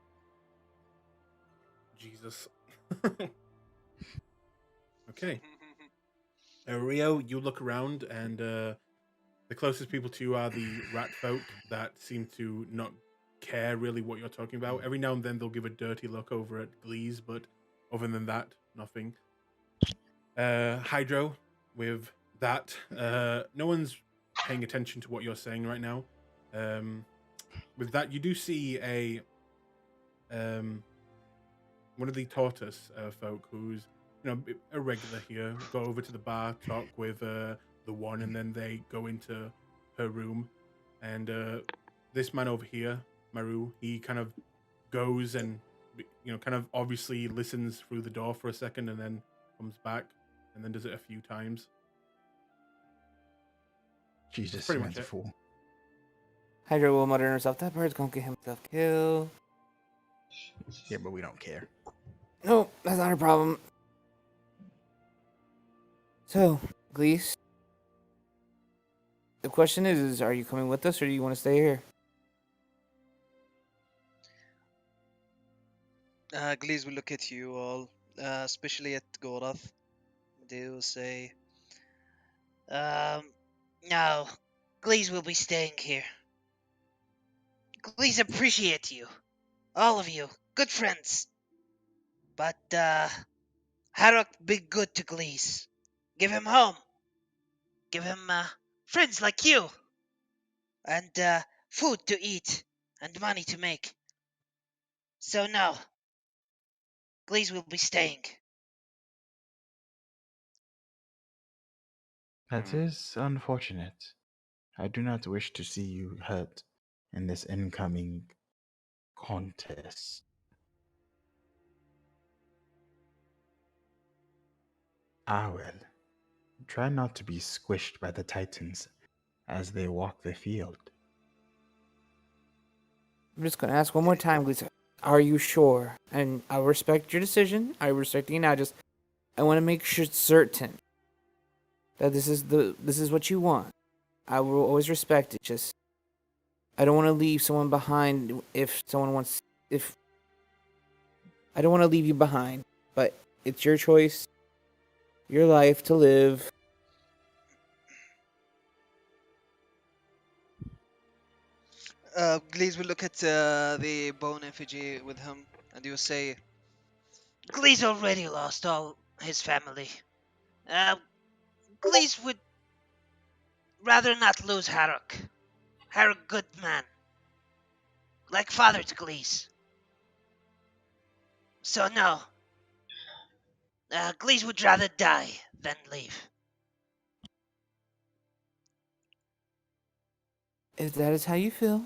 Speaker 1: Jesus. Okay. Rio, you look around, and the closest people to you are the rat folk that seem to not care really what you're talking about. Every now and then they'll give a dirty look over at Glees, but other than that, nothing. Hydro, with that, no one's paying attention to what you're saying right now. With that, you do see one of the tortoise folk who's a regular here, go over to the bar, talk with the one, and then they go into her room. And this man over here, Maru, he kind of goes and kind of obviously listens through the door for a second, and then comes back, and then does it a few times.
Speaker 7: Jesus,
Speaker 1: pretty
Speaker 7: man's
Speaker 1: much
Speaker 7: a
Speaker 1: it.
Speaker 7: fool.
Speaker 8: Hydra will mutter to herself, that bird's gonna get himself killed.
Speaker 7: Yeah, but we don't care.
Speaker 8: No, that's not a problem. So, Glees, the question is are you coming with us or do you want to stay here?
Speaker 2: Glees will look at you all, especially at Gorath. They will say,
Speaker 4: No. Glees will be staying here. Glees appreciate you. All of you. Good friends. But, Harrock be good to Glees. Give him home. Give him, friends like you. And, food to eat. And money to make. So no. Glees will be staying.
Speaker 7: That is unfortunate. I do not wish to see you hurt in this incoming contest. Ah, well. Try not to be squished by the Titans as they walk the field.
Speaker 8: I'm just gonna ask one more time, Glees. Are you sure? And I respect your decision. I respect you now. I want to make sure certain that this is what you want. I will always respect it. Just I don't want to leave someone behind if someone wants if I don't want to leave you behind, but it's your choice, your life to live.
Speaker 2: Glees will look at the bone effigy with him, and he will say,
Speaker 4: Glees already lost all his family. Glees would rather not lose Harrock. Harrock good man. Like father to Glees. So no. Glees would rather die than leave.
Speaker 8: If that is how you feel,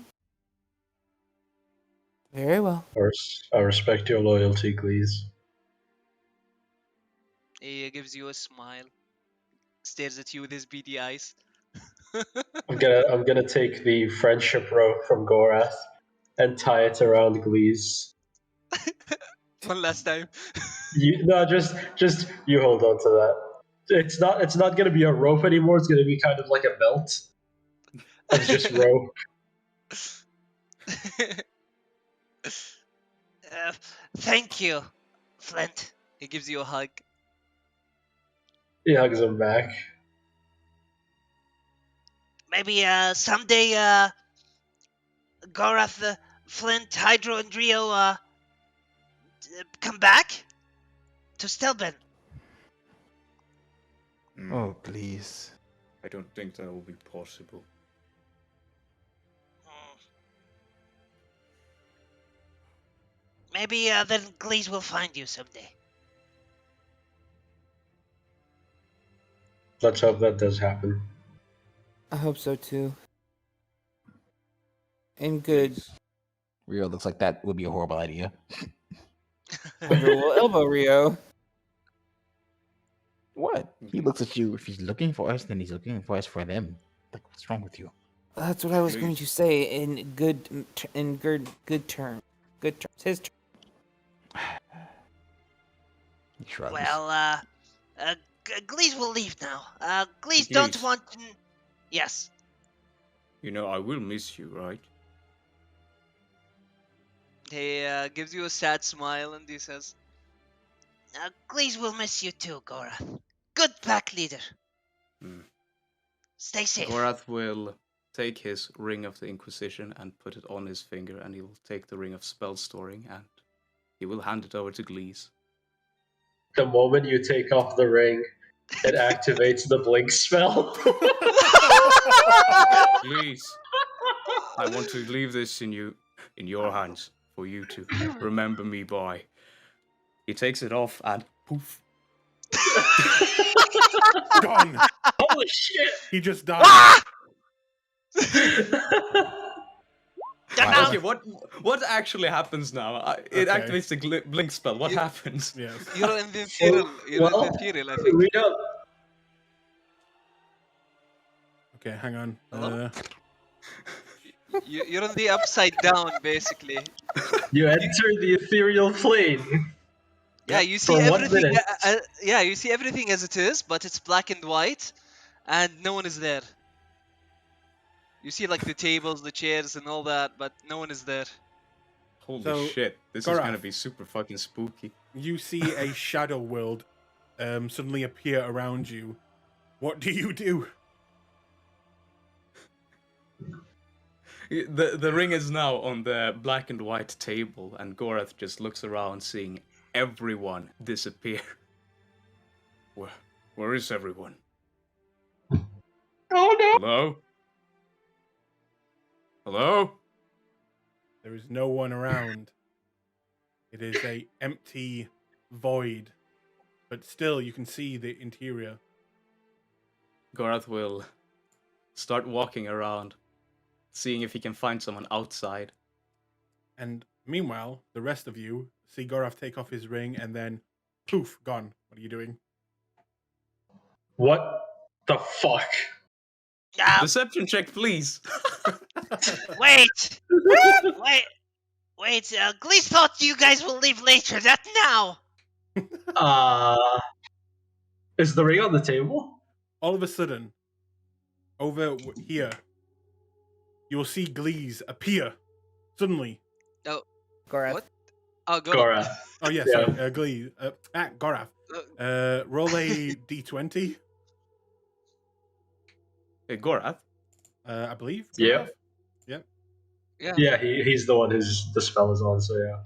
Speaker 8: very well.
Speaker 6: Of course, I respect your loyalty, Glees.
Speaker 2: he gives you a smile, stares at you with his beady eyes.
Speaker 6: I'm gonna take the friendship rope from Gorath and tie it around Glees.
Speaker 2: One last time.
Speaker 6: Just you hold on to that. It's not gonna be a rope anymore. It's gonna be kind of like a belt. It's just rope.
Speaker 4: Thank you, Flint.
Speaker 2: He gives you a hug.
Speaker 6: He hugs him back.
Speaker 4: Maybe someday Gorath, Flint, Hydro, and Rio come back to Stelben.
Speaker 7: Oh, please.
Speaker 5: I don't think that will be possible.
Speaker 4: Maybe then Glees will find you someday.
Speaker 6: Let's hope that does happen.
Speaker 8: I hope so too. And good.
Speaker 7: Rio looks like that would be a horrible idea.
Speaker 8: Hydra will elbow Rio.
Speaker 7: What? He looks at you. If he's looking for us, then he's looking for us for them. Like, what's wrong with you?
Speaker 8: That's what I was going to say in good terms. Good terms. His terms.
Speaker 7: He shrugs.
Speaker 4: Well, Glees will leave now. Glees
Speaker 5: Glees.
Speaker 4: don't want... Yes.
Speaker 5: You know, I will miss you, right?
Speaker 2: He gives you a sad smile and he says,
Speaker 4: Glees will miss you too, Gorath. Good pack leader.
Speaker 5: Hmm.
Speaker 4: Stay safe.
Speaker 5: Gorath will take his Ring of the Inquisition and put it on his finger, and he will take the Ring of Spell Storing and he will hand it over to Glees.
Speaker 6: The moment you take off the ring, it activates the blink spell.
Speaker 5: Glees, I want to leave this in your hands for you to remember me by. He takes it off and poof,
Speaker 1: Gone.
Speaker 6: Holy shit!
Speaker 1: He just died.
Speaker 4: Ah!
Speaker 5: Right, okay, what actually happens now? It
Speaker 1: Okay.
Speaker 5: activates the blink spell. What
Speaker 2: You-
Speaker 5: happens?
Speaker 1: Yes.
Speaker 2: You're in the Imperial. You're in the Imperial, I think.
Speaker 6: read up.
Speaker 1: Okay, hang on.
Speaker 2: Hello? You're in the upside down, basically.
Speaker 6: You enter the ethereal plane.
Speaker 2: Yeah,
Speaker 1: Yep.
Speaker 2: you see
Speaker 6: For 1
Speaker 2: everything.
Speaker 6: minute.
Speaker 2: Yeah, you see everything as it is, but it's black and white, and no one is there. You see like the tables, the chairs, and all that, but no one is there.
Speaker 5: Holy
Speaker 1: So,
Speaker 5: shit, this is gonna
Speaker 1: Gorath.
Speaker 5: be super fucking spooky.
Speaker 1: You see a shadow world suddenly appear around you. What do you do?
Speaker 5: The ring is now on the black and white table, and Gorath just looks around, seeing everyone disappear. Where is everyone?
Speaker 6: Oh no!
Speaker 5: Hello? Hello?
Speaker 1: There is no one around. It is a empty void, but still you can see the interior.
Speaker 5: Gorath will start walking around, seeing if he can find someone outside.
Speaker 1: And meanwhile, the rest of you see Gorath take off his ring and then poof, gone. What are you doing?
Speaker 6: What the fuck?
Speaker 5: Deception check, please.
Speaker 4: Wait! Wait! Glees thought you guys will leave later, not now!
Speaker 6: Is the ring on the table?
Speaker 1: All of a sudden, over here, you will see Glees appear suddenly.
Speaker 8: Gorath.
Speaker 2: What? Oh, go.
Speaker 6: Gora.
Speaker 1: Oh yes,
Speaker 6: Yeah.
Speaker 1: sorry, Glees. Gorath. Roll a d20.
Speaker 5: Hey, Gorath.
Speaker 1: I believe.
Speaker 6: Yeah.
Speaker 1: Gorath?
Speaker 2: Yeah.
Speaker 6: Yeah, he's the one who's the spell is on, so yeah.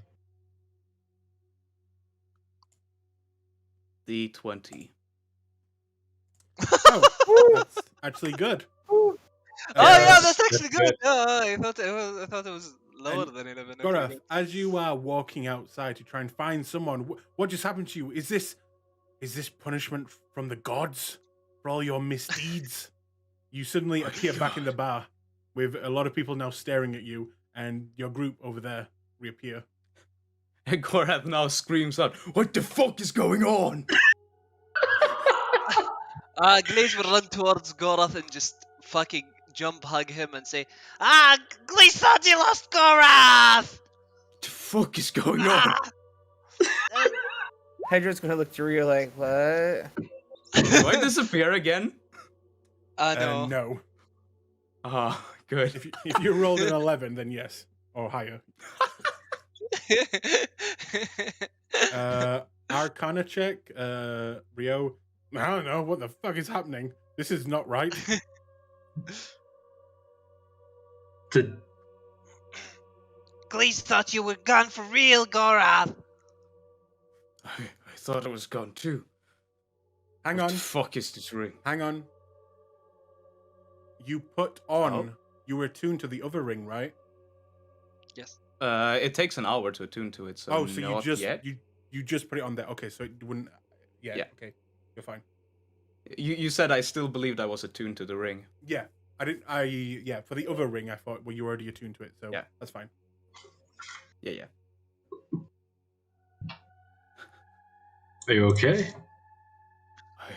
Speaker 5: D20.
Speaker 1: Oh, that's actually good.
Speaker 2: Oh yeah,
Speaker 6: Yes,
Speaker 2: that's actually
Speaker 6: that's
Speaker 2: good.
Speaker 6: good.
Speaker 2: I thought it was lower
Speaker 1: And
Speaker 2: than 11. Okay,
Speaker 1: Gorath,
Speaker 2: good.
Speaker 1: as you are walking outside to try and find someone, what just happened to you? Is this punishment from the gods for all your misdeeds? You suddenly appear back in the bar with a lot of people now staring at you, and your group over there reappear.
Speaker 5: And Gorath now screams out, "What the fuck is going on?"
Speaker 2: Glaze will run towards Gorath and just fucking jump hug him and say,
Speaker 4: Glees thought you lost Gorath!
Speaker 5: What the fuck is going on?
Speaker 4: Ah!
Speaker 8: Hydra's gonna look through you like, what?
Speaker 5: Do I disappear again?
Speaker 2: no.
Speaker 1: No.
Speaker 5: Ah, good.
Speaker 1: If you rolled an 11, then yes, or higher. Arcana check, Rio. I don't know what the fuck is happening. This is not right.
Speaker 4: Glees thought you were gone for real, Gorath!
Speaker 5: I thought I was gone too.
Speaker 1: Hang
Speaker 5: What
Speaker 1: on,
Speaker 5: the fuck is this ring?
Speaker 1: hang on. You put on. You were attuned to the other ring, right?
Speaker 2: Yes.
Speaker 5: It takes an hour to attune to it, so
Speaker 1: Oh, so
Speaker 5: not yet.
Speaker 1: you just put it on there. Okay, so it wouldn't. Yeah.
Speaker 5: Yeah.
Speaker 1: Okay, you're fine.
Speaker 5: You said I still believed I was attuned to the ring.
Speaker 1: Yeah, yeah, for the other ring, I thought, well, you already attuned to it, so
Speaker 5: Yeah.
Speaker 1: that's fine.
Speaker 5: Yeah.
Speaker 6: Are you okay?
Speaker 5: I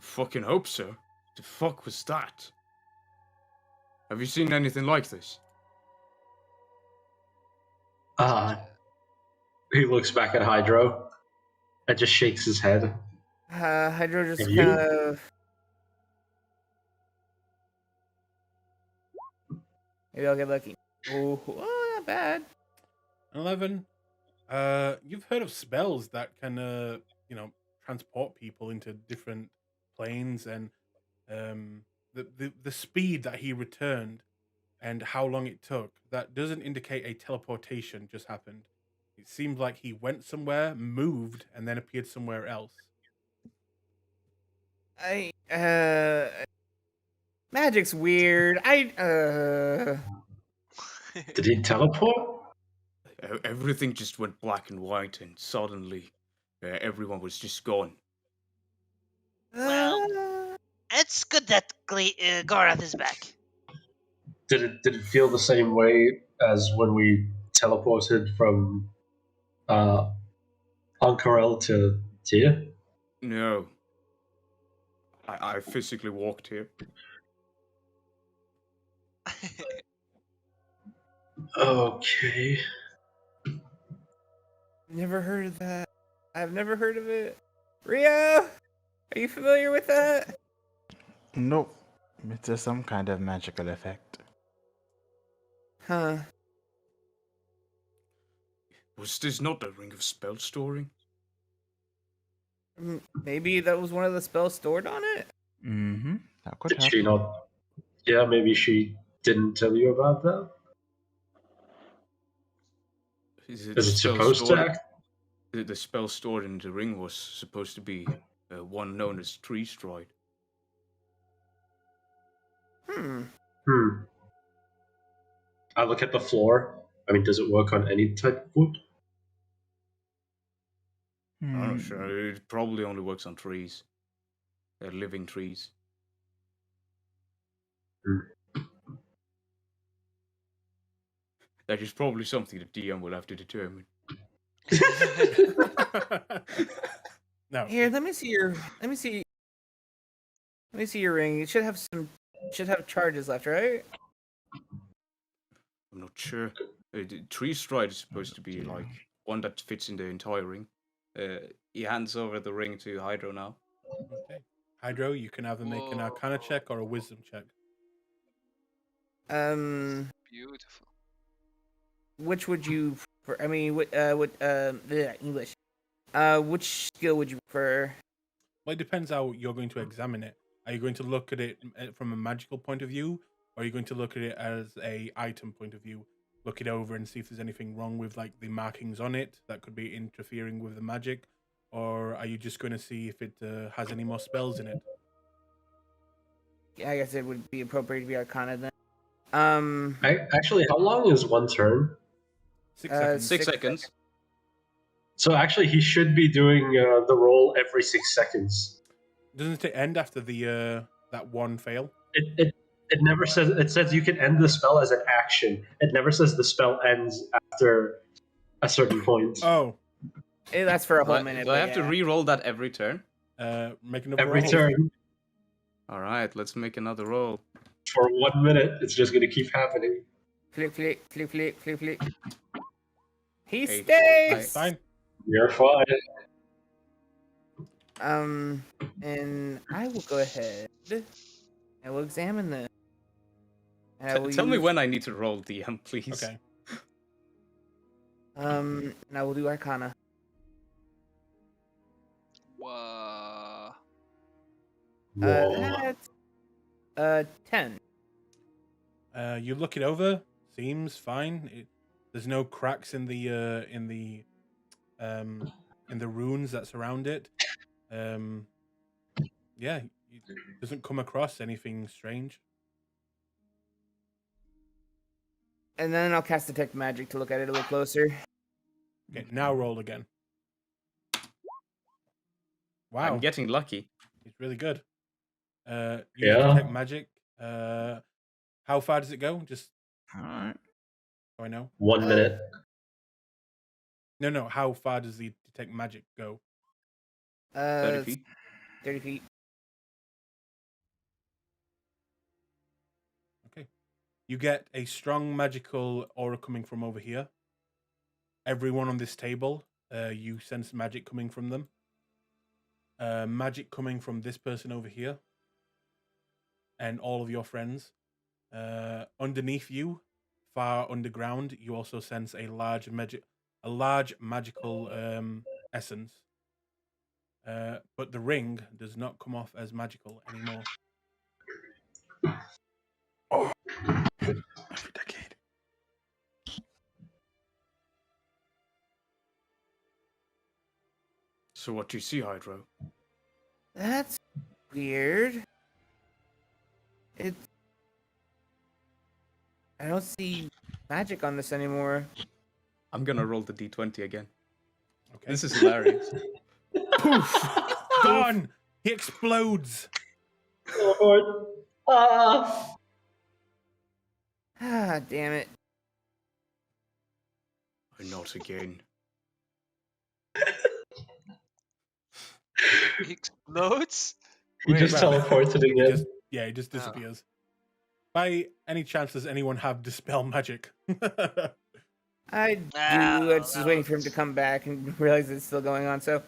Speaker 5: fucking hope so. The fuck was that? Have you seen anything like this?
Speaker 6: He looks back at Hydro and just shakes his head.
Speaker 8: Hydra just
Speaker 6: And you?
Speaker 8: kind of. Maybe I'll get lucky. Oh, not bad.
Speaker 1: 11. You've heard of spells that can, transport people into different planes, and the speed that he returned and how long it took, that doesn't indicate a teleportation just happened. It seems like he went somewhere, moved, and then appeared somewhere else.
Speaker 8: Magic's weird.
Speaker 6: Did he teleport?
Speaker 5: Everything just went black and white, and suddenly everyone was just gone.
Speaker 4: Well, it's good that Gorath is back.
Speaker 6: Did it feel the same way as when we teleported from Ankarel to Tia?
Speaker 5: No. I physically walked here.
Speaker 6: Okay.
Speaker 8: Never heard of that. I've never heard of it. Rio, are you familiar with that?
Speaker 7: Nope. It's just some kind of magical effect.
Speaker 8: Huh.
Speaker 5: Was this not a ring of spell storing?
Speaker 8: Maybe that was one of the spells stored on it?
Speaker 7: Mm-hmm. That could
Speaker 6: Did she
Speaker 7: happen.
Speaker 6: not? Yeah, maybe she didn't tell you about that.
Speaker 5: Is it
Speaker 6: Is
Speaker 5: the
Speaker 6: it
Speaker 5: spell
Speaker 6: supposed to
Speaker 5: stored?
Speaker 6: act?
Speaker 5: The spell stored in the ring was supposed to be one known as Tree Stride.
Speaker 8: Hmm.
Speaker 6: I look at the floor. I mean, does it work on any type of wood?
Speaker 5: I'm not sure. It probably only works on trees. Living trees. That is probably something the DM will have to determine.
Speaker 1: No.
Speaker 8: Here, let me see your ring. It should have charges left, right?
Speaker 5: I'm not sure. The Tree Stride is supposed to be like one that fits in the entire ring. He hands over the ring to Hydro now.
Speaker 1: Okay. Hydro, you can either make an Arcana check or a Wisdom check.
Speaker 2: Beautiful.
Speaker 8: Which would you prefer? I mean, English. Which skill would you prefer?
Speaker 1: Well, it depends how you're going to examine it. Are you going to look at it from a magical point of view, or are you going to look at it as a item point of view? Look it over and see if there's anything wrong with like the markings on it that could be interfering with the magic, or are you just going to see if it has any more spells in it?
Speaker 8: Yeah, I guess it would be appropriate to be Arcana then.
Speaker 6: Actually, how long is one turn?
Speaker 1: 6 seconds.
Speaker 5: 6 seconds.
Speaker 6: So actually, he should be doing the roll every 6 seconds.
Speaker 1: Doesn't it end after the that one fail?
Speaker 6: It never says. It says you can end the spell as an action. It never says the spell ends after a certain point.
Speaker 1: Oh,
Speaker 8: That's for a whole minute.
Speaker 5: Do I
Speaker 8: but
Speaker 5: have to
Speaker 8: yeah.
Speaker 5: re-roll that every turn?
Speaker 1: make another
Speaker 6: Every
Speaker 1: roll.
Speaker 6: turn
Speaker 5: All right, let's make another roll.
Speaker 6: for 1 minute, it's just going to keep happening.
Speaker 8: Flip. He
Speaker 5: Hey,
Speaker 8: stays.
Speaker 1: Fine.
Speaker 6: You're fine.
Speaker 8: And I will go ahead. I will examine this. And I will
Speaker 5: Tell me
Speaker 8: use-
Speaker 5: when I need to roll, DM, please.
Speaker 1: Okay.
Speaker 8: And I will do Arcana.
Speaker 2: Wow.
Speaker 6: Whoa.
Speaker 8: That's 10.
Speaker 1: You look it over. Seems fine. There's no cracks in the runes that surround it. Yeah, it doesn't come across anything strange.
Speaker 8: And then I'll cast Detect Magic to look at it a little closer.
Speaker 1: Okay, now roll again. Wow,
Speaker 5: I'm getting lucky.
Speaker 1: it's really good. Use
Speaker 6: Yeah.
Speaker 1: Detect Magic. How far does it go? Just
Speaker 7: All right.
Speaker 1: so I know.
Speaker 6: 1 minute.
Speaker 1: No. How far does the Detect Magic go?
Speaker 5: 30 feet.
Speaker 8: 30 feet.
Speaker 1: Okay. You get a strong magical aura coming from over here. Everyone on this table, you sense magic coming from them. Magic coming from this person over here. And all of your friends. Underneath you, far underground, you also sense a large magical essence. But the ring does not come off as magical anymore.
Speaker 7: Every decade.
Speaker 5: So what do you see, Hydro?
Speaker 8: That's weird. I don't see magic on this anymore.
Speaker 5: I'm gonna roll the d20 again.
Speaker 1: Okay.
Speaker 5: This is hilarious.
Speaker 1: Poof! Gone! He explodes.
Speaker 6: Oh, Lord. Ah.
Speaker 8: Ah, damn it.
Speaker 5: Not again.
Speaker 2: He explodes.
Speaker 6: He just
Speaker 1: Well,
Speaker 6: teleported
Speaker 1: He
Speaker 6: again.
Speaker 1: just
Speaker 2: Oh.
Speaker 1: disappears. By any chance, does anyone have Dispel Magic?
Speaker 8: I do.
Speaker 2: Ah,
Speaker 8: I was just
Speaker 2: that
Speaker 8: waiting for him to
Speaker 2: was-
Speaker 8: come back and realize it's still going on. So,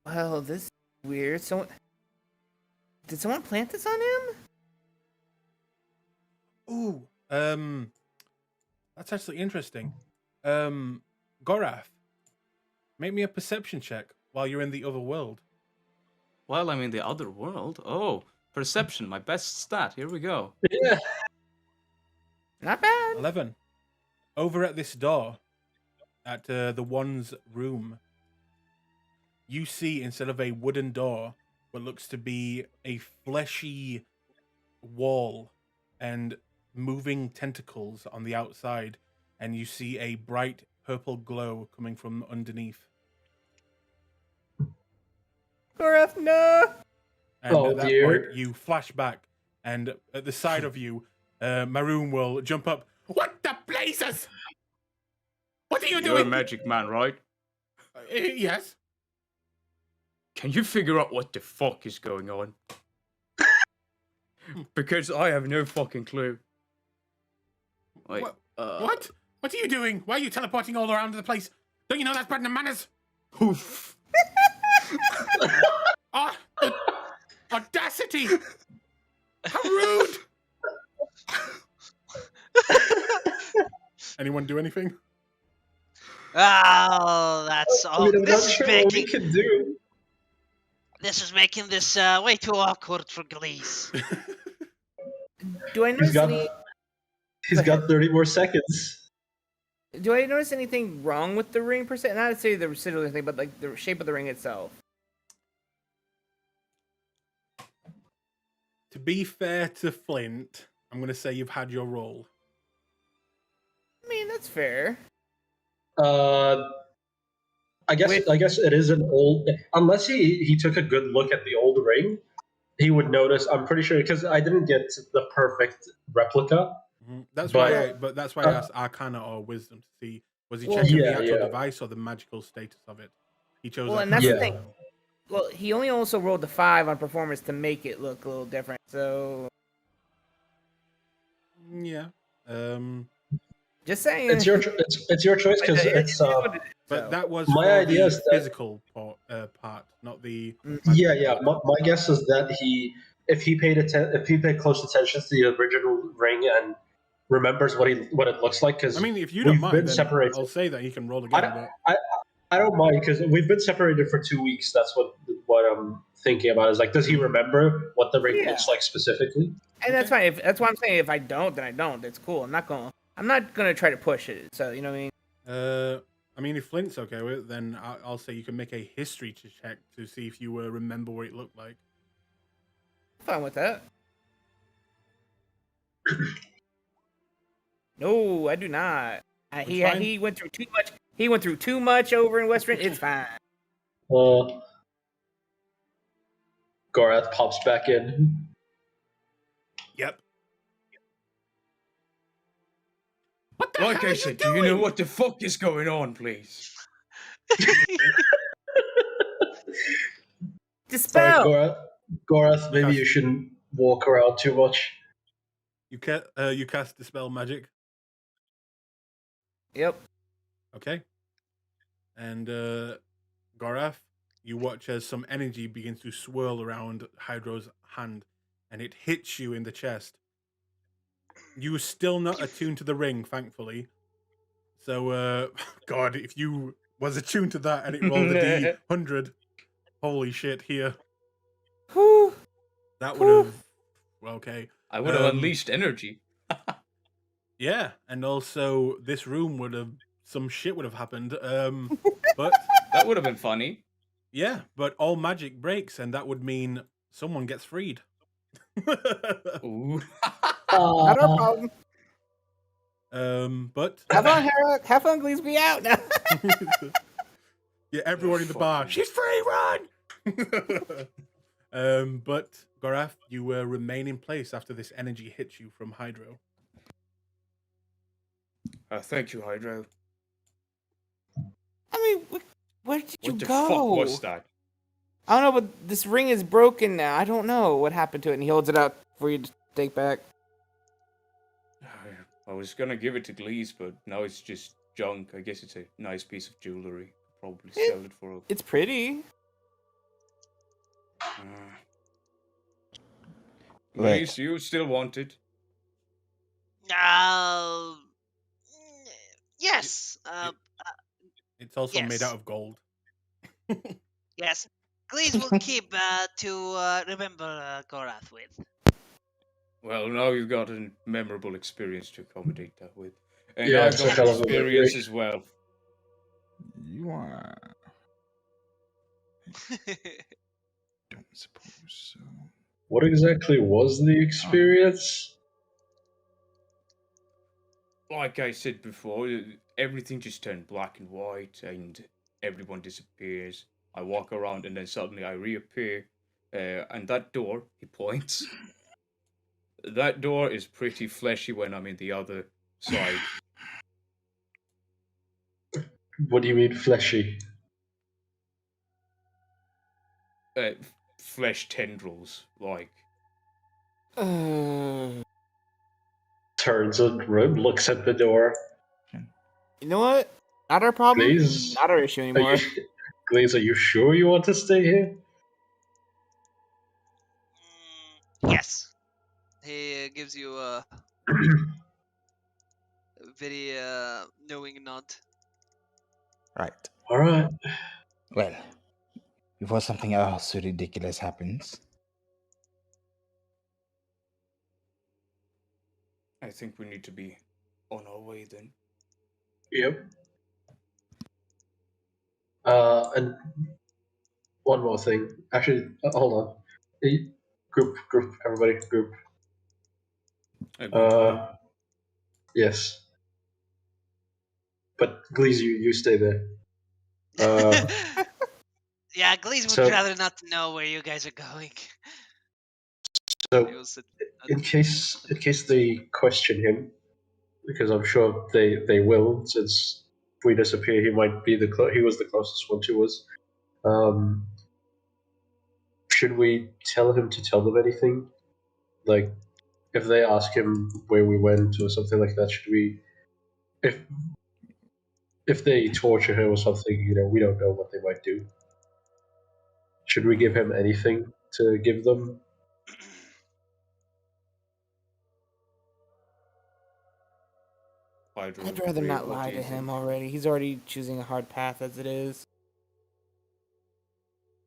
Speaker 8: well, this is weird. Did someone plant this on him?
Speaker 1: Ooh, that's actually interesting. Gorath, make me a perception check while you're in the other world.
Speaker 5: While I'm in the other world. Oh, perception, my best stat. Here we go.
Speaker 6: Yeah.
Speaker 8: Not bad.
Speaker 1: 11. Over at this door, at the one's room, you see instead of a wooden door, what looks to be a fleshy wall and moving tentacles on the outside, and you see a bright purple glow coming from underneath.
Speaker 8: Gorath, no.
Speaker 1: And
Speaker 6: Oh,
Speaker 1: at that
Speaker 6: dear.
Speaker 1: point, you flash back, and at the side of you, Maroon will jump up. What the blazes? What are you
Speaker 5: You're a
Speaker 1: doing?
Speaker 5: magic man, right?
Speaker 1: Yes.
Speaker 5: Can you figure out what the fuck is going on? Because I have no fucking clue. Wait,
Speaker 1: What? What? What are you doing? Why are you teleporting all around the place? Don't you know that's bad enough manners?
Speaker 5: Oof.
Speaker 1: Ah, the audacity! How rude! Anyone do anything?
Speaker 4: Oh, that's
Speaker 6: I
Speaker 4: all.
Speaker 6: mean, I'm not
Speaker 4: This is
Speaker 6: sure what we
Speaker 4: making
Speaker 6: can do.
Speaker 4: this way too awkward for Glees.
Speaker 8: Do I notice
Speaker 6: He's got 30 more seconds.
Speaker 8: Do I notice anything wrong with the ring per se? Not to say the residual thing, but like the shape of the ring itself.
Speaker 1: To be fair to Flint, I'm going to say you've had your roll.
Speaker 8: I mean, that's fair.
Speaker 6: I guess it is an old. Unless he took a good look at the old ring, he would notice. I'm pretty sure because I didn't get the perfect replica.
Speaker 1: That's
Speaker 6: But-
Speaker 1: why I asked Arcana or Wisdom to see was he
Speaker 8: Well,
Speaker 1: checking
Speaker 6: yeah,
Speaker 1: the actual
Speaker 6: yeah.
Speaker 1: device or the magical status of it. He chose.
Speaker 8: Well, and
Speaker 1: Arcana.
Speaker 8: that's the thing. Well, he only also rolled the 5 on performance to make it look a little different. So,
Speaker 1: Yeah.
Speaker 8: just saying.
Speaker 6: It's your choice because it's
Speaker 8: what it is,
Speaker 1: But
Speaker 8: so.
Speaker 1: that was
Speaker 6: My
Speaker 1: for
Speaker 6: idea
Speaker 1: the
Speaker 6: is that-
Speaker 1: physical part, not the.
Speaker 6: yeah,
Speaker 1: magical
Speaker 6: yeah.
Speaker 1: part.
Speaker 6: My guess is that if he paid close attention to the original ring and remembers what it looks like, because
Speaker 1: I mean, if you don't
Speaker 6: we've
Speaker 1: mind,
Speaker 6: been
Speaker 1: then
Speaker 6: separated.
Speaker 1: I'll say that he can roll again.
Speaker 6: I don't mind because we've been separated for 2 weeks. That's what I'm thinking about. Is like, does he remember what the ring
Speaker 8: Yeah.
Speaker 6: looks like specifically?
Speaker 8: And that's fine. That's why I'm saying if I don't, then I don't. It's cool. I'm not gonna try to push it. So you know what I mean.
Speaker 1: I mean, if Flint's okay with it, then I'll say you can make a history check to see if you remember what it looked like.
Speaker 8: Fine with that. No, I do not.
Speaker 1: It's fine.
Speaker 8: He went through too much. He went through too much over in Western. It's fine.
Speaker 6: Gorath pops back in.
Speaker 1: Yep. What the
Speaker 5: Like
Speaker 1: hell
Speaker 5: I
Speaker 1: are
Speaker 5: said,
Speaker 1: you
Speaker 5: do you know
Speaker 1: doing?
Speaker 5: what the fuck is going on, please?
Speaker 6: Sorry,
Speaker 8: Dispel.
Speaker 6: Gorath, maybe you shouldn't walk around too much.
Speaker 1: You cast Dispel Magic.
Speaker 8: Yep.
Speaker 1: Okay. And Gorath, you watch as some energy begins to swirl around Hydro's hand, and it hits you in the chest. You are still not attuned to the ring, thankfully. So, God, if you was attuned to that and it rolled a D100, holy shit, here.
Speaker 8: Whew.
Speaker 1: That would have... Okay.
Speaker 5: I would have unleashed energy.
Speaker 1: Yeah, and also this room would have... Some shit would have happened. But...
Speaker 5: That would have been funny.
Speaker 1: Yeah, but all magic breaks, and that would mean someone gets freed.
Speaker 5: Ooh.
Speaker 8: Not our problem.
Speaker 1: But
Speaker 8: Have fun, Hera. Have fun, Glees. Be out now.
Speaker 1: yeah, everyone in the bar.
Speaker 5: Fucking-
Speaker 1: She's free, run! But Gorath, you remain in place after this energy hits you from Hydro.
Speaker 5: Thank you, Hydro.
Speaker 8: I mean, where did you
Speaker 5: What the
Speaker 8: go?
Speaker 5: fuck was that?
Speaker 8: I don't know, but this ring is broken now. I don't know what happened to it, and he holds it out for you to take back.
Speaker 5: I was gonna give it to Glees, but now it's just junk. I guess it's a nice piece of jewelry. Probably sell it for a...
Speaker 8: It's pretty.
Speaker 5: Glees, you still want it?
Speaker 4: Uh, yes.
Speaker 1: It's also made
Speaker 4: Yes.
Speaker 1: out of gold.
Speaker 4: Yes. Glees will keep to remember Gorath with.
Speaker 5: Well, now you've got a memorable experience to accommodate that with. And
Speaker 6: Yeah,
Speaker 5: I've
Speaker 6: it's a
Speaker 5: got
Speaker 6: hell of a
Speaker 5: experience
Speaker 6: memory.
Speaker 5: as well.
Speaker 7: You are. Don't suppose so.
Speaker 6: What exactly was the experience?
Speaker 5: Like I said before, everything just turned black and white, and everyone disappears. I walk around, and then suddenly I reappear, and that door, he points. That door is pretty fleshy when I'm in the other side.
Speaker 6: What do you mean fleshy?
Speaker 5: Flesh tendrils, like.
Speaker 6: Turns around, looks at the door.
Speaker 8: You know what? Not our problem.
Speaker 6: Glaze?
Speaker 8: Not our issue
Speaker 6: Are
Speaker 8: anymore.
Speaker 6: you, Glaze, are you sure you want to stay here?
Speaker 2: Yes. He gives you a very knowing nod.
Speaker 7: Right.
Speaker 6: Alright.
Speaker 7: Well, before something else so ridiculous happens,
Speaker 5: I think we need to be on our way then.
Speaker 6: Yep. And one more thing. Actually, hold on. Hey, group, everybody, group. Yes. But Glees, you stay there.
Speaker 4: Yeah, Glees would
Speaker 6: So-
Speaker 4: rather not know where you guys are going.
Speaker 6: So,
Speaker 2: He will sit.
Speaker 6: in case they question him, because I'm sure they will, since if we disappear, he might be he was the closest one to us. Should we tell him to tell them anything? Like, if they ask him where we went or something like that, should we? If they torture him or something, we don't know what they might do. Should we give him anything to give them?
Speaker 8: I'd rather not lie to him already. He's already choosing a hard path as it is.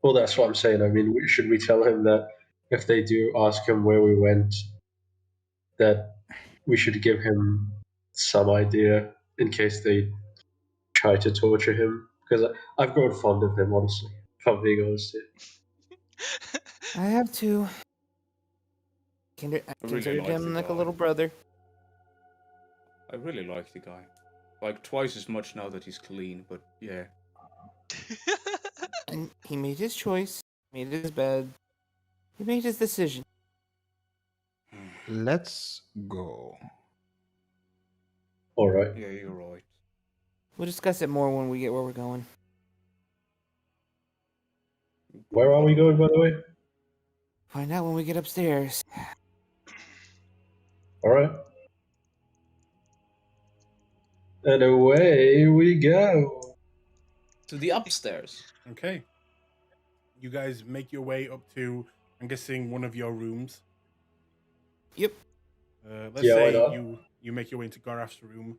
Speaker 6: Well, that's what I'm saying. I mean, should we tell him that if they do ask him where we went, that we should give him some idea in case they try to torture him? Because I've grown fond of him, honestly. If I'm being honest here.
Speaker 8: I have to. I
Speaker 5: really
Speaker 8: considered
Speaker 5: like
Speaker 8: him
Speaker 5: the
Speaker 8: like a
Speaker 5: guy.
Speaker 8: little brother.
Speaker 5: I really like the guy. Like twice as much now that he's clean, but yeah.
Speaker 8: And he made his choice, made his bed, he made his decision.
Speaker 7: let's go.
Speaker 6: All right.
Speaker 5: Yeah, you're right.
Speaker 8: We'll discuss it more when we get where we're going.
Speaker 6: Where are we going, by the way?
Speaker 8: Find out when we get upstairs.
Speaker 6: All right. And away we go.
Speaker 5: To the upstairs.
Speaker 1: Okay. You guys make your way up to, I'm guessing, one of your rooms.
Speaker 8: Yep.
Speaker 1: Let's
Speaker 6: Yeah, why
Speaker 1: say
Speaker 6: not?
Speaker 1: you make your way into Gorath's room,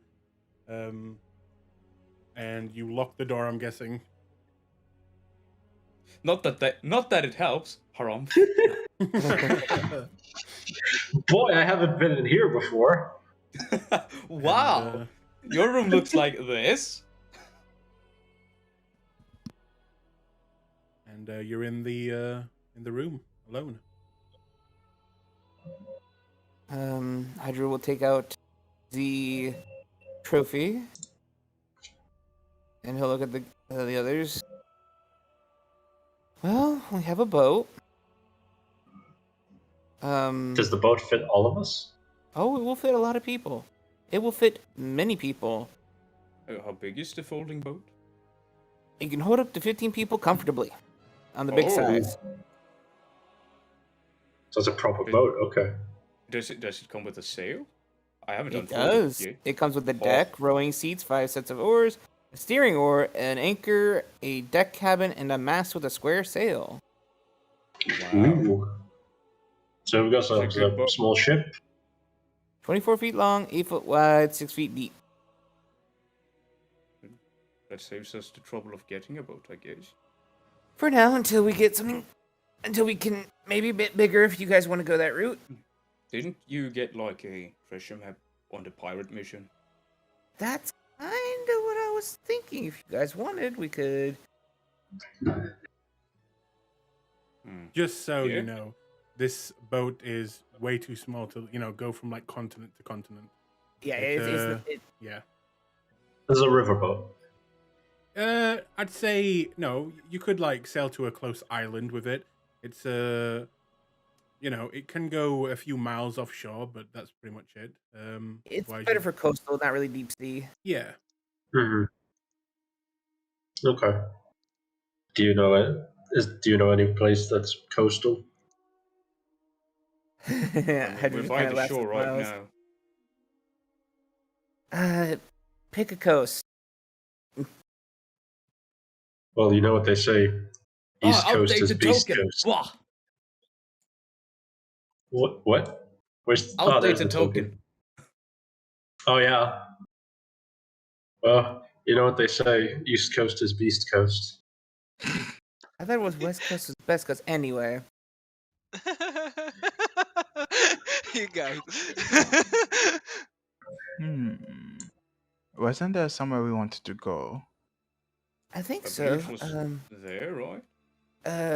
Speaker 1: and you lock the door. I'm guessing.
Speaker 5: Not that it helps. Haram.
Speaker 6: Boy, I haven't been in here before.
Speaker 5: Wow.
Speaker 1: And,
Speaker 5: Your room looks like this.
Speaker 1: and you're in the room alone.
Speaker 8: Hydra will take out the trophy. And he'll look at the others. Well, we have a boat.
Speaker 6: Does the boat fit all of us?
Speaker 8: Oh, it will fit a lot of people. It will fit many people.
Speaker 5: How big is the folding boat?
Speaker 8: It can hold up to 15 people comfortably on the big
Speaker 5: Oh.
Speaker 8: size.
Speaker 6: So it's a proper
Speaker 5: It-
Speaker 6: boat. Okay.
Speaker 5: Does it come with a sail? I haven't done
Speaker 8: It
Speaker 5: folding
Speaker 8: does.
Speaker 5: yet.
Speaker 8: It comes with a
Speaker 5: Oh.
Speaker 8: deck, rowing seats, 5 sets of oars, a steering oar, an anchor, a deck cabin, and a mast with a square sail.
Speaker 5: Wow.
Speaker 6: Ooh. So we've got
Speaker 5: a good
Speaker 6: a
Speaker 5: boat.
Speaker 6: small ship.
Speaker 8: 24 feet long, 8 foot wide, 6 feet deep.
Speaker 5: That saves us the trouble of getting a boat, I guess.
Speaker 8: For now, until we get something, until we can maybe a bit bigger if you guys want to go that route.
Speaker 5: Didn't you get like a treasure map on the pirate mission?
Speaker 8: That's kind of what I was thinking. If you guys wanted, we could.
Speaker 1: Just so
Speaker 5: Yeah.
Speaker 1: you know, this boat is way too small to go from like continent to continent.
Speaker 8: Yeah,
Speaker 1: It, yeah.
Speaker 6: This is a riverboat.
Speaker 1: I'd say no. You could like sail to a close island with it. It's it can go a few miles offshore, but that's pretty much it.
Speaker 8: it's
Speaker 1: otherwise
Speaker 8: better
Speaker 1: you-
Speaker 8: for coastal, not really deep sea.
Speaker 1: Yeah.
Speaker 6: Mm-hmm. Okay. Do you know it? Do you know any place that's coastal?
Speaker 5: We're by the shore right now.
Speaker 8: Pick a coast.
Speaker 6: Well, you know what they say. East Coast is
Speaker 5: updated
Speaker 6: Beast
Speaker 5: token.
Speaker 6: Coast.
Speaker 5: Blah.
Speaker 6: What? Where's there's the
Speaker 5: Outdated token.
Speaker 6: Oh yeah. Well, you know what they say. East Coast is Beast Coast.
Speaker 8: I thought it was West Coast was best coast anyway.
Speaker 2: You guys.
Speaker 7: Wasn't there somewhere we wanted to go?
Speaker 8: I think
Speaker 5: I
Speaker 8: so.
Speaker 5: believe it was there, right?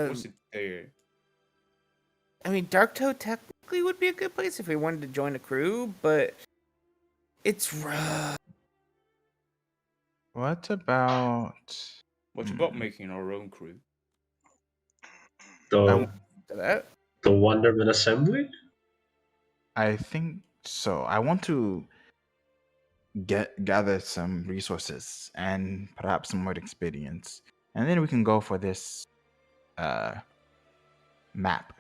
Speaker 5: Was it there?
Speaker 8: I mean, Dark Toad technically would be a good place if we wanted to join a crew, but it's rough.
Speaker 7: What about
Speaker 5: What about making our own crew?
Speaker 6: The
Speaker 8: that?
Speaker 6: the Wonderman Assembly?
Speaker 7: I think so. I want to gather some resources and perhaps some more experience, and then we can go for this map.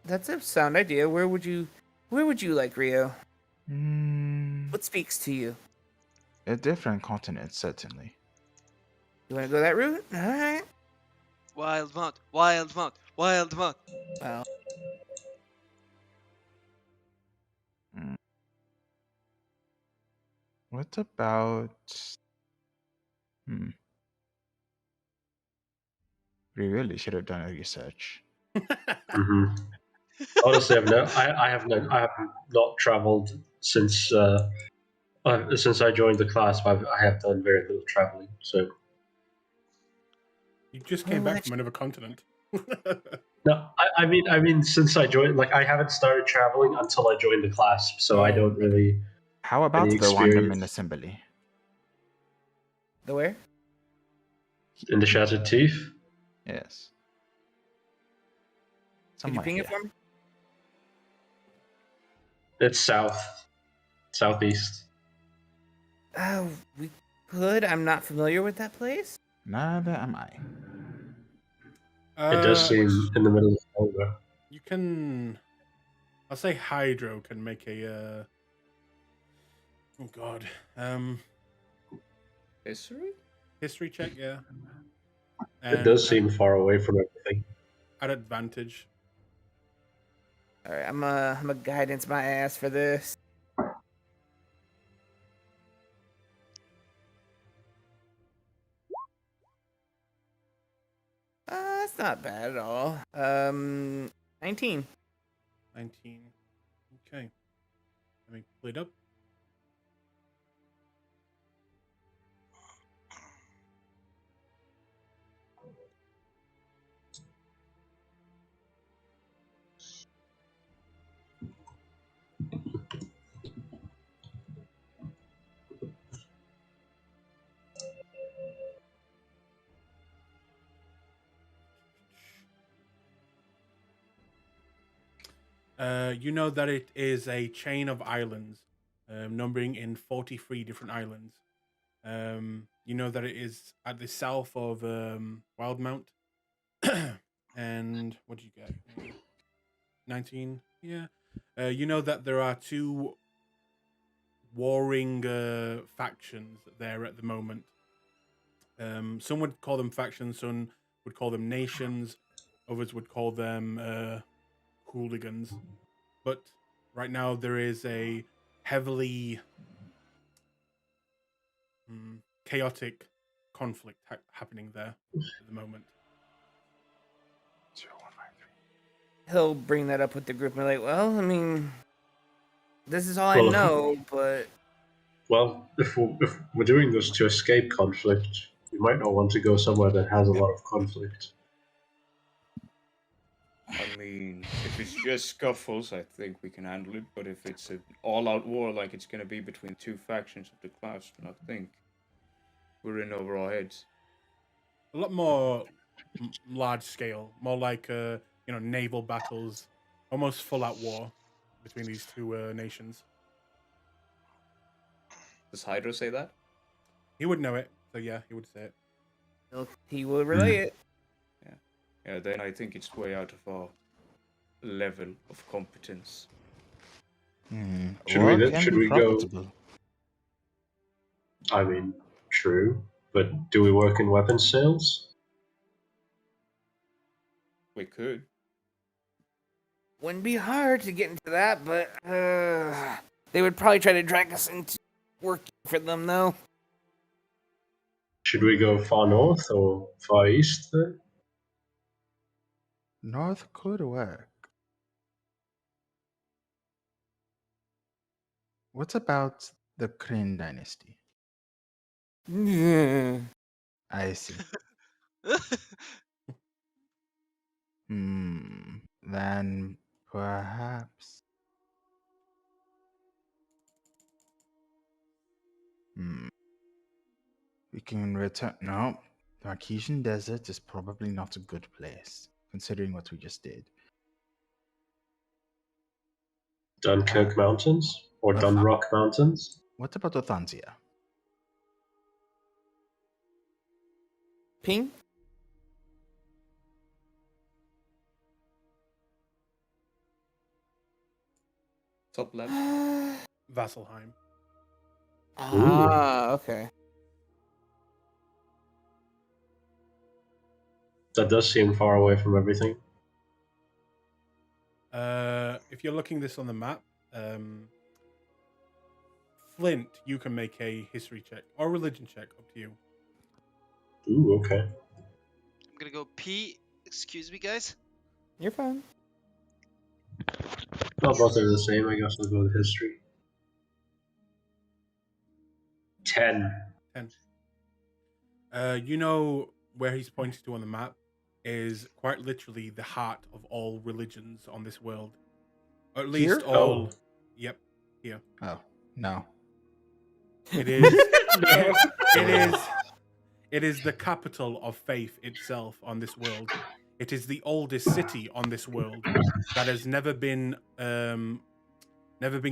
Speaker 8: That's a sound idea. Where would you like, Rio?
Speaker 7: Mm,
Speaker 8: What speaks to you?
Speaker 7: a different continent, certainly.
Speaker 8: You want to go that route? All right.
Speaker 2: Wild Mount, Wild Mount, Wild Mount.
Speaker 8: Well,
Speaker 7: What about? We really should have done a research.
Speaker 6: Mm-hmm. Honestly, I have not traveled since I joined the class. I have done very little traveling. So
Speaker 1: You just came back from another continent.
Speaker 6: no, I mean, since I joined, like I haven't started traveling until I joined the class. So I don't really.
Speaker 7: How about
Speaker 6: Any
Speaker 7: the Wonderman
Speaker 6: experience?
Speaker 7: Assembly?
Speaker 8: the where?
Speaker 6: In the Shattered Teeth.
Speaker 7: Yes.
Speaker 8: Could you
Speaker 7: Somewhere
Speaker 8: ping it
Speaker 7: here.
Speaker 8: for me?
Speaker 6: It's southeast.
Speaker 8: We could. I'm not familiar with that place.
Speaker 7: Neither am I.
Speaker 6: It does seem in the middle of nowhere.
Speaker 1: You can. I'll say Hydro can make a. Oh God.
Speaker 5: History
Speaker 1: History check, yeah.
Speaker 6: It does seem far away from everything.
Speaker 1: at advantage.
Speaker 8: All right, I'm a guidance my ass for this. That's not bad at all. 19.
Speaker 1: 19. Okay. Let me pull it up. You know that it is a chain of islands, numbering in 43 different islands. You know that it is at the south of Wildmount. And what do you get? 19? Yeah. You know that there are two warring factions there at the moment. Some would call them factions, some would call them nations, others would call them hooligans. But right now there is a heavily chaotic conflict happening there at the moment.
Speaker 7: 0153.
Speaker 8: He'll bring that up with the group and be like, well, I mean, this is all I
Speaker 6: Well,
Speaker 8: know, but
Speaker 6: Well, if we're doing this to escape conflict, we might not want to go somewhere that has a lot of conflict.
Speaker 5: I mean, if it's just scuffles, I think we can handle it. But if it's an all-out war like it's going to be between two factions of the Clasp, I think we're in over our heads.
Speaker 1: A lot more large scale, more like naval battles, almost full out war between these two nations.
Speaker 5: Does Hydra say that?
Speaker 1: He would know it, so yeah, he would say it.
Speaker 8: he will relay it.
Speaker 5: Yeah, then I think it's way out of our level of competence.
Speaker 6: Should
Speaker 7: War
Speaker 6: we
Speaker 7: can
Speaker 6: should
Speaker 7: be
Speaker 6: we go?
Speaker 7: profitable.
Speaker 6: I mean, true, but do we work in weapons sales?
Speaker 5: We could.
Speaker 8: Wouldn't be hard to get into that, but they would probably try to drag us into working for them, though.
Speaker 6: Should we go far north or far east then?
Speaker 7: North could work. What about the Kryn dynasty? I see. Then perhaps. We can return. No, the Artesian Desert is probably not a good place, considering what we just did.
Speaker 6: Dunkirk Mountains or
Speaker 7: Otha-
Speaker 6: Dunrock Mountains?
Speaker 7: What about Othantia?
Speaker 8: Ping?
Speaker 5: Top left.
Speaker 1: Vasselheim.
Speaker 8: Okay.
Speaker 6: That does seem far away from everything.
Speaker 1: If you're looking this on the map, Flint, you can make a history check or religion check, up to you.
Speaker 6: Ooh, okay.
Speaker 2: I'm gonna go P. Excuse me, guys.
Speaker 8: You're fine.
Speaker 6: Not both are the same. I guess I'll go with history. 10.
Speaker 1: 10. You know where he's pointing to on the map is quite literally the heart of all religions on this world. Or at least
Speaker 8: Here?
Speaker 1: all.
Speaker 6: Oh.
Speaker 1: Yep, here.
Speaker 7: Oh, no.
Speaker 1: It is. It is the capital of faith itself on this world. It is the oldest city on this world that has never been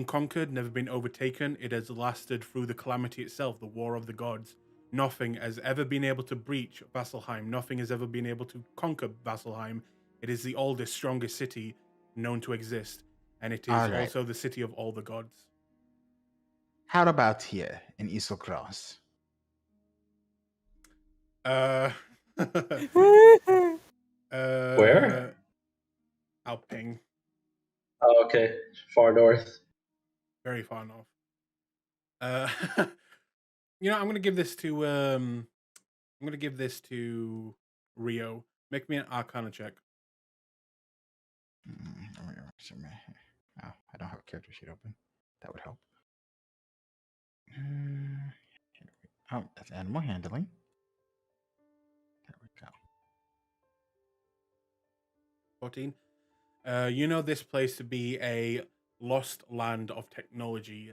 Speaker 1: conquered, never been overtaken. It has lasted through the calamity itself, the war of the gods. Nothing has ever been able to breach Vasselheim. Nothing has ever been able to conquer Vasselheim. It is the oldest, strongest city known to exist, and it is
Speaker 7: All right.
Speaker 1: also the city of all the gods.
Speaker 7: How about here in Eagle Cross?
Speaker 6: Where?
Speaker 1: I'll ping.
Speaker 6: Oh, okay. Far north.
Speaker 1: Very far north. I'm gonna give this to Rio. Make me an Arcana check.
Speaker 7: Oh, I don't have a character sheet open. That would help. Oh, that's animal handling. There we go.
Speaker 1: 14. You know this place to be a lost land of technology.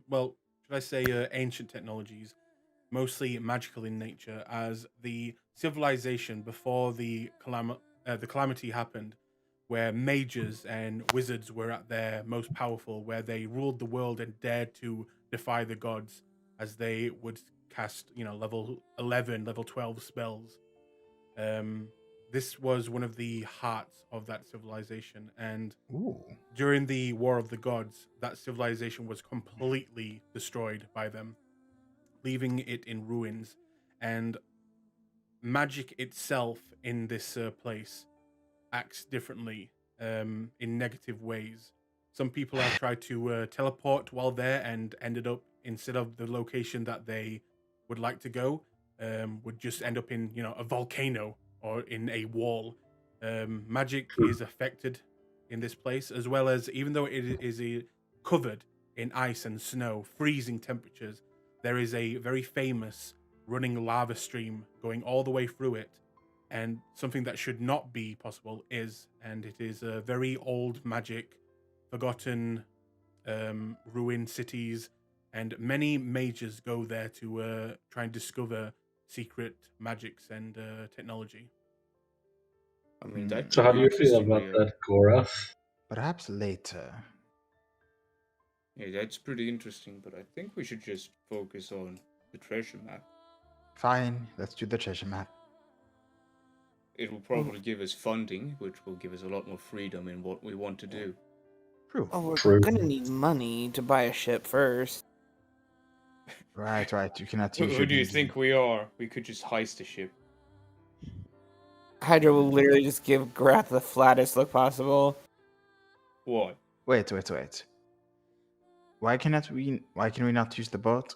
Speaker 1: Well, should I say ancient technologies, mostly magical in nature, as the civilization before the calamity happened where mages and wizards were at their most powerful, where they ruled the world and dared to defy the gods as they would cast, level 11, level 12 spells. This was one of the hearts of that civilization, and
Speaker 7: Ooh.
Speaker 1: during the War of the Gods, that civilization was completely destroyed by them, leaving it in ruins. And magic itself in this place acts differently, in negative ways. Some people have tried to teleport while there and ended up, instead of the location that they would like to go, would just end up in a volcano or in a wall. Magic is affected in this place, as well as, even though it is covered in ice and snow, freezing temperatures, there is a very famous running lava stream going all the way through it. And something that should not be possible is, and it is a very old magic, forgotten, ruined cities, and many mages go there to try and discover secret magics and technology.
Speaker 5: I mean, that's
Speaker 6: So how do you feel
Speaker 5: interesting,
Speaker 6: about
Speaker 5: Rio.
Speaker 6: that, Gorath?
Speaker 7: Perhaps later.
Speaker 5: Yeah, that's pretty interesting, but I think we should just focus on the treasure map.
Speaker 7: Fine, let's do the treasure map.
Speaker 5: It will probably give us funding, which will give us a lot more freedom in what we want to do.
Speaker 7: True.
Speaker 8: Oh, we're
Speaker 6: True.
Speaker 8: gonna need money to buy a ship first.
Speaker 7: Right. You cannot
Speaker 5: Who
Speaker 7: use your
Speaker 5: do you
Speaker 7: BG.
Speaker 5: think we are? We could just heist a ship.
Speaker 8: Hydra will literally just give Grath the flattest look possible.
Speaker 5: What?
Speaker 7: Wait. Why can we not use the boat?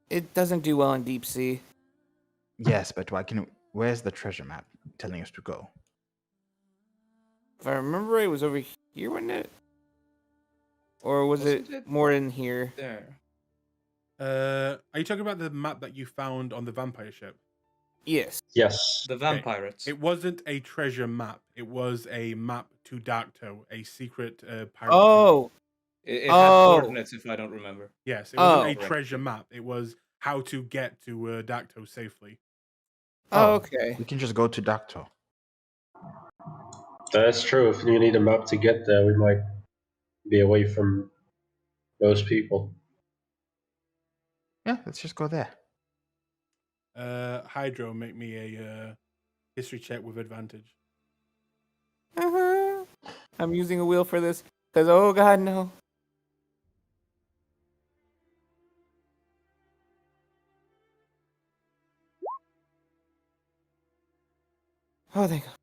Speaker 8: It doesn't do well in deep sea.
Speaker 7: Yes, but where's the treasure map telling us to go?
Speaker 8: If I remember right, it was over here, wasn't it? Or was
Speaker 5: Wasn't
Speaker 8: it
Speaker 5: it?
Speaker 8: more in here?
Speaker 5: There.
Speaker 1: Are you talking about the map that you found on the vampire ship?
Speaker 8: Yes.
Speaker 6: Yes.
Speaker 5: The vampirates.
Speaker 1: It wasn't a treasure map. It was a map to Darktow, a secret pirate.
Speaker 8: Oh,
Speaker 5: It had
Speaker 8: Oh.
Speaker 5: coordinates, if I don't remember.
Speaker 1: Yes, it wasn't
Speaker 8: Oh.
Speaker 1: a treasure map. It was how to get to Darktow safely.
Speaker 8: oh, okay.
Speaker 7: We can just go to Doctor.
Speaker 6: That's true. If you need a map to get there, we might be away from most people.
Speaker 7: Yeah, let's just go there.
Speaker 1: Hydro, make me a history check with advantage.
Speaker 8: Uh-huh. I'm using a wheel for this because oh god no. Oh thank God.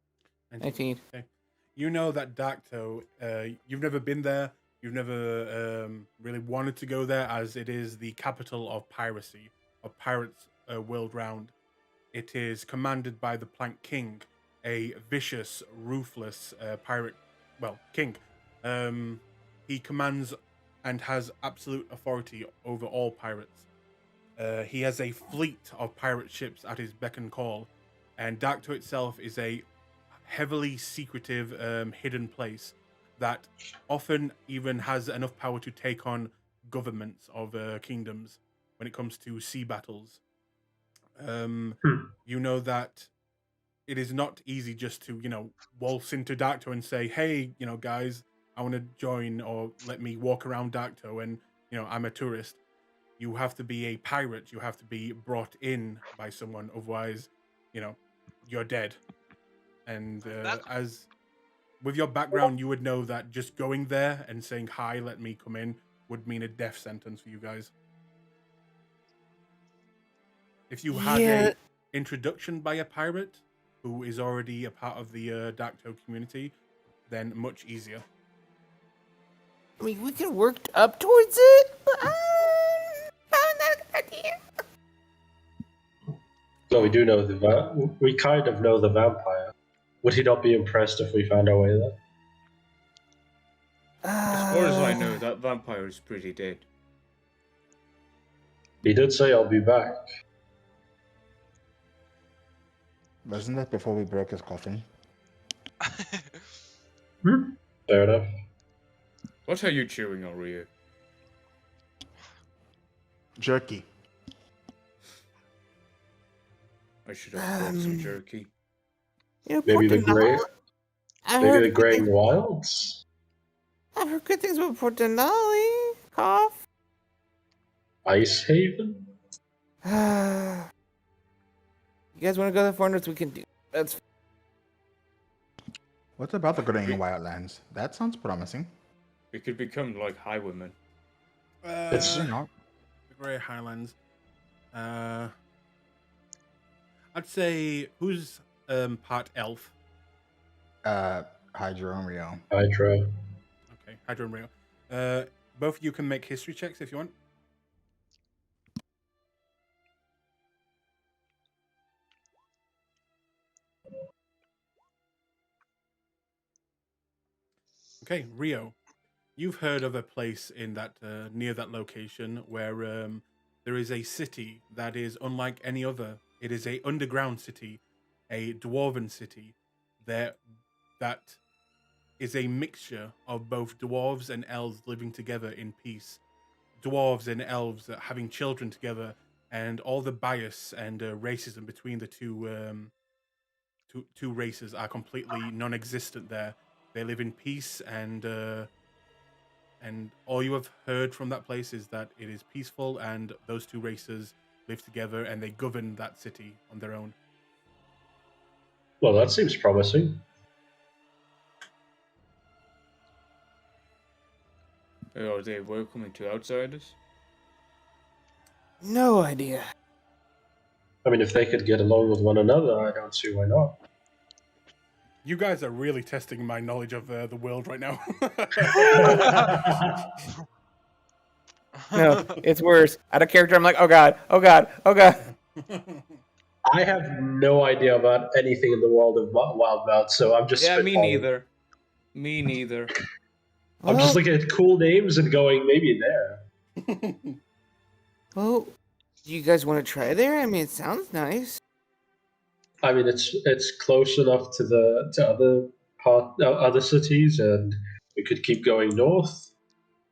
Speaker 8: 19.
Speaker 1: Okay. You know that Darktow, you've never been there. You've never really wanted to go there, as it is the capital of piracy, of pirates world round. It is commanded by the Plank King, a vicious, ruthless pirate, king. He commands and has absolute authority over all pirates. He has a fleet of pirate ships at his beck and call, and Darktow itself is a heavily secretive, hidden place that often even has enough power to take on governments of kingdoms when it comes to sea battles. You know that it is not easy just to, waltz into Darktow and say, hey, guys, I want to join, or let me walk around Darktow and, I'm a tourist. You have to be a pirate. You have to be brought in by someone. Otherwise, you're dead. And as with your background, you would know that just going there and saying, hi, let me come in, would mean a death sentence for you guys. If you had a introduction by a pirate who is already a part of the Darktow community, then much easier.
Speaker 8: I mean, we could work up towards it, but not a good idea.
Speaker 6: So we do know we kind of know the vampire. Would he not be impressed if we found our way there?
Speaker 5: As far as I know, that vampire is pretty dead.
Speaker 6: He did say, I'll be back.
Speaker 7: Wasn't that before we broke his coffin?
Speaker 6: Fair enough.
Speaker 5: What are you chewing on, Rio?
Speaker 7: Jerky.
Speaker 5: I should have brought some jerky.
Speaker 8: You know,
Speaker 6: Maybe the
Speaker 8: Portugal-
Speaker 6: gray.
Speaker 8: I
Speaker 6: Maybe the
Speaker 8: heard,
Speaker 6: Graying Wilds?
Speaker 8: I've heard good things about Port Denali. Cough.
Speaker 6: Ice Haven?
Speaker 8: You guys want to go to the Fortress? We can do. That's
Speaker 7: What's about the Graying Wildlands? That sounds promising.
Speaker 5: We could become like highwaymen.
Speaker 6: It's-
Speaker 7: Why not?
Speaker 1: The Grey Highlands. I'd say who's part elf?
Speaker 7: Hydro and Rio.
Speaker 6: Hydra.
Speaker 1: Okay, Hydro and Rio. Both of you can make history checks if you want. Okay, Rio. You've heard of a place in that near that location where there is a city that is unlike any other. It is a underground city, a dwarven city. That is a mixture of both dwarves and elves living together in peace. Dwarves and elves having children together, and all the bias and racism between the two races are completely non-existent there. They live in peace, and all you have heard from that place is that it is peaceful, and those two races live together, and they govern that city on their own.
Speaker 6: Well, that seems promising.
Speaker 5: Are they welcoming to outsiders?
Speaker 8: no idea.
Speaker 6: I mean, if they could get along with one another, I don't see why not.
Speaker 1: You guys are really testing my knowledge of the world right now.
Speaker 8: No, it's worse. Out of character, I'm like, oh god, oh god, oh god.
Speaker 6: I have no idea about anything in the world of Wild Mount, so I'm just
Speaker 5: Yeah, me
Speaker 6: spitballing.
Speaker 5: neither. Me neither.
Speaker 6: I'm just looking at cool names and going, maybe there.
Speaker 8: Well, do you guys want to try there? I mean, it sounds nice.
Speaker 6: I mean, it's close enough to other cities, and we could keep going north.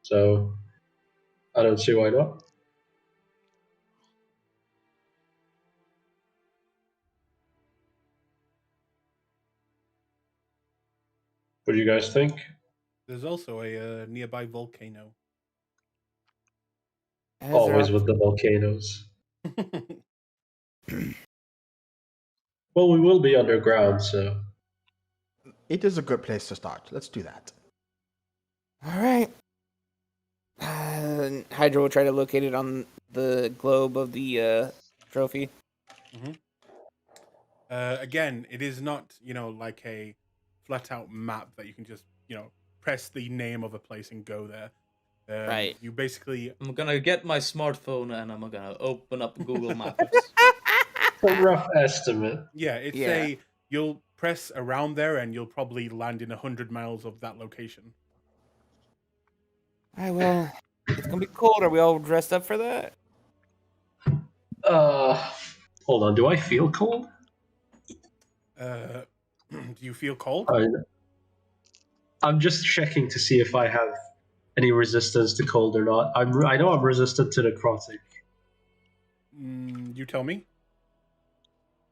Speaker 6: So I don't see why not. What do you guys think?
Speaker 1: There's also a nearby volcano.
Speaker 8: As
Speaker 6: Always
Speaker 8: there-
Speaker 6: with the volcanoes. Well, we will be underground, so
Speaker 7: It is a good place to start. Let's do that.
Speaker 8: All right. Hydra will try to locate it on the globe of the trophy.
Speaker 1: Again, it is not, like a flat out map that you can just, press the name of a place and go there.
Speaker 8: Right.
Speaker 1: You basically,
Speaker 5: I'm gonna get my smartphone and I'm gonna open up Google Maps.
Speaker 6: a rough estimate.
Speaker 1: yeah, you'll press around there and you'll probably land in 100 miles of that location.
Speaker 8: All right, well, it's gonna be cold. Are we all dressed up for that?
Speaker 6: Hold on. Do I feel cold?
Speaker 1: Do you feel cold?
Speaker 6: I'm just checking to see if I have any resistance to cold or not. I know I'm resistant to necrotic.
Speaker 1: You tell me.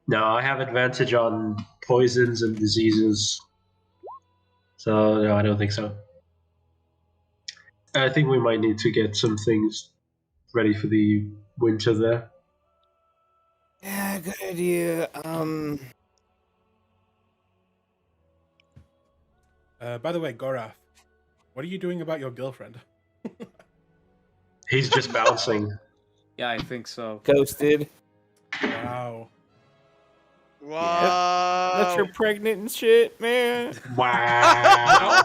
Speaker 6: No, I have advantage on poisons and diseases. So no, I don't think so. I think we might need to get some things ready for the winter there.
Speaker 8: Yeah, good idea.
Speaker 1: By the way, Gorath, what are you doing about your girlfriend?
Speaker 6: He's just bouncing.
Speaker 5: Yeah, I think so.
Speaker 8: Ghosted.
Speaker 1: Wow.
Speaker 2: Wow.
Speaker 8: That's you're pregnant and shit, man.
Speaker 6: Wow.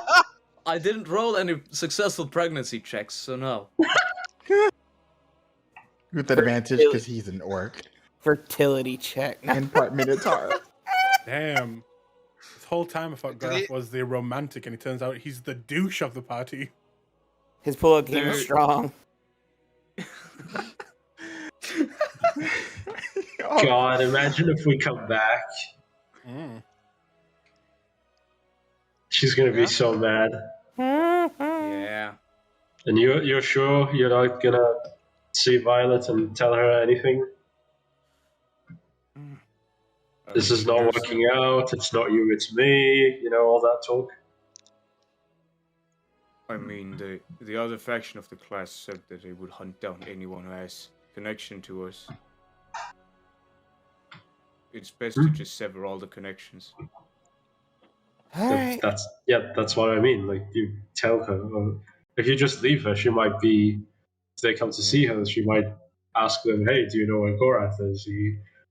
Speaker 5: I didn't roll any successful pregnancy checks, so no.
Speaker 7: With advantage because he's an orc
Speaker 8: Fertility check.
Speaker 7: and part Minotaur.
Speaker 1: Damn. This whole time I thought
Speaker 2: Did he-
Speaker 1: Gorath was the romantic, and it turns out he's the douche of the party.
Speaker 8: His pull-up game is
Speaker 5: Dude.
Speaker 8: strong.
Speaker 6: God, imagine if we come back.
Speaker 1: Mm.
Speaker 6: She's gonna be
Speaker 2: Yeah.
Speaker 6: so mad.
Speaker 5: Yeah.
Speaker 6: And you're sure you're not gonna see Violet and tell her anything? This is not working out. It's not you, it's me. You know, all that talk.
Speaker 5: I mean, the other faction of the class said that they would hunt down anyone who has connection to us. It's best to just sever all the connections.
Speaker 8: All right.
Speaker 6: That's what I mean. Like, you tell her, if you just leave her, she might be. If they come to see her, she might ask them, "Hey, do you know where Gorath is?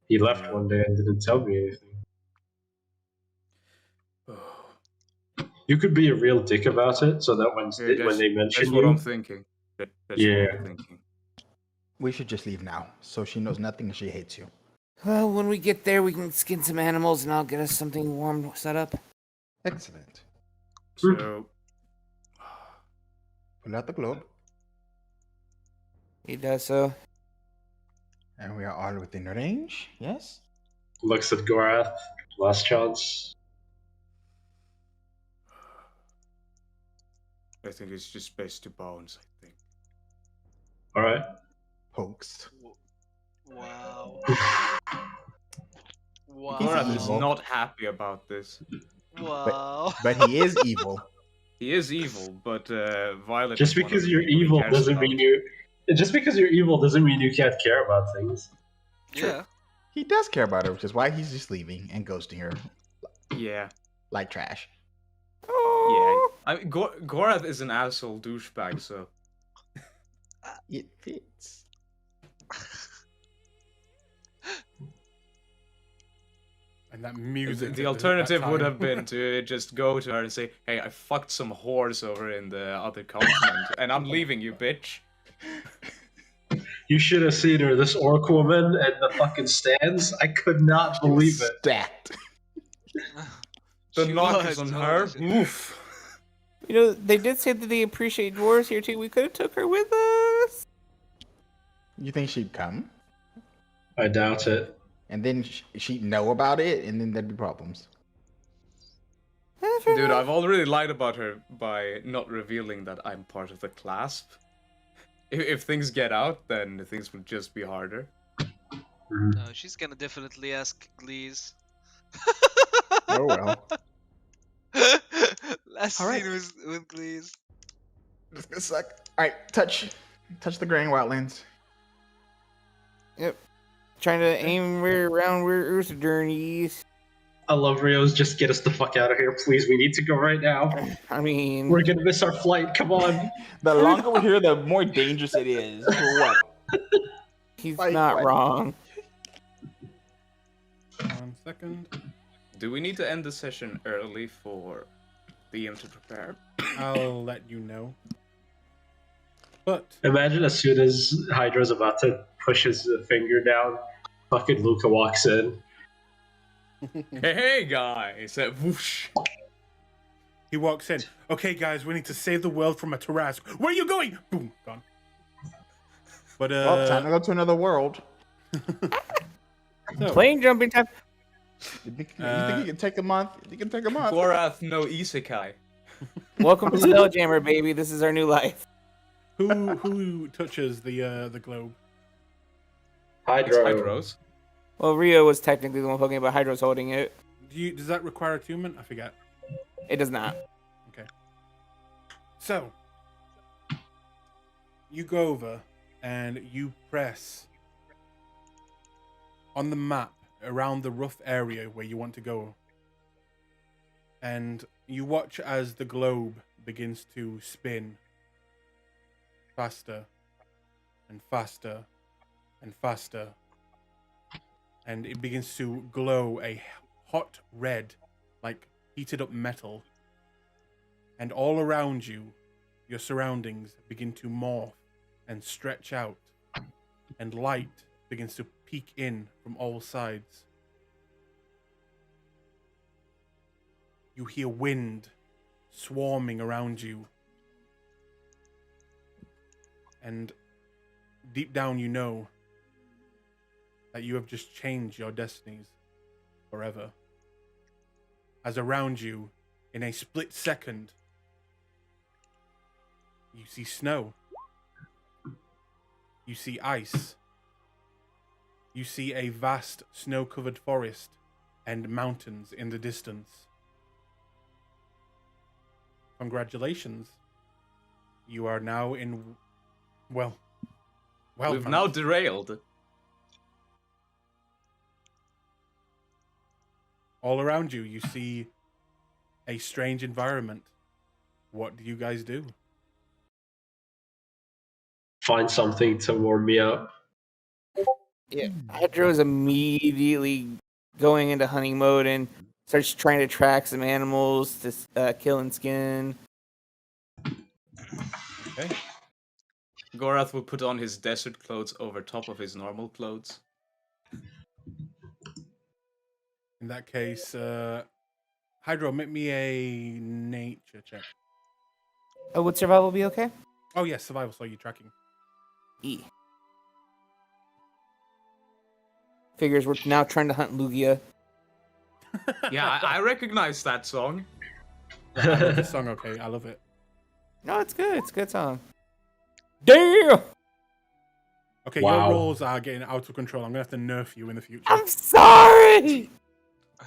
Speaker 6: He left one day and didn't tell me anything." You could be a real dick about it, so that when they mention
Speaker 5: that's
Speaker 6: you,
Speaker 5: what I'm thinking. That's what I'm thinking.
Speaker 7: We should just leave now, so she knows nothing and she hates you.
Speaker 8: Well, when we get there, we can skin some animals, and I'll get us something warm set up.
Speaker 7: Excellent.
Speaker 5: So,
Speaker 7: Pull out the globe,
Speaker 8: He does so.
Speaker 7: and we are all within range. Yes.
Speaker 6: looks at Gorath, last chance.
Speaker 5: I think it's just best to bounce, I think.
Speaker 6: All right.
Speaker 7: Pokes.
Speaker 2: Wow.
Speaker 5: Gorath is
Speaker 7: evil.
Speaker 5: not happy about this.
Speaker 2: Wow.
Speaker 7: But he is evil.
Speaker 5: He is evil, but Violet.
Speaker 6: Just
Speaker 5: is one of
Speaker 6: because
Speaker 5: the
Speaker 6: you're
Speaker 5: people he
Speaker 6: evil
Speaker 5: cares
Speaker 6: doesn't
Speaker 5: about.
Speaker 6: mean you. Just because you're evil doesn't mean you can't care about things.
Speaker 2: Yeah.
Speaker 7: He does care about her, which is why he's just leaving and ghosting her
Speaker 5: Yeah.
Speaker 7: like trash.
Speaker 5: Yeah. I mean, Gorath is an asshole douchebag, so.
Speaker 7: It fits.
Speaker 1: And that music.
Speaker 5: The alternative would have been to just go to her and say, "Hey, I fucked some whores over in the other continent, and I'm leaving you, bitch."
Speaker 6: You should have seen her, this orc woman, and the fucking stands. I could not believe it.
Speaker 7: Stacked.
Speaker 5: The
Speaker 2: She
Speaker 5: knock
Speaker 2: was,
Speaker 5: is on
Speaker 2: holy
Speaker 5: her.
Speaker 2: shit.
Speaker 5: Oof.
Speaker 8: You know, they did say that they appreciate dwarves here too. We could have took her with us.
Speaker 7: You think she'd come?
Speaker 6: I doubt it.
Speaker 7: And then she'd know about it, and then there'd be problems.
Speaker 5: Dude, I've already lied about her by not revealing that I'm part of the Clasp. If things get out, then things would just be harder.
Speaker 2: No, she's gonna definitely ask Glees.
Speaker 7: Oh well.
Speaker 2: Last
Speaker 7: All right.
Speaker 2: scene was with Glees.
Speaker 7: It's gonna suck. Alright, touch the Grand Wildlands.
Speaker 8: Yep. Trying to aim around where Ursa journeys.
Speaker 6: I love Rio's. Just get us the fuck out of here, please. We need to go right now.
Speaker 8: I mean,
Speaker 6: We're gonna miss our flight. Come on.
Speaker 7: The longer we're here, the more dangerous it is. For what?
Speaker 8: he's
Speaker 7: Like,
Speaker 8: not
Speaker 7: what?
Speaker 8: wrong.
Speaker 1: 1 second.
Speaker 5: Do we need to end the session early for DM to prepare?
Speaker 1: I'll let you know. But
Speaker 6: Imagine as soon as Hydra's about to push his finger down, fucking Luca walks in.
Speaker 5: Hey guys! Whoosh!
Speaker 1: he walks in. Okay, guys, we need to save the world from a Tarrasque. Where are you going? Boom, gone. But
Speaker 7: Well, time to go to another world.
Speaker 1: so,
Speaker 8: Plane jumping time.
Speaker 7: You think you can take a month? You can take a month.
Speaker 5: Gorath no isekai.
Speaker 8: Welcome to Spelljammer, baby. This is our new life.
Speaker 1: who touches the globe?
Speaker 5: It's
Speaker 6: Hydro.
Speaker 5: Hydros.
Speaker 8: Well, Rio was technically the one poking, but Hydro's holding it.
Speaker 1: Does that require attunement? I forget.
Speaker 8: It does not.
Speaker 1: Okay. So you go over and you press on the map around the rough area where you want to go. And you watch as the globe begins to spin faster and faster and faster. And it begins to glow a hot red, like heated up metal. And all around you, your surroundings begin to morph and stretch out. And light begins to peek in from all sides. You hear wind swarming around you. And deep down you know that you have just changed your destinies forever. As around you, in a split second, you see snow. You see ice. You see a vast snow-covered forest and mountains in the distance. Congratulations. You are now in
Speaker 5: We've
Speaker 1: Wildlands.
Speaker 5: now derailed.
Speaker 1: All around you, you see a strange environment. What do you guys do?
Speaker 6: Find something to warm me up.
Speaker 8: Yeah, Hydro is immediately going into hunting mode and starts trying to track some animals to kill and skin.
Speaker 1: Okay.
Speaker 5: Gorath will put on his desert clothes over top of his normal clothes.
Speaker 1: In that case, Hydro, make me a nature check.
Speaker 8: Oh, would survival be okay?
Speaker 1: Oh, yes, survival, so you're tracking.
Speaker 8: E. Figures we're now trying to hunt Lugia.
Speaker 5: Yeah, I recognize that song.
Speaker 1: I love this song, okay? I love it.
Speaker 8: No, it's good. It's a good song. Damn!
Speaker 1: Okay,
Speaker 6: Wow.
Speaker 1: your rolls are getting out of control. I'm going to have to nerf you in the future.
Speaker 8: I'm sorry!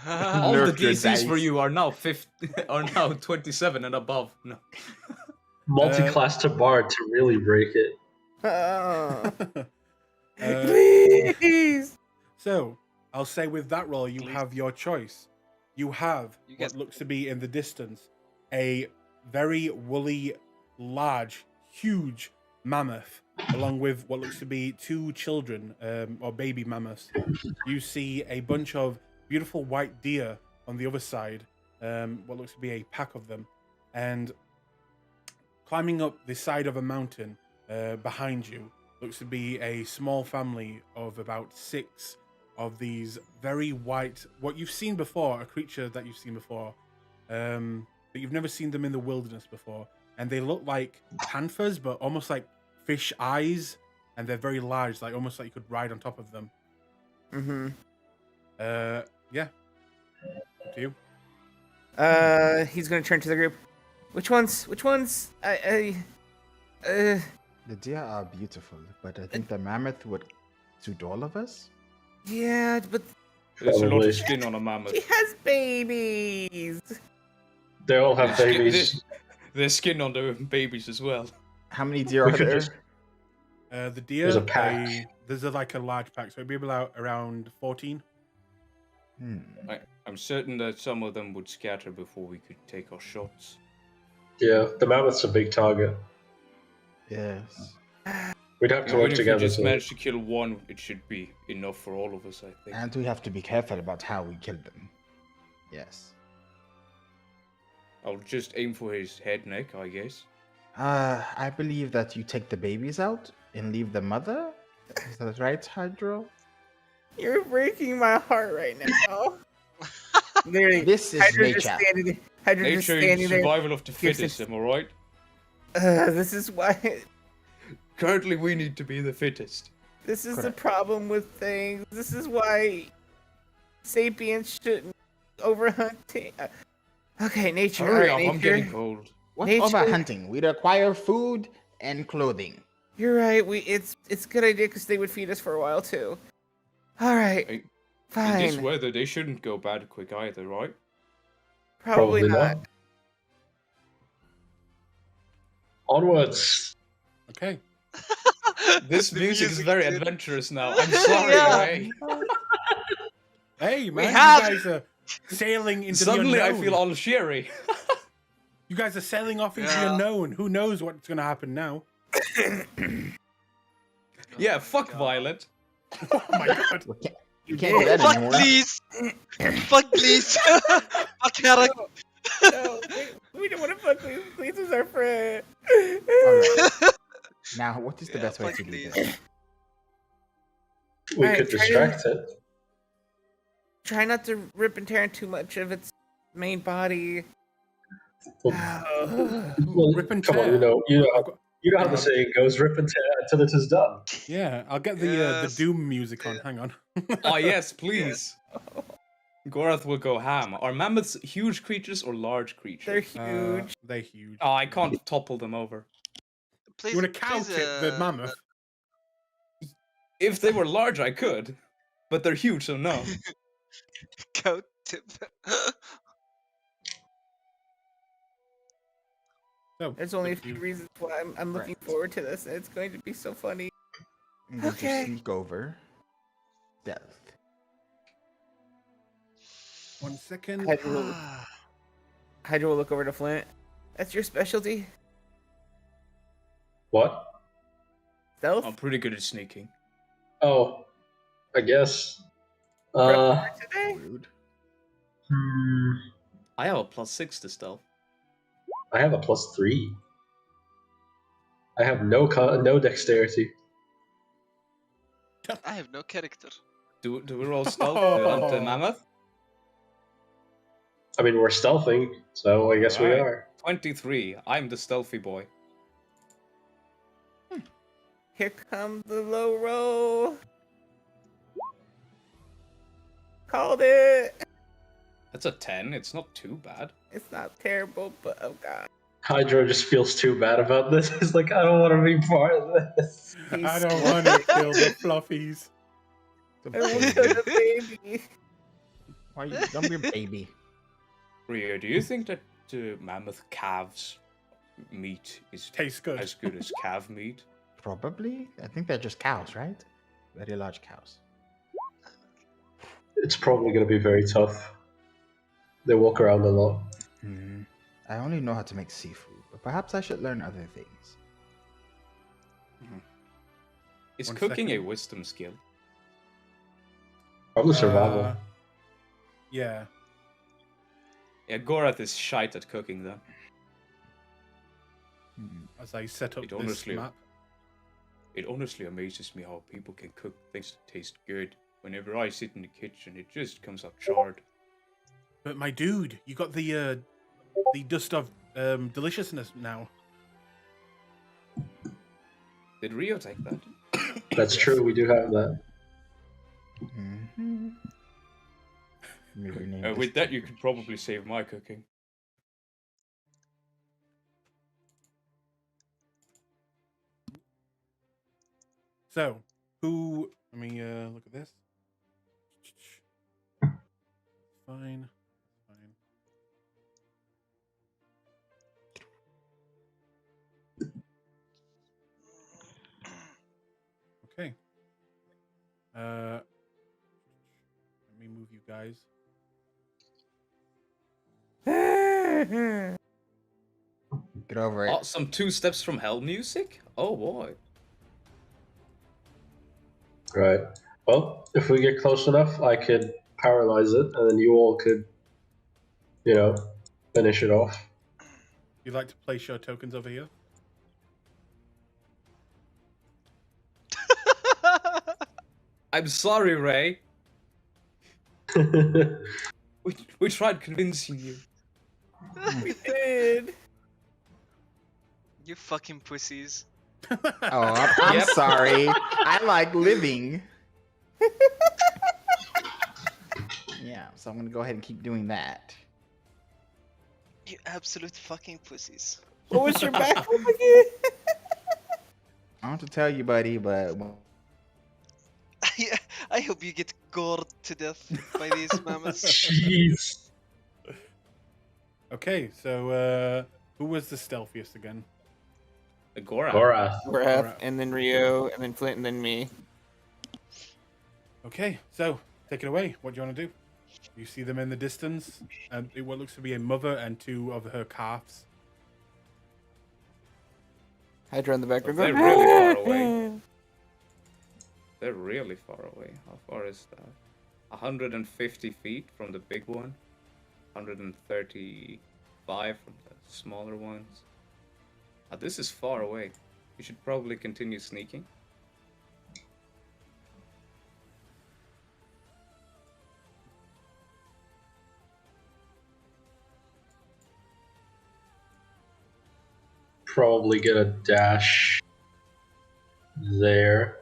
Speaker 5: All the
Speaker 7: Nerf your
Speaker 5: DCs for
Speaker 7: dice.
Speaker 5: you are now 27 and above. No.
Speaker 6: Multi-class to bard to really break it.
Speaker 8: Please!
Speaker 1: So, I'll say with that roll, you
Speaker 2: Please.
Speaker 1: have your choice. You have
Speaker 2: You
Speaker 1: what
Speaker 2: guys-
Speaker 1: looks to be in the distance a very woolly, large, huge mammoth, along with what looks to be two children or baby mammoths. You see a bunch of beautiful white deer on the other side, what looks to be a pack of them, and climbing up the side of a mountain behind you looks to be a small family of about 6 of these very white, what you've seen before, a creature that you've seen before, but you've never seen them in the wilderness before. And they look like panthers, but almost like fish eyes, and they're very large, like almost like you could ride on top of them.
Speaker 8: Mm-hmm.
Speaker 1: Yeah. Up to you.
Speaker 8: He's gonna turn to the group. Which ones?
Speaker 7: The deer are beautiful, but I think the mammoth would suit all of us.
Speaker 8: Yeah, but
Speaker 5: There's a lot
Speaker 6: Probably.
Speaker 5: of skin on a mammoth.
Speaker 8: he has babies.
Speaker 6: They all have
Speaker 5: There's skin-
Speaker 6: babies.
Speaker 5: There's skin on the babies as well.
Speaker 7: How many deer
Speaker 6: We
Speaker 7: are
Speaker 6: could
Speaker 7: there?
Speaker 6: just-
Speaker 1: The deer,
Speaker 6: There's a pack.
Speaker 1: there's like a large pack, so it'd be about around 14.
Speaker 5: I'm certain that some of them would scatter before we could take our shots.
Speaker 6: Yeah, the mammoth's a big target.
Speaker 7: Yes.
Speaker 6: We'd have to
Speaker 5: Even
Speaker 6: work
Speaker 5: if we
Speaker 6: together
Speaker 5: just
Speaker 6: to.
Speaker 5: manage to kill one, it should be enough for all of us, I think.
Speaker 7: And we have to be careful about how we kill them. Yes.
Speaker 5: I'll just aim for his head neck, I guess.
Speaker 7: I believe that you take the babies out and leave the mother. Is that right, Hydro?
Speaker 8: You're breaking my heart right now. Literally,
Speaker 7: This is
Speaker 8: Hydra just
Speaker 7: nature.
Speaker 8: standing there. Hydra just
Speaker 5: Nature
Speaker 8: standing there.
Speaker 5: survival of the
Speaker 8: gives
Speaker 5: fittest,
Speaker 8: us-
Speaker 5: am I right?
Speaker 8: This is why.
Speaker 5: Currently, we need to be the fittest.
Speaker 8: This is the
Speaker 7: Correct.
Speaker 8: problem with things. This is why sapiens shouldn't overhunt. Okay, nature.
Speaker 5: Hurry
Speaker 8: All right,
Speaker 5: up, I'm
Speaker 8: nature.
Speaker 5: getting cold.
Speaker 7: What
Speaker 8: Nature-
Speaker 7: about hunting? We require food and clothing.
Speaker 8: You're right. It's a good idea because they would feed us for a while too. All right,
Speaker 5: In
Speaker 8: fine.
Speaker 5: this weather, they shouldn't go bad quick either, right?
Speaker 8: Probably not.
Speaker 6: Onwards.
Speaker 1: Okay.
Speaker 5: This
Speaker 2: The
Speaker 5: music is very
Speaker 2: dude.
Speaker 5: adventurous now. I'm sorry,
Speaker 2: Yeah.
Speaker 5: Ray.
Speaker 1: Hey, man,
Speaker 2: have-
Speaker 1: you guys are sailing into
Speaker 5: Suddenly,
Speaker 1: the
Speaker 5: I
Speaker 1: unknown.
Speaker 5: feel all cheery.
Speaker 1: You guys are sailing off into
Speaker 2: Yeah.
Speaker 1: the unknown. Who knows what's going to happen now?
Speaker 5: Yeah, fuck
Speaker 2: God.
Speaker 5: Violet.
Speaker 1: Oh my god.
Speaker 7: You can't do that
Speaker 2: Fuck
Speaker 7: anymore.
Speaker 2: please! Fuck please! Fuck Herrick!
Speaker 8: No, we don't want to fuck please. Please is our friend.
Speaker 7: Alright. Now, what is the
Speaker 2: Yeah,
Speaker 7: best way
Speaker 2: fuck
Speaker 7: to do
Speaker 2: please.
Speaker 7: this?
Speaker 6: We
Speaker 8: Alright,
Speaker 6: could
Speaker 8: try to-
Speaker 6: distract it.
Speaker 8: Try not to rip and tear too much of its main body.
Speaker 6: Well,
Speaker 1: Rip and
Speaker 6: come on,
Speaker 1: tear.
Speaker 6: you know how the saying goes: "Rip and tear until it is done."
Speaker 1: Yeah, I'll get the
Speaker 2: Yes.
Speaker 1: Doom music on. Hang on.
Speaker 5: Oh, yes, please. Gorath will go ham. Are mammoths huge creatures or large creatures?
Speaker 8: They're huge.
Speaker 1: They're huge.
Speaker 5: Oh, I can't topple them over.
Speaker 2: Please,
Speaker 1: You want to count
Speaker 2: please,
Speaker 1: it, the mammoth?
Speaker 5: If they were large, I could. But they're huge, so no.
Speaker 2: scout tip.
Speaker 1: So
Speaker 8: There's only a
Speaker 1: look,
Speaker 8: few
Speaker 1: you-
Speaker 8: reasons why I'm looking
Speaker 7: Right.
Speaker 8: forward to this, and it's going to be so funny.
Speaker 7: I'm going
Speaker 8: Okay.
Speaker 7: to sneak over. Stealth.
Speaker 1: 1 second.
Speaker 8: Hydra will look over to Flint. That's your specialty?
Speaker 6: What?
Speaker 8: Stealth?
Speaker 5: I'm pretty good at sneaking.
Speaker 6: Oh, I guess.
Speaker 8: Prep for today?
Speaker 7: Rude.
Speaker 6: Hmm,
Speaker 5: I have a +6 to stealth.
Speaker 6: I have a +3. I have no dexterity.
Speaker 2: I have no character.
Speaker 5: Do we roll stealth to hunt the mammoth?
Speaker 6: I mean, we're stealthing, so I guess we
Speaker 5: Alright.
Speaker 6: are.
Speaker 5: 23. I'm the stealthy boy.
Speaker 8: Here comes the low roll. Called it.
Speaker 5: That's a 10. It's not too bad.
Speaker 8: It's not terrible, but oh god.
Speaker 6: Hydra just feels too bad about this. He's like, I don't want to be part of this.
Speaker 1: I don't want to kill the fluffies.
Speaker 7: The
Speaker 8: I won't kill the
Speaker 7: baby.
Speaker 8: baby.
Speaker 7: Why you don't be a baby?
Speaker 5: Rio, do you think that mammoth calves meat is
Speaker 1: Tastes good.
Speaker 5: as good as calf meat?
Speaker 7: Probably. I think they're just cows, right? Very large cows.
Speaker 6: It's probably going to be very tough. They walk around a lot.
Speaker 7: Hmm. I only know how to make seafood, but perhaps I should learn other things.
Speaker 5: Is
Speaker 1: 1
Speaker 5: cooking
Speaker 1: second.
Speaker 5: a wisdom skill?
Speaker 6: Probably survival.
Speaker 1: Yeah.
Speaker 5: Yeah, Gorath is shite at cooking though.
Speaker 7: Hmm.
Speaker 1: As I set up
Speaker 5: It
Speaker 1: this
Speaker 5: honestly-
Speaker 1: map.
Speaker 5: It honestly amazes me how people can cook things that taste good. Whenever I sit in the kitchen, it just comes up charred.
Speaker 1: But my dude, you got the dust of deliciousness now.
Speaker 5: Did Rio take that?
Speaker 6: That's true, we do have that.
Speaker 7: Mhm. Maybe rename this
Speaker 5: With that, you could probably save my cooking.
Speaker 1: So, who? Let me look at this. Fine. Fine. Okay. Let me move you guys.
Speaker 7: Get over it.
Speaker 5: Oh, some 2 steps from hell music? Oh boy.
Speaker 6: Right. Well, if we get close enough, I could paralyze it, and then you all could, finish it off.
Speaker 1: You'd like to place your tokens over here?
Speaker 5: I'm sorry, Ray.
Speaker 6: That's
Speaker 5: We tried convincing you.
Speaker 8: We did.
Speaker 2: You fucking pussies.
Speaker 7: Oh, I'm
Speaker 5: Yep.
Speaker 7: sorry. I like living. Yeah, so I'm gonna go ahead and keep doing that.
Speaker 2: You absolute fucking pussies.
Speaker 8: What was your backflip again?
Speaker 7: I don't want to tell you, buddy, but
Speaker 2: I hope you get gored to death by these mammoths.
Speaker 6: Jeez.
Speaker 1: Okay, so who was the stealthiest again?
Speaker 5: Gorath.
Speaker 6: Gorath.
Speaker 8: Wrath, and then Rio, and then Flint, and then me.
Speaker 1: Okay, so take it away. What do you want to do? You see them in the distance, and what looks to be a mother and 2 of her calves.
Speaker 8: Hydra in the background.
Speaker 5: They're
Speaker 8: going,
Speaker 5: really far away. They're really far away. How far is that? 150 feet from the big one. 135 from the smaller ones. This is far away. You should probably continue sneaking.
Speaker 6: Probably get a dash there.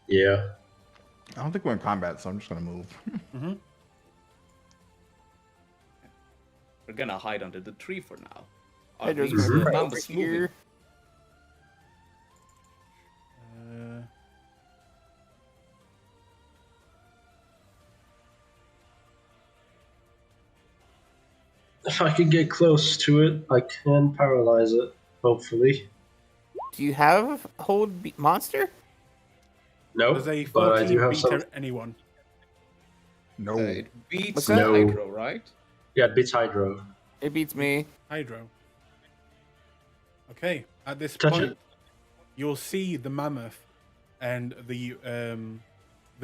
Speaker 6: Yeah.
Speaker 7: I don't think we're in combat, so I'm just gonna move.
Speaker 1: Mm-hmm.
Speaker 5: We're gonna hide under the tree for now.
Speaker 8: Hydra's
Speaker 5: these,
Speaker 8: gonna be right over
Speaker 5: mammoths moving?
Speaker 8: here.
Speaker 6: If I can get close to it, I can paralyze it. Hopefully.
Speaker 8: Do you have monster?
Speaker 6: Nope.
Speaker 1: Does a
Speaker 6: But I do
Speaker 1: 14
Speaker 6: have
Speaker 1: beat
Speaker 6: some.
Speaker 1: anyone?
Speaker 7: No.
Speaker 5: It beats
Speaker 8: What's
Speaker 5: the
Speaker 8: that?
Speaker 6: No.
Speaker 5: Hydro, right?
Speaker 6: Yeah, it beats Hydro.
Speaker 8: It beats me.
Speaker 1: Hydro. Okay. At this
Speaker 6: Touch
Speaker 1: point,
Speaker 6: it.
Speaker 1: you'll see the mammoth and the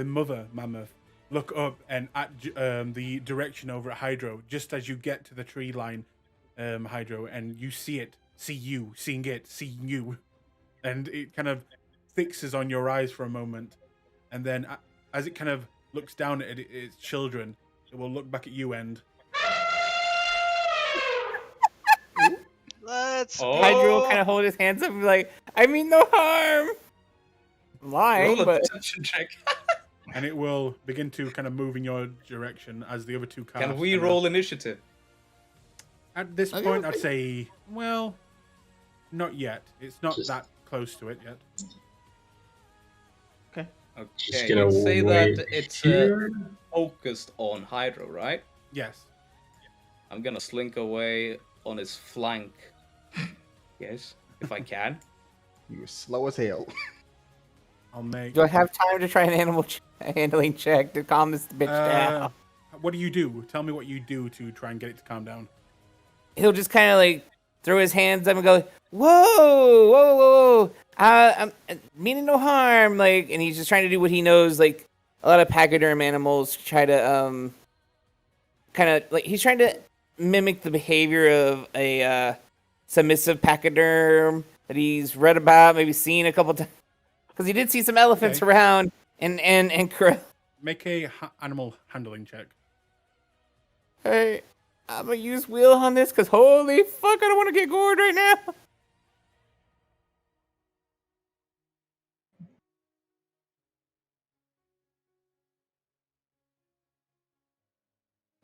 Speaker 1: mother mammoth look up and at the direction over at Hydro. Just as you get to the tree line, Hydro, and you see it, see you, seeing it, seeing you, and it kind of fixes on your eyes for a moment, and then as it kind of looks down at its children, it will look back at you and
Speaker 2: Let's
Speaker 8: Hydro will
Speaker 2: go.
Speaker 8: kind of hold his hands up and be like, I mean no harm. I'm lying,
Speaker 5: Roll a
Speaker 8: but
Speaker 5: perception check.
Speaker 1: and it will begin to kind of move in your direction as the other two cast.
Speaker 5: Can we
Speaker 1: and
Speaker 5: roll initiative?
Speaker 1: At this
Speaker 8: Okay,
Speaker 1: point,
Speaker 8: okay.
Speaker 1: I'd say, well, not yet. It's not that close to it yet.
Speaker 6: Just
Speaker 5: Okay,
Speaker 6: gonna
Speaker 5: you'd say
Speaker 6: wait
Speaker 5: that it's
Speaker 6: here.
Speaker 5: focused on Hydro, right?
Speaker 1: Yes.
Speaker 5: I'm gonna slink away on his flank. Yes, if I can.
Speaker 7: You're slow as hell.
Speaker 1: I'll make.
Speaker 8: do I have time to try an animal handling check to calm this bitch down?
Speaker 1: What do you do? Tell me what you do to try and get it to calm down.
Speaker 8: He'll just kind of like throw his hands up and go, whoa, whoa, whoa, I'm meaning no harm, like, and he's just trying to do what he knows, like a lot of pachyderm animals try to kind of like he's trying to mimic the behavior of a submissive pachyderm that he's read about, maybe seen a couple times, because he did see some elephants
Speaker 1: Okay.
Speaker 8: around and
Speaker 1: Make a animal handling check.
Speaker 8: hey, I'm gonna use wheel on this because holy fuck, I don't want to get gored right now.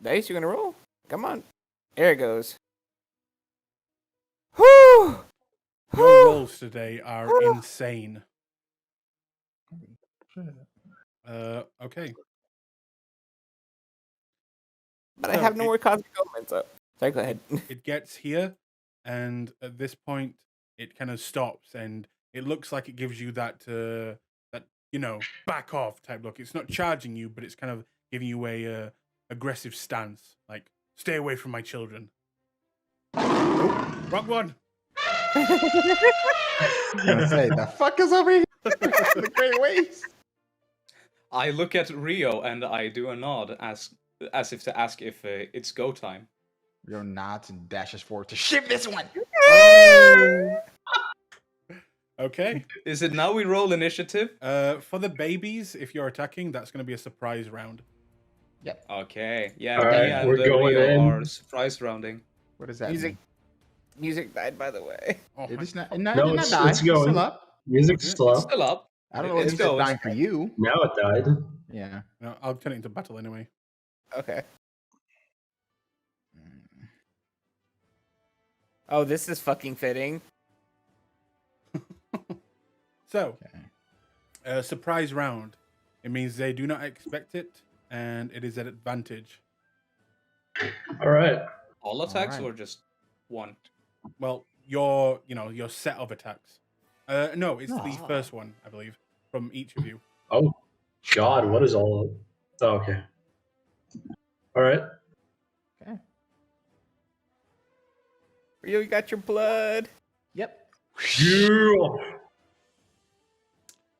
Speaker 8: Dice, you gonna roll? Come on. There it goes. Whew!
Speaker 1: Your rolls today are insane. Okay.
Speaker 8: But I
Speaker 1: So
Speaker 8: have no
Speaker 1: it-
Speaker 8: more cosmic elements up. Sorry, go ahead.
Speaker 1: It gets here, and at this point, it kind of stops, and it looks like it gives you that back off type look. It's not charging you, but it's kind of giving you a aggressive stance, like stay away from my children. Oh, wrong one.
Speaker 7: I'm gonna say, the fuck is over here? The Great Waste.
Speaker 5: I look at Rio and I do a nod as if to ask if it's go time.
Speaker 7: Rio nods and dashes forward to ship this one.
Speaker 1: Okay.
Speaker 5: Is it now we roll initiative?
Speaker 1: For the babies, if you're attacking, that's going to be a surprise round.
Speaker 5: Okay, yeah,
Speaker 6: All
Speaker 5: me
Speaker 6: right,
Speaker 5: and
Speaker 6: we're going
Speaker 5: Rio
Speaker 6: in.
Speaker 5: are surprise rounding.
Speaker 7: What does that
Speaker 8: Music.
Speaker 7: mean?
Speaker 8: Music died, by the way.
Speaker 1: Oh,
Speaker 7: It is not.
Speaker 6: No,
Speaker 7: It did not
Speaker 6: it's-
Speaker 7: die.
Speaker 6: it's going.
Speaker 7: Still up.
Speaker 6: Music's
Speaker 1: Okay.
Speaker 6: still
Speaker 5: It's
Speaker 6: up.
Speaker 5: still up.
Speaker 7: I don't know if
Speaker 5: It's
Speaker 7: it's
Speaker 5: going.
Speaker 7: dying for you.
Speaker 6: Now it died.
Speaker 7: Yeah.
Speaker 1: no, I'll turn it into battle anyway.
Speaker 8: Okay. Oh, this is fucking fitting.
Speaker 1: So,
Speaker 7: Okay.
Speaker 1: surprise round. It means they do not expect it, and it is at advantage.
Speaker 6: All right.
Speaker 5: All attacks
Speaker 7: Alright.
Speaker 5: or just one?
Speaker 1: Well, your set of attacks. No, it's the
Speaker 7: Ah.
Speaker 1: first one, I believe, from each of you.
Speaker 6: Oh, God, what is all? Oh, okay. All right.
Speaker 7: Okay.
Speaker 8: Rio, you got your blood.
Speaker 7: Yep.
Speaker 6: Yeah.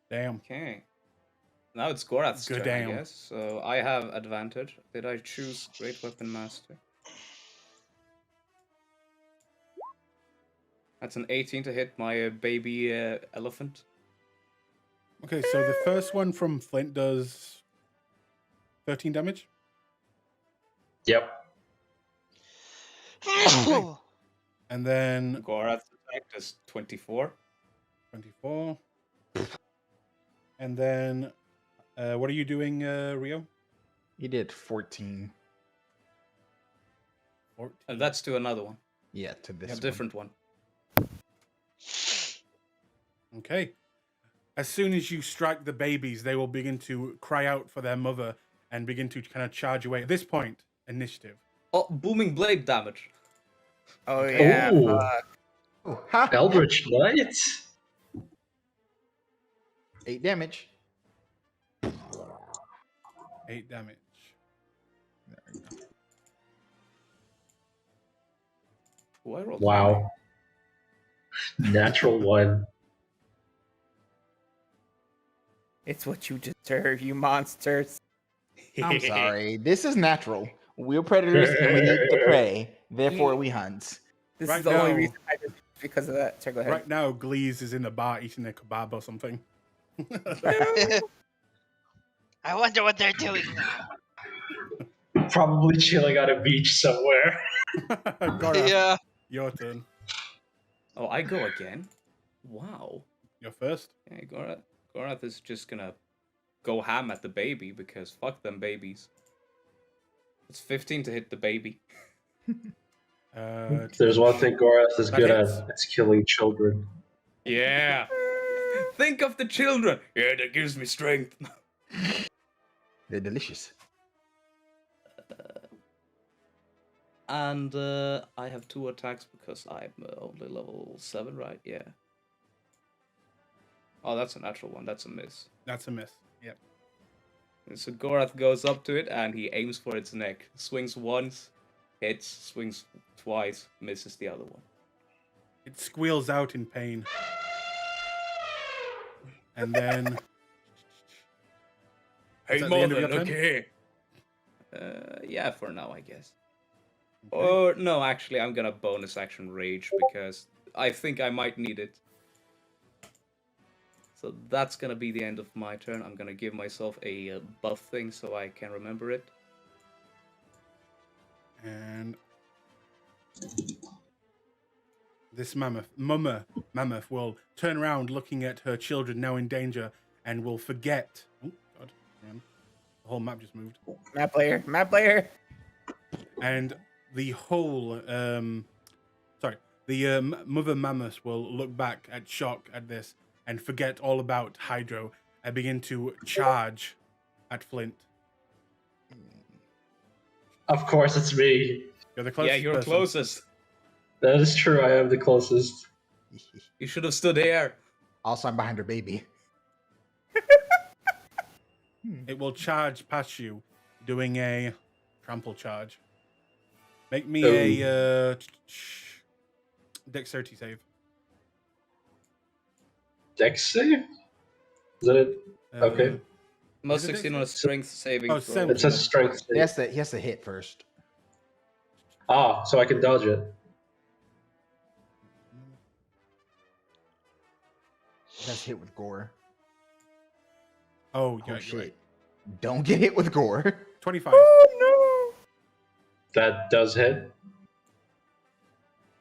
Speaker 1: Damn.
Speaker 5: Okay. Now it's Gorath's
Speaker 1: Good
Speaker 5: turn, I
Speaker 1: damn.
Speaker 5: guess. So I have advantage. Did I choose Great Weapon Master? That's an 18 to hit my baby elephant.
Speaker 1: Okay, so the first one from Flint does 13 damage.
Speaker 6: Yep.
Speaker 1: And then
Speaker 5: Gorath's attack does 24.
Speaker 1: 24. And then, what are you doing, Rio?
Speaker 7: He did 14.
Speaker 1: 14.
Speaker 5: And that's to another one.
Speaker 7: Yeah, to this
Speaker 5: A
Speaker 7: one.
Speaker 5: different one.
Speaker 1: Okay. As soon as you strike the babies, they will begin to cry out for their mother and begin to kind of charge away. At this point, initiative.
Speaker 5: booming blade damage.
Speaker 8: Oh
Speaker 5: Okay.
Speaker 8: yeah.
Speaker 6: Ooh.
Speaker 7: Oh, ha!
Speaker 6: Eldritch Knight.
Speaker 7: 8 damage.
Speaker 1: 8 damage.
Speaker 7: There we go.
Speaker 5: Oh, I rolled
Speaker 6: Wow. Natural one.
Speaker 8: It's what you deserve, you monsters.
Speaker 7: I'm sorry. This is natural. We're predators and we eat the prey. Therefore, we hunt.
Speaker 8: This
Speaker 1: Right
Speaker 8: is the only
Speaker 1: now-
Speaker 8: reason I did it, because of that. Sorry, go ahead.
Speaker 1: Right now, Glees is in the bar eating a kebab or something.
Speaker 4: I wonder what they're doing now.
Speaker 6: Probably chilling on a beach somewhere.
Speaker 1: Gorath,
Speaker 2: Yeah.
Speaker 1: your turn.
Speaker 5: Oh, I go again. Wow.
Speaker 1: You're first.
Speaker 5: Yeah, Gorath is just gonna go ham at the baby because fuck them babies. It's 15 to hit the baby.
Speaker 6: There's one thing Gorath is
Speaker 1: That
Speaker 6: good
Speaker 1: hits.
Speaker 6: at. It's killing children.
Speaker 5: Yeah. Think of the children. Yeah, that gives me strength.
Speaker 7: They're delicious.
Speaker 5: And I have 2 attacks because I'm only level 7, right? Yeah. Oh, that's a natural one. That's a miss.
Speaker 1: That's a miss. Yep.
Speaker 5: And so Gorath goes up to it and he aims for its neck. Swings once, hits, swings twice, misses the other one.
Speaker 1: It squeals out in pain. And then. Is that the end of your turn?
Speaker 5: okay. Yeah, for now, I guess. Or, no, actually, I'm gonna bonus action Rage because I think I might need it. So that's gonna be the end of my turn. I'm gonna give myself a buff thing so I can remember it.
Speaker 1: And this mammoth will turn around looking at her children now in danger and will forget. Oh, God. Man. The whole map just moved.
Speaker 8: Map player. Map player.
Speaker 1: And the whole, mother mammoth will look back at shock at this and forget all about Hydro and begin to charge at Flint.
Speaker 6: Of course, it's me.
Speaker 1: You're the closest
Speaker 5: Yeah, you're
Speaker 1: person.
Speaker 5: closest.
Speaker 6: That is true. I am the closest.
Speaker 5: You should have stood here.
Speaker 7: Also, I'm behind her baby.
Speaker 1: It will charge past you, doing a trample charge. Make me a dexterity save.
Speaker 6: Dex save? Is that it? Okay.
Speaker 5: Must
Speaker 1: Is it
Speaker 5: succeed on a
Speaker 1: dex-
Speaker 5: strength saving
Speaker 1: Oh,
Speaker 5: throw.
Speaker 1: seven.
Speaker 6: It says strength
Speaker 7: He
Speaker 6: save.
Speaker 7: has to hit first.
Speaker 6: Ah, so I can dodge it.
Speaker 7: He has to hit with gore.
Speaker 1: Oh,
Speaker 7: Oh,
Speaker 1: you're
Speaker 7: shit.
Speaker 1: right.
Speaker 7: Don't get hit with gore.
Speaker 1: 25.
Speaker 8: Oh
Speaker 6: That does hit.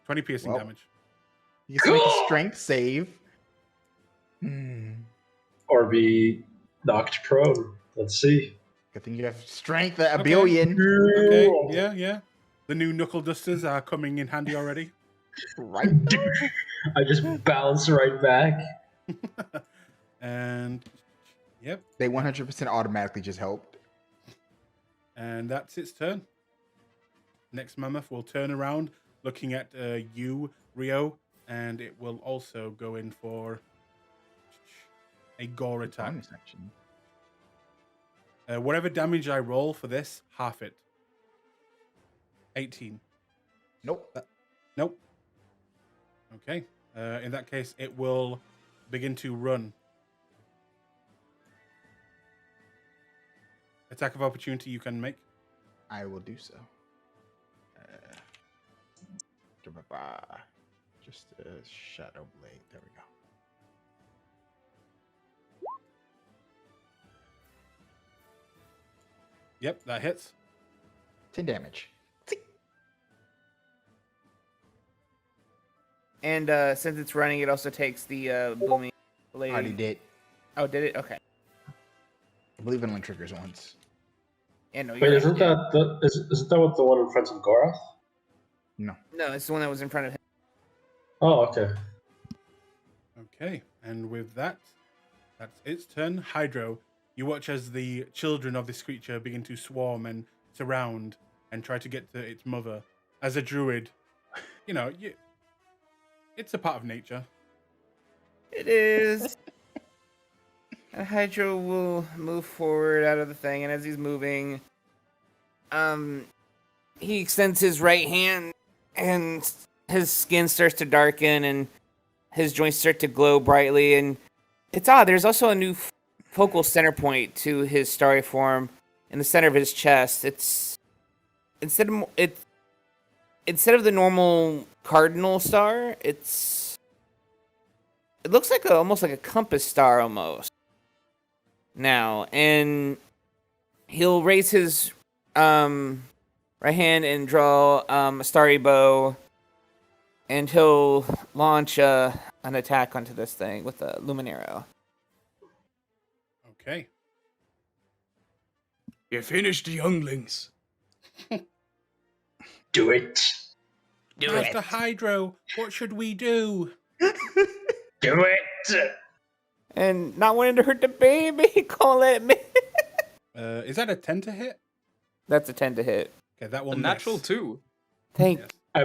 Speaker 1: 20 piercing
Speaker 7: Well.
Speaker 1: damage.
Speaker 7: You can make a strength save.
Speaker 6: Or be knocked prone. Let's see.
Speaker 7: Good thing you have strength at a
Speaker 1: Okay.
Speaker 7: billion.
Speaker 1: Okay, yeah. The new knuckle dusters are coming in handy already.
Speaker 7: Right?
Speaker 6: I just bounce right back.
Speaker 1: And, yep,
Speaker 7: They 100% automatically just helped.
Speaker 1: and that's its turn. Next mammoth will turn around, looking at you, Rio, and it will also go in for a gore attack.
Speaker 7: Bonus action.
Speaker 1: Whatever damage I roll for this, half it. 18.
Speaker 7: Nope.
Speaker 1: Nope. Okay. In that case, it will begin to run. Attack of opportunity you can make.
Speaker 7: I will do so. Just a shadow blade. There we go.
Speaker 1: Yep, that hits.
Speaker 7: 10 damage.
Speaker 8: And since it's running, it also takes the booming blade.
Speaker 7: Already did.
Speaker 8: Oh, did it? Okay.
Speaker 7: I believe it only triggers once.
Speaker 8: Yeah, no,
Speaker 6: Wait,
Speaker 8: you're right.
Speaker 6: isn't that what the one in front of Gorath?
Speaker 8: No, it's the one that was in front of him.
Speaker 6: Oh, okay.
Speaker 1: Okay, and with that, that's its turn. Hydro, you watch as the children of this creature begin to swarm and surround and try to get to its mother. As a druid, it's a part of nature.
Speaker 8: It is. And Hydro will move forward out of the thing, and as he's moving, he extends his right hand, and his skin starts to darken, and his joints start to glow brightly, and it's odd. There's also a new focal center point to his starry form in the center of his chest. It's instead of the normal cardinal star, it looks like almost like a compass star almost. Now, and he'll raise his right hand and draw a starry bow, and he'll launch an attack onto this thing with a luminarrow.
Speaker 1: Okay.
Speaker 5: You finished, younglings.
Speaker 6: Do it.
Speaker 4: Do
Speaker 1: Master
Speaker 4: it.
Speaker 1: Hydro, what should we do?
Speaker 6: Do it.
Speaker 8: And not wanting to hurt the baby, call it me.
Speaker 1: Is that a 10 to hit?
Speaker 8: That's a 10 to hit.
Speaker 1: Okay, that will
Speaker 5: A natural
Speaker 1: miss.
Speaker 5: 2.
Speaker 8: Thank
Speaker 1: Yes.
Speaker 6: I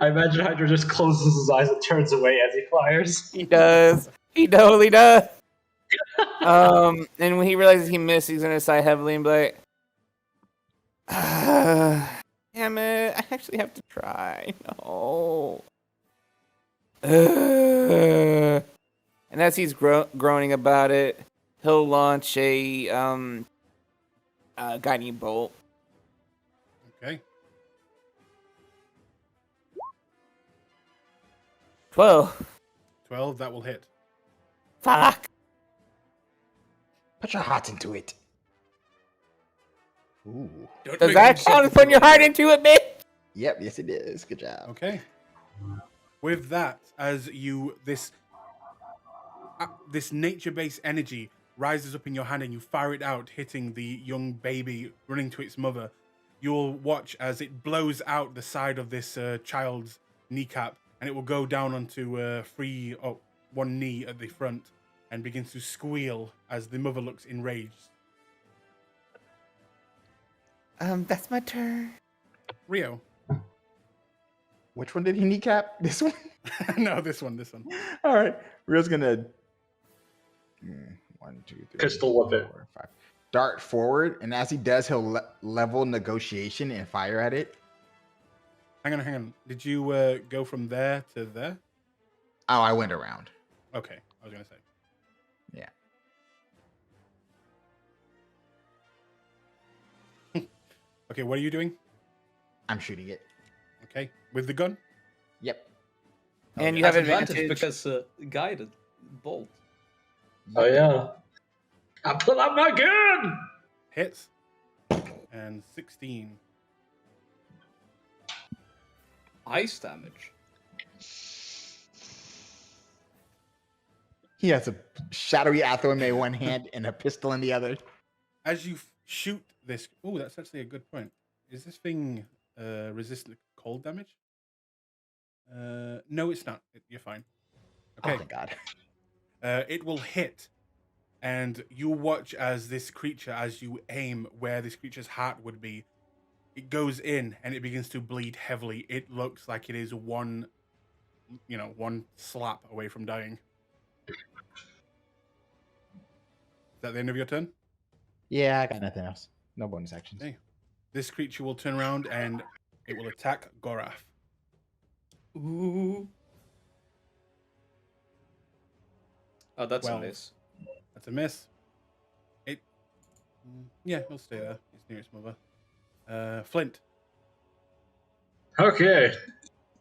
Speaker 6: imagine Hydra just closes his eyes and turns away as he fires.
Speaker 8: He does. He totally does. And when he realizes he missed, he's gonna sigh heavily and be like, "Damn it! I actually have to try." No. And as he's groaning about it, he'll launch a guiding bolt.
Speaker 1: Okay.
Speaker 8: 12.
Speaker 1: 12, that will hit.
Speaker 8: Fuck.
Speaker 7: Put your heart into it. Ooh.
Speaker 5: Don't
Speaker 8: Does
Speaker 5: make
Speaker 8: that
Speaker 5: him
Speaker 8: count
Speaker 5: suffer
Speaker 8: putting your
Speaker 5: for
Speaker 8: heart
Speaker 5: it.
Speaker 8: into it, bitch?
Speaker 7: Yep, yes it is. Good job.
Speaker 1: Okay. With that, as this nature-based energy rises up in your hand and you fire it out, hitting the young baby running to its mother, you'll watch as it blows out the side of this child's kneecap, and it will go down onto one knee at the front and begins to squeal as the mother looks enraged.
Speaker 8: That's my turn.
Speaker 1: Rio.
Speaker 7: Which one did he kneecap? This one?
Speaker 1: No, this one.
Speaker 7: All right. Rio's gonna 1, 2, 3,
Speaker 6: Pistol whip it.
Speaker 7: 4, 5. Dart forward, and as he does, he'll level negotiation and fire at it.
Speaker 1: Hang on. Did you go from there to there?
Speaker 7: Oh, I went around.
Speaker 1: Okay, I was gonna say.
Speaker 7: Yeah.
Speaker 1: Okay, what are you doing?
Speaker 7: I'm shooting it.
Speaker 1: Okay, with the gun?
Speaker 7: Yep.
Speaker 8: And you
Speaker 5: Has
Speaker 8: have advantage.
Speaker 5: because guided bolt.
Speaker 6: Oh yeah. I pull out my gun.
Speaker 1: Hits. And 16.
Speaker 5: Ice damage.
Speaker 7: He has a shadowy athame in one hand and a pistol in the other.
Speaker 1: As you shoot this... Oh, that's actually a good point. Is this thing resistant to cold damage? No, it's not. You're fine. Okay.
Speaker 7: Oh, thank God.
Speaker 1: It will hit, and you watch as this creature, as you aim where this creature's heart would be, it goes in and it begins to bleed heavily. It looks like it is one slap away from dying. Is that the end of your turn?
Speaker 7: Yeah, I got nothing else. No bonus actions.
Speaker 1: Okay. This creature will turn around and it will attack Gorath.
Speaker 5: Ooh. Oh, that's a
Speaker 1: 12.
Speaker 5: miss.
Speaker 1: That's a miss. He'll stay there. He's near his mother. Flint.
Speaker 6: Okay.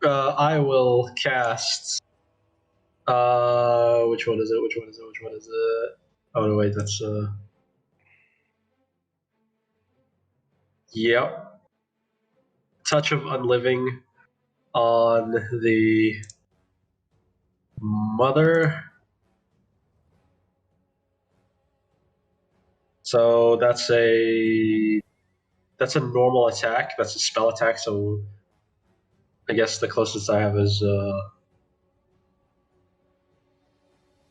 Speaker 6: I will cast. Which one is it? Oh no, wait, that's Yep. Touch of Unliving on the mother. So that's a normal attack. That's a spell attack. So I guess the closest I have is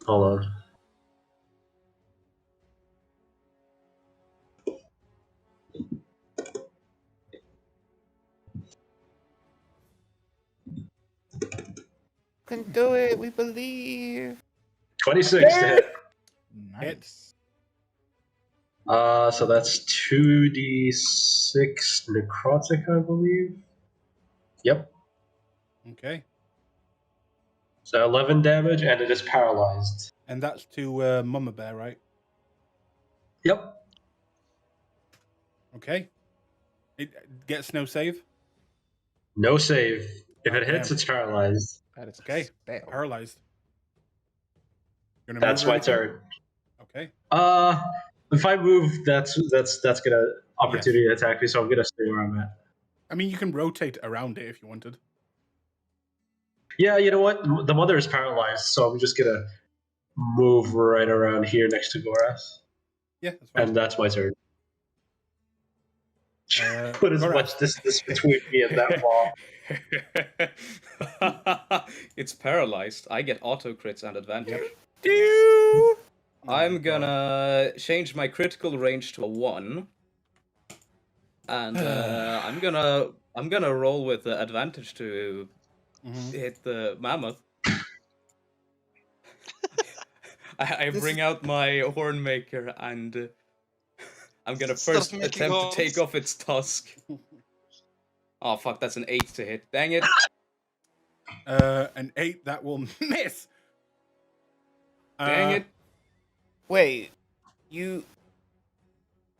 Speaker 6: hold on.
Speaker 8: can do it. We believe.
Speaker 6: 26 to hit.
Speaker 7: Nice.
Speaker 6: So that's 2d6 necrotic, I believe. Yep.
Speaker 1: Okay.
Speaker 6: So 11 damage, and it is paralyzed.
Speaker 1: And that's to Mama Bear, right?
Speaker 6: Yep.
Speaker 1: Okay. It gets no save.
Speaker 6: No save. If it
Speaker 1: Okay.
Speaker 6: hits, it's paralyzed.
Speaker 7: That is
Speaker 1: Okay.
Speaker 7: spell.
Speaker 1: Paralyzed. Gonna
Speaker 6: That's
Speaker 1: move or
Speaker 6: my
Speaker 1: anything?
Speaker 6: turn.
Speaker 1: Okay.
Speaker 6: If I move, that's gonna opportunity attack me, so I'm gonna stay where I'm at.
Speaker 1: I mean, you can rotate around it if you wanted.
Speaker 6: Yeah, you know what? The mother is paralyzed, so I'm just gonna move right around here next to Gorath,
Speaker 1: Yeah, that's fine.
Speaker 6: and that's my turn.
Speaker 1: Uh,
Speaker 6: Put as
Speaker 1: Gorath.
Speaker 6: much distance between me and that wall.
Speaker 5: It's paralyzed. I get auto crits and advantage.
Speaker 8: Do.
Speaker 5: I'm gonna change my critical range to a 1. And I'm gonna roll with the advantage to
Speaker 1: Mhm.
Speaker 5: hit the mammoth. I bring out my horn maker and I'm gonna
Speaker 2: Start
Speaker 5: first
Speaker 2: making
Speaker 5: attempt
Speaker 2: horns.
Speaker 5: to take off its tusk. Oh fuck, that's an 8 to hit. Dang it.
Speaker 1: An 8 that will miss.
Speaker 5: Dang it.
Speaker 8: Wait. You.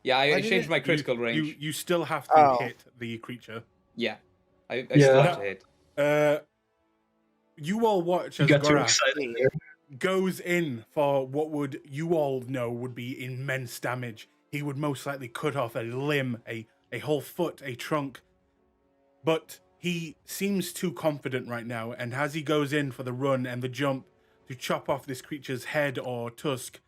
Speaker 5: Yeah,
Speaker 8: Why
Speaker 5: I
Speaker 8: did
Speaker 5: changed
Speaker 8: it-
Speaker 5: my critical range.
Speaker 1: You still have to
Speaker 8: Oh.
Speaker 1: hit the creature.
Speaker 5: Yeah. I
Speaker 6: Yeah.
Speaker 5: still have to hit.
Speaker 1: You all watch
Speaker 6: You
Speaker 1: as
Speaker 6: got too
Speaker 1: Gorath
Speaker 6: excited there.
Speaker 1: goes in for what would you all know would be immense damage. He would most likely cut off a limb, a whole foot, a trunk. But he seems too confident right now, and as he goes in for the run and the jump to chop off this creature's head or tusk,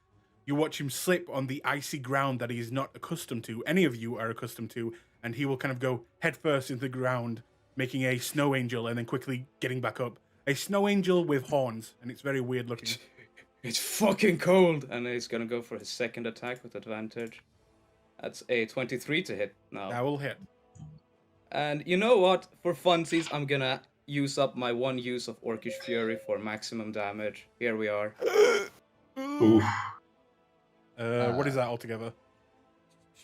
Speaker 1: you watch him slip on the icy ground that he is not accustomed to. Any of you are accustomed to, and he will kind of go headfirst into the ground, making a snow angel and then quickly getting back up. A snow angel with horns, and it's very weird looking.
Speaker 5: It's fucking cold! And he's gonna go for his second attack with advantage. That's a 23 to hit now.
Speaker 1: That will hit.
Speaker 5: And you know what? For funsies, I'm gonna use up my 1 use of Orcish Fury for maximum damage. Here we are.
Speaker 6: Oof.
Speaker 1: What is that altogether?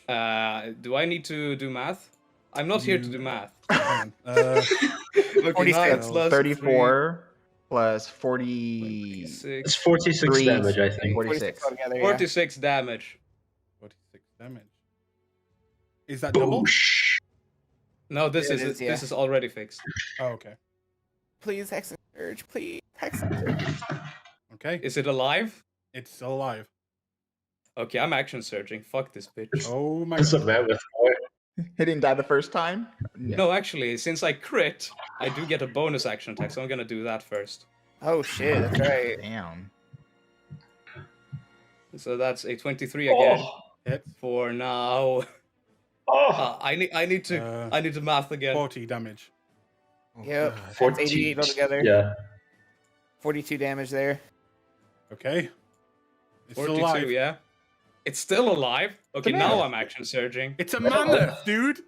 Speaker 5: Do I need to do math? I'm not here to do math.
Speaker 1: Hang on.
Speaker 5: Okay,
Speaker 8: 46.
Speaker 5: 9 plus
Speaker 7: 34 plus 40.
Speaker 5: 6,
Speaker 6: It's 46
Speaker 7: Three.
Speaker 6: damage, I think.
Speaker 7: 46.
Speaker 8: altogether, yeah.
Speaker 5: 46 damage.
Speaker 1: 46 damage. Is that double?
Speaker 6: Boosh.
Speaker 5: No, this
Speaker 8: It
Speaker 5: is
Speaker 8: is, yeah.
Speaker 5: this is already fixed.
Speaker 1: Oh, okay.
Speaker 8: Please, Hex and Surge. Please, Hex and Surge.
Speaker 1: Okay.
Speaker 5: Is it alive?
Speaker 1: It's still alive.
Speaker 5: Okay, I'm action searching. Fuck this bitch.
Speaker 1: Oh my
Speaker 6: It's a
Speaker 1: god.
Speaker 6: mammoth boy.
Speaker 7: He didn't die the first time?
Speaker 5: No, actually, since I crit, I do get a bonus action attack, so I'm gonna do that first.
Speaker 8: Oh shit, that's right.
Speaker 7: Damn.
Speaker 5: So that's a 23 again.
Speaker 6: Oh.
Speaker 1: Hit.
Speaker 5: For now.
Speaker 6: Oh.
Speaker 5: I need to math again.
Speaker 1: 40 damage.
Speaker 7: Oh,
Speaker 8: Yep.
Speaker 7: God.
Speaker 6: 14.
Speaker 8: 88 altogether.
Speaker 6: Yeah.
Speaker 8: 42 damage there.
Speaker 1: Okay. It's still
Speaker 5: 42,
Speaker 1: alive.
Speaker 5: yeah. It's still alive. Okay,
Speaker 1: a
Speaker 5: now
Speaker 1: mammoth.
Speaker 5: I'm action surging.
Speaker 1: It's a mammoth, dude.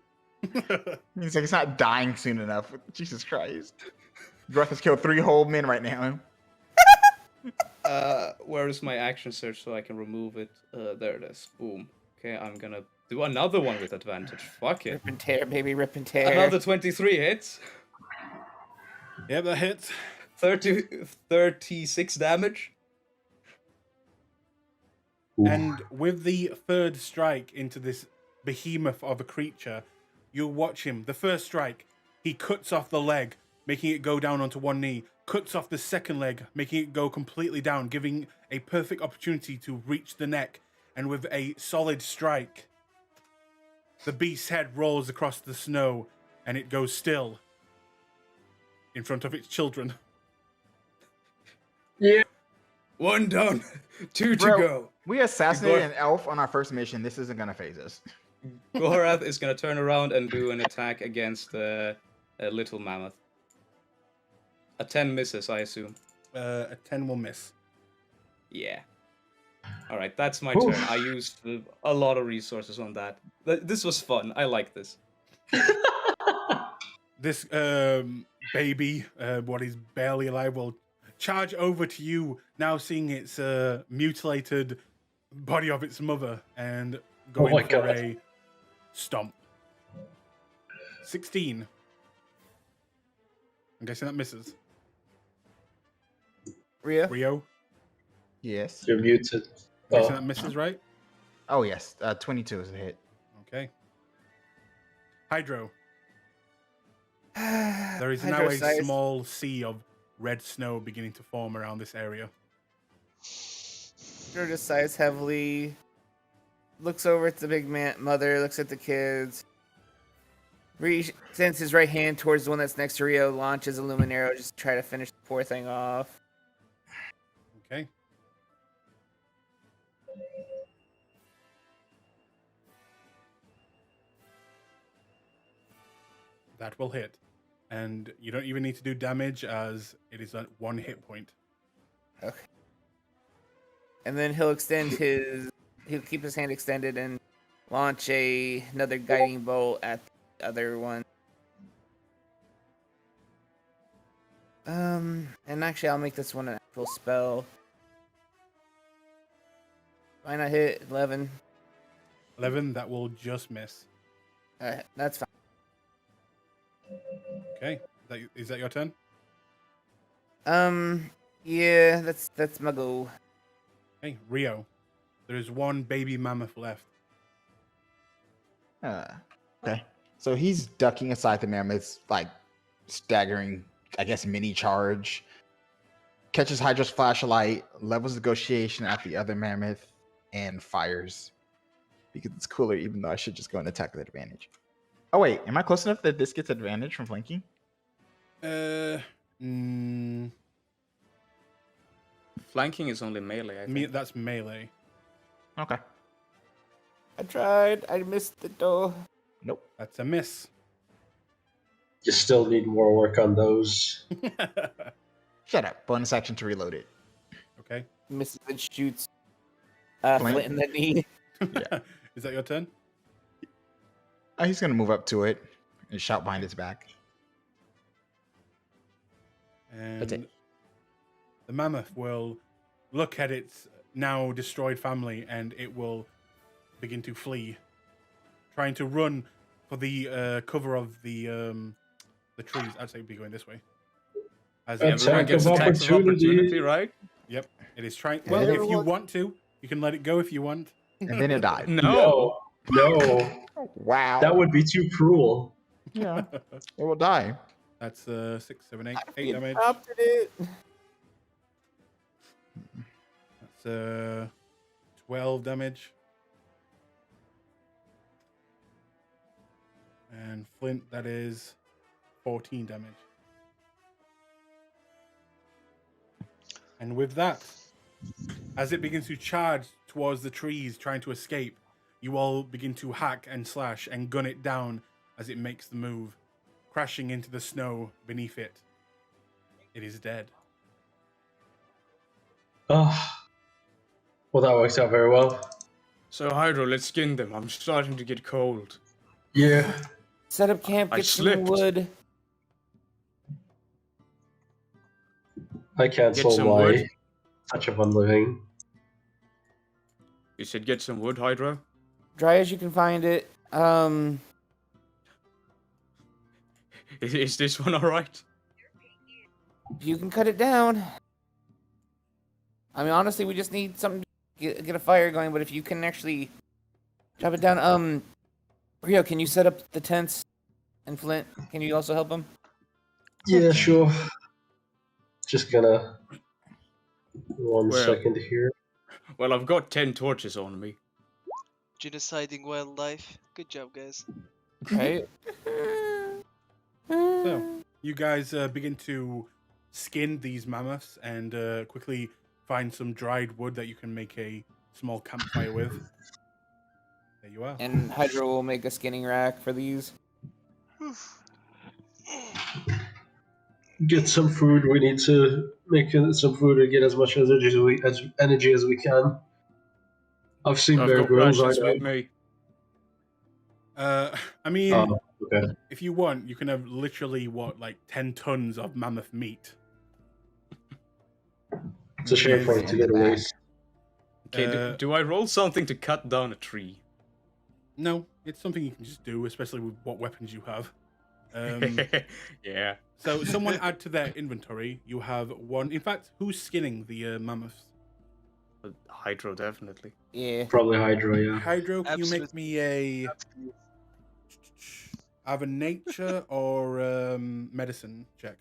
Speaker 7: He's like, it's not dying soon enough. Jesus Christ. Groth has killed 3 whole men right now.
Speaker 5: Where is my action search so I can remove it? There it is. Boom. Okay, I'm gonna do another one with advantage. Fuck it.
Speaker 8: Rip and tear, baby, rip and tear.
Speaker 5: Another 23 hits.
Speaker 1: Yep, that hits.
Speaker 5: 36 damage.
Speaker 6: Oof.
Speaker 1: And with the third strike into this behemoth of a creature, you watch him. The first strike, he cuts off the leg, making it go down onto one knee, cuts off the second leg, making it go completely down, giving a perfect opportunity to reach the neck. And with a solid strike, the beast's head rolls across the snow and it goes still in front of its children.
Speaker 6: Yeah.
Speaker 5: 1 down. 2 to
Speaker 7: Bro.
Speaker 5: go.
Speaker 7: We assassinated an elf on our first mission. This isn't gonna phase us.
Speaker 5: Gorath is gonna turn around and do an attack against a little mammoth. A 10 misses, I assume.
Speaker 1: A 10 will miss.
Speaker 5: Yeah. Alright, that's my
Speaker 6: Oof.
Speaker 5: turn. I used a lot of resources on that. This was fun. I like this.
Speaker 1: This baby, what is barely alive, will charge over to you, now seeing its mutilated body of its mother, and going
Speaker 6: my
Speaker 1: for
Speaker 6: God.
Speaker 1: a stomp. 16. I'm guessing that misses. Rio,
Speaker 7: Yes.
Speaker 6: You're muted.
Speaker 1: I'm guessing
Speaker 6: Oh.
Speaker 1: that misses, right?
Speaker 7: Oh yes. 22 is a hit.
Speaker 1: Okay. Hydro.
Speaker 8: There
Speaker 1: There is now a small sea of red snow beginning to form around this area.
Speaker 8: Hydro just sighs heavily, looks over at the big mother, looks at the kids, extends his right hand towards the one that's next to Rio, launches a Luminaro, just to try to finish the poor thing off.
Speaker 1: Okay. That will hit. And you don't even need to do damage as it is at 1 hit point.
Speaker 8: Okay. And then he'll keep his hand extended and launch another guiding bolt at the other one. And actually I'll make this one an actual spell. Why not hit 11?
Speaker 1: 11, that will just miss.
Speaker 8: That's fine.
Speaker 1: Okay. Is that your turn?
Speaker 8: Yeah, that's my go.
Speaker 1: Okay, Rio. There is one baby mammoth left.
Speaker 7: Okay. So he's ducking aside the mammoth's like staggering, I guess, mini charge. Catches Hydra's flashlight, levels negotiation at the other mammoth, and fires. Because it's cooler, even though I should just go and attack with advantage. Oh wait, am I close enough that this gets advantage from flanking?
Speaker 5: Flanking is only melee, I think.
Speaker 1: That's melee.
Speaker 7: Okay.
Speaker 8: I tried. I missed the door.
Speaker 7: Nope.
Speaker 1: That's a miss.
Speaker 6: You still need more work on those.
Speaker 7: Shut up. Bonus action to reload it.
Speaker 1: Okay.
Speaker 8: Misses and shoots
Speaker 7: Flint?
Speaker 8: Flint in the knee.
Speaker 7: Yeah.
Speaker 1: Is that your turn?
Speaker 7: He's gonna move up to it and shout behind its back.
Speaker 1: And
Speaker 7: That's it.
Speaker 1: the mammoth will look at its now destroyed family and it will begin to flee, trying to run for the cover of the trees. I'd say it'd be going this way. As
Speaker 5: Everyone
Speaker 6: Attack
Speaker 5: gets
Speaker 6: of
Speaker 5: attacks of
Speaker 6: opportunity.
Speaker 5: opportunity, right?
Speaker 1: Yep, it is trying.
Speaker 7: And
Speaker 1: Well,
Speaker 7: then
Speaker 1: if
Speaker 7: it
Speaker 1: you
Speaker 7: will-
Speaker 1: want to, you can let it go if you want.
Speaker 7: And then it died.
Speaker 5: No.
Speaker 6: No.
Speaker 7: Wow.
Speaker 6: That would be too cruel.
Speaker 7: Yeah. It will die.
Speaker 1: That's 6, 7, 8, 8
Speaker 8: You
Speaker 1: damage.
Speaker 8: adopted it.
Speaker 1: That's 12 damage. And Flint, that is 14 damage. And with that, as it begins to charge towards the trees, trying to escape, you all begin to hack and slash and gun it down as it makes the move, crashing into the snow beneath it. It is dead.
Speaker 6: Oh. Well, that works out very well.
Speaker 5: So Hydro, let's skin them. I'm starting to get cold.
Speaker 6: Yeah.
Speaker 8: Set up camp,
Speaker 5: I
Speaker 8: get some
Speaker 5: slipped.
Speaker 8: wood.
Speaker 6: I cancel
Speaker 5: some
Speaker 6: my
Speaker 5: wood.
Speaker 6: touch of unliving.
Speaker 5: You said get some wood, Hydro?
Speaker 8: Dry as you can find it.
Speaker 5: Is this one alright?
Speaker 8: You can cut it down. I mean, honestly, we just need something to get a fire going. But if you can actually chop it down, Rio, can you set up the tents? And Flint, can you also help him?
Speaker 6: Yeah, sure. Just gonna... One
Speaker 5: Well-
Speaker 6: second here.
Speaker 5: Well, I've got 10 torches on me.
Speaker 2: Genociding wildlife. Good job, guys.
Speaker 8: Right.
Speaker 1: So, you guys begin to skin these mammoths and quickly find some dried wood that you can make a small campfire with. There you are.
Speaker 8: And Hydra will make a skinning rack for these.
Speaker 6: Get some food. We need to make some food and get as much energy as we can. I've seen
Speaker 5: I've
Speaker 6: Bear
Speaker 5: got
Speaker 6: Grylls. I
Speaker 5: rations
Speaker 6: know.
Speaker 5: with me.
Speaker 1: I mean,
Speaker 6: Okay.
Speaker 1: if you want, you can have literally, 10 tons of mammoth meat.
Speaker 6: It's a shame for it to
Speaker 7: In
Speaker 6: go
Speaker 7: the
Speaker 6: to
Speaker 7: back.
Speaker 6: waste.
Speaker 5: Okay, do I roll something to cut down a tree?
Speaker 1: No, it's something you can just do, especially with what weapons you have.
Speaker 5: Yeah.
Speaker 1: So someone add to their inventory. You have one. In fact, who's skinning the mammoths?
Speaker 5: Hydro, definitely.
Speaker 8: Yeah.
Speaker 6: Probably Hydra, yeah.
Speaker 1: Hydro, can you make
Speaker 2: Absolute-
Speaker 1: me a either nature or medicine check?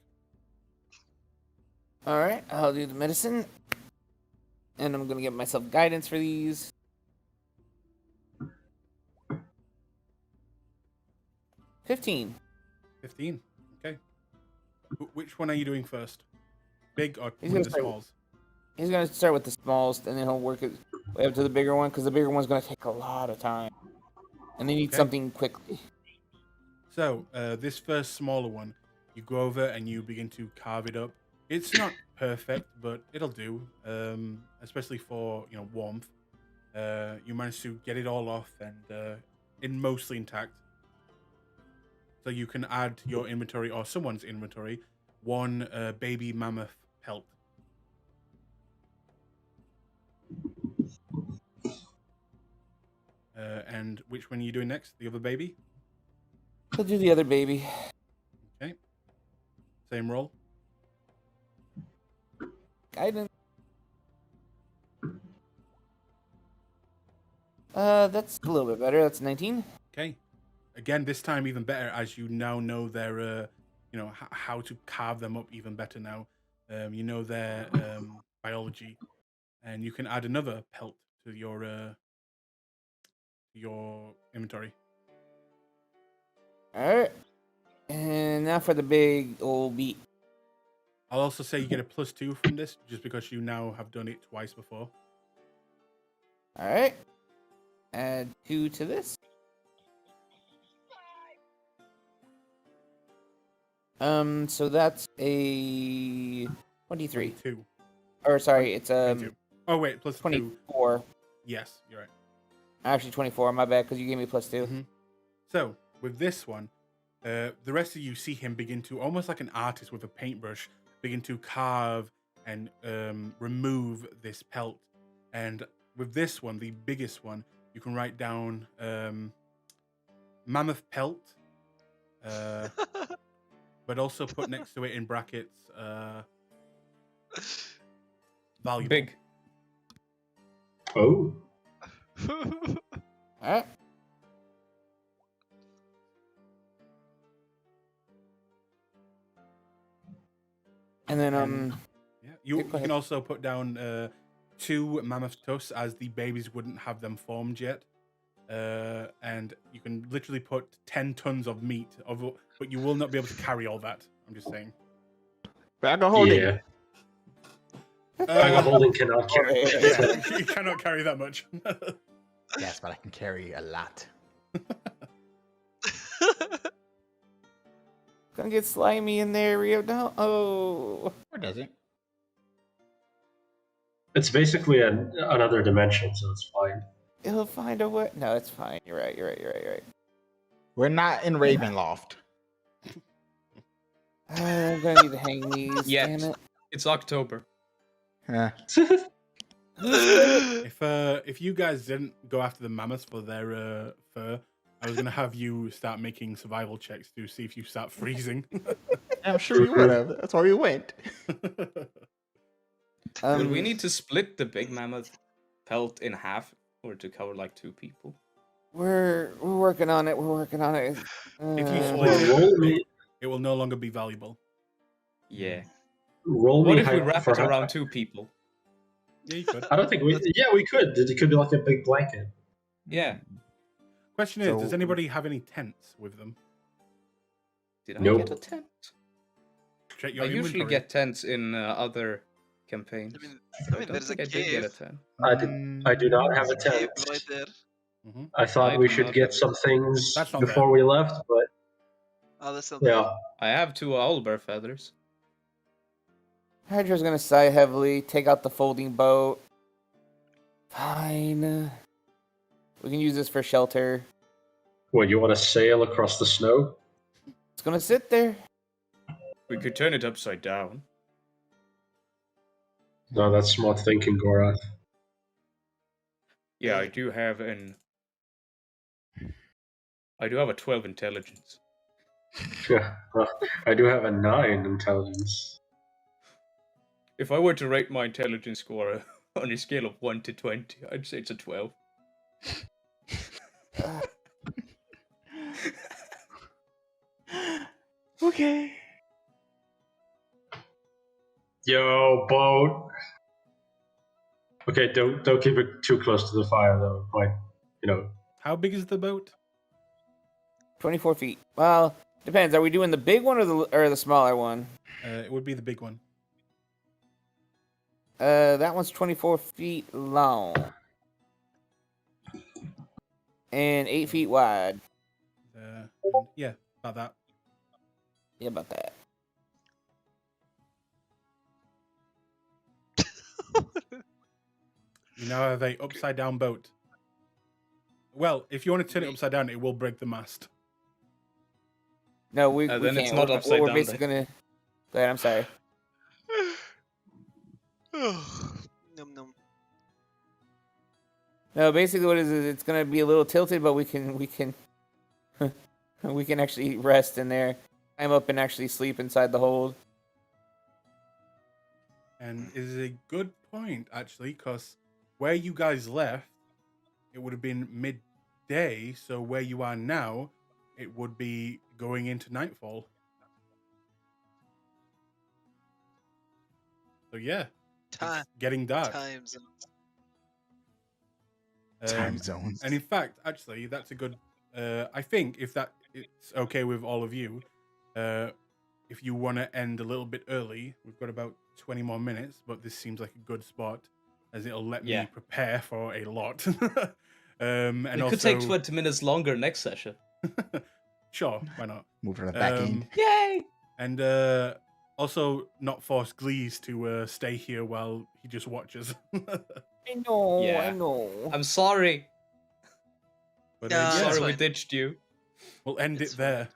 Speaker 8: All right, I'll do the medicine, and I'm gonna get myself guidance for these. 15.
Speaker 1: 15. Okay. Which one are you doing first? Big or
Speaker 8: He's
Speaker 1: one
Speaker 8: gonna
Speaker 1: of the
Speaker 8: start-
Speaker 1: smalls?
Speaker 8: He's gonna start with the smallest, and then he'll work his way up to the bigger one, because the bigger one's gonna take a lot of time, and they need
Speaker 1: Okay.
Speaker 8: something quickly.
Speaker 1: So, this first smaller one, you go over and you begin to carve it up. It's not perfect, but it'll do, especially for warmth. You manage to get it all off and in mostly intact. So you can add to your inventory or someone's inventory one baby mammoth pelt. And which one are you doing next? The other baby?
Speaker 8: He'll do the other baby.
Speaker 1: Okay. Same roll.
Speaker 8: Guidance. That's a little bit better. That's 19.
Speaker 1: Okay. Again, this time even better as you now know their, how to carve them up even better now. You know their biology, and you can add another pelt to your inventory.
Speaker 8: All right. And now for the big old beat.
Speaker 1: I'll also say you get a +2 from this just because you now have done it twice before.
Speaker 8: All right. Add 2 to this. So that's a 23.
Speaker 1: 22.
Speaker 8: Or sorry, it's
Speaker 1: 22. Oh wait, +2.
Speaker 8: 24.
Speaker 1: Yes, you're right.
Speaker 8: Actually 24, my bad, because you gave me +2.
Speaker 1: Mhm. So with this one, the rest of you see him begin to, almost like an artist with a paintbrush, begin to carve and remove this pelt. And with this one, the biggest one, you can write down mammoth pelt, but also put next to it in brackets valuable.
Speaker 5: Big.
Speaker 6: Oh.
Speaker 8: All right. And then
Speaker 1: Yeah, you
Speaker 8: Yeah, go ahead.
Speaker 1: can also put down 2 mammoth tusks, as the babies wouldn't have them formed yet. And you can literally put 10 tons of meat, but you will not be able to carry all that. I'm just saying.
Speaker 7: Bag of holding.
Speaker 6: Yeah. Bag of holding cannot carry.
Speaker 1: Yeah, you cannot carry that much.
Speaker 7: Yes, but I can carry a lot.
Speaker 8: gonna get slimy in there, Rio. No. Oh.
Speaker 7: Or does it?
Speaker 6: It's basically another dimension, so it's fine.
Speaker 8: He'll find a way. No, it's fine. You're right. You're right.
Speaker 7: We're not in Ravenloft.
Speaker 8: I'm gonna need to hang these.
Speaker 5: Yet.
Speaker 8: Damn it.
Speaker 5: It's October.
Speaker 7: Eh.
Speaker 1: If you guys didn't go after the mammoths for their fur, I was gonna have you start making survival checks to see if you start freezing.
Speaker 7: I'm sure you would have. That's why we went.
Speaker 5: Will we need to split the big mammoth pelt in half or to cover like 2 people?
Speaker 8: We're working on it. We're working on it.
Speaker 1: If you
Speaker 8: Uh,
Speaker 1: split
Speaker 6: Roll me,
Speaker 1: it will no longer be valuable.
Speaker 5: Yeah.
Speaker 6: roll
Speaker 5: What
Speaker 6: me
Speaker 5: if we
Speaker 6: hy-
Speaker 5: wrap
Speaker 6: for
Speaker 5: it
Speaker 6: hy-
Speaker 5: around 2 people?
Speaker 1: Yeah, you could.
Speaker 6: I don't think we. Yeah, we could. It could be like a big blanket.
Speaker 5: Yeah.
Speaker 1: Question is, does
Speaker 7: So-
Speaker 1: anybody have any tents with them?
Speaker 5: Did I
Speaker 6: Nope.
Speaker 5: get a tent?
Speaker 1: Check your
Speaker 5: I usually
Speaker 1: inventory.
Speaker 5: get tents in other campaigns.
Speaker 2: I mean,
Speaker 5: but
Speaker 2: I mean,
Speaker 5: don't
Speaker 2: there's a
Speaker 5: think I did get a
Speaker 2: cave.
Speaker 5: tent.
Speaker 6: I do not have a
Speaker 2: Cave
Speaker 6: tent.
Speaker 2: right there.
Speaker 1: Mhm.
Speaker 6: I thought
Speaker 5: I
Speaker 6: we
Speaker 5: do
Speaker 6: should
Speaker 5: not
Speaker 6: get
Speaker 5: have
Speaker 6: some things
Speaker 1: That's not
Speaker 6: before
Speaker 1: bad.
Speaker 6: we left, but
Speaker 2: Oh, that's not
Speaker 6: yeah.
Speaker 5: I have 2 owlbear feathers.
Speaker 8: Hydra's gonna sigh heavily. Take out the folding boat. Fine. We can use this for shelter.
Speaker 6: What, you want to sail across the snow?
Speaker 8: It's gonna sit there.
Speaker 5: We could turn it upside down.
Speaker 6: No, that's smart thinking, Gorath.
Speaker 5: Yeah,
Speaker 2: Yeah.
Speaker 5: I do have a 12 intelligence.
Speaker 6: Yeah, well, I do have a 9 intelligence.
Speaker 5: If I were to rate my intelligence score on a scale of 1 to 20, I'd say it's a 12.
Speaker 7: Okay.
Speaker 6: Yo, boat. Okay, don't keep it too close to the fire though. Might, you know.
Speaker 1: How big is the boat?
Speaker 8: 24 feet. Well, depends. Are we doing the big one or the smaller one?
Speaker 1: It would be the big one.
Speaker 8: That one's 24 feet long and 8 feet wide.
Speaker 1: Yeah, about that.
Speaker 8: Yeah, about that.
Speaker 1: You now have a upside down boat. Well, if you want to turn it
Speaker 2: Me-
Speaker 1: upside down, it will break the mast.
Speaker 8: No, we
Speaker 5: Then
Speaker 8: can't.
Speaker 5: it's not
Speaker 8: we're,
Speaker 5: upside
Speaker 8: we're
Speaker 5: down,
Speaker 8: basically gonna. Go ahead. I'm sorry.
Speaker 2: Num num.
Speaker 8: No, basically what it is it's gonna be a little tilted, but we can we can actually rest in there, climb up and actually sleep inside the hold.
Speaker 1: And it is a good point, actually, because where you guys left, it would have been midday. So where you are now, it would be going into nightfall. So yeah,
Speaker 2: Time.
Speaker 1: it's getting dark.
Speaker 2: Time zones.
Speaker 7: Time zones.
Speaker 1: And in fact, actually, that's a good. I think if it's okay with all of you, if you want to end a little bit early, we've got about 20 more minutes, but this seems like a good spot as it'll let
Speaker 5: Yeah.
Speaker 1: me prepare for a lot.
Speaker 5: And
Speaker 1: and
Speaker 5: it
Speaker 1: also,
Speaker 5: could take 20 minutes longer next session.
Speaker 1: sure, why not?
Speaker 7: Move to the back end.
Speaker 5: Yay!
Speaker 1: And also not force Glees to stay here while he just watches.
Speaker 8: I know.
Speaker 5: Yeah.
Speaker 8: I know.
Speaker 5: I'm sorry.
Speaker 1: But
Speaker 2: No,
Speaker 1: yeah,
Speaker 2: that's
Speaker 5: Sorry we
Speaker 2: fine.
Speaker 5: ditched you.
Speaker 1: we'll end
Speaker 2: It's
Speaker 1: it there.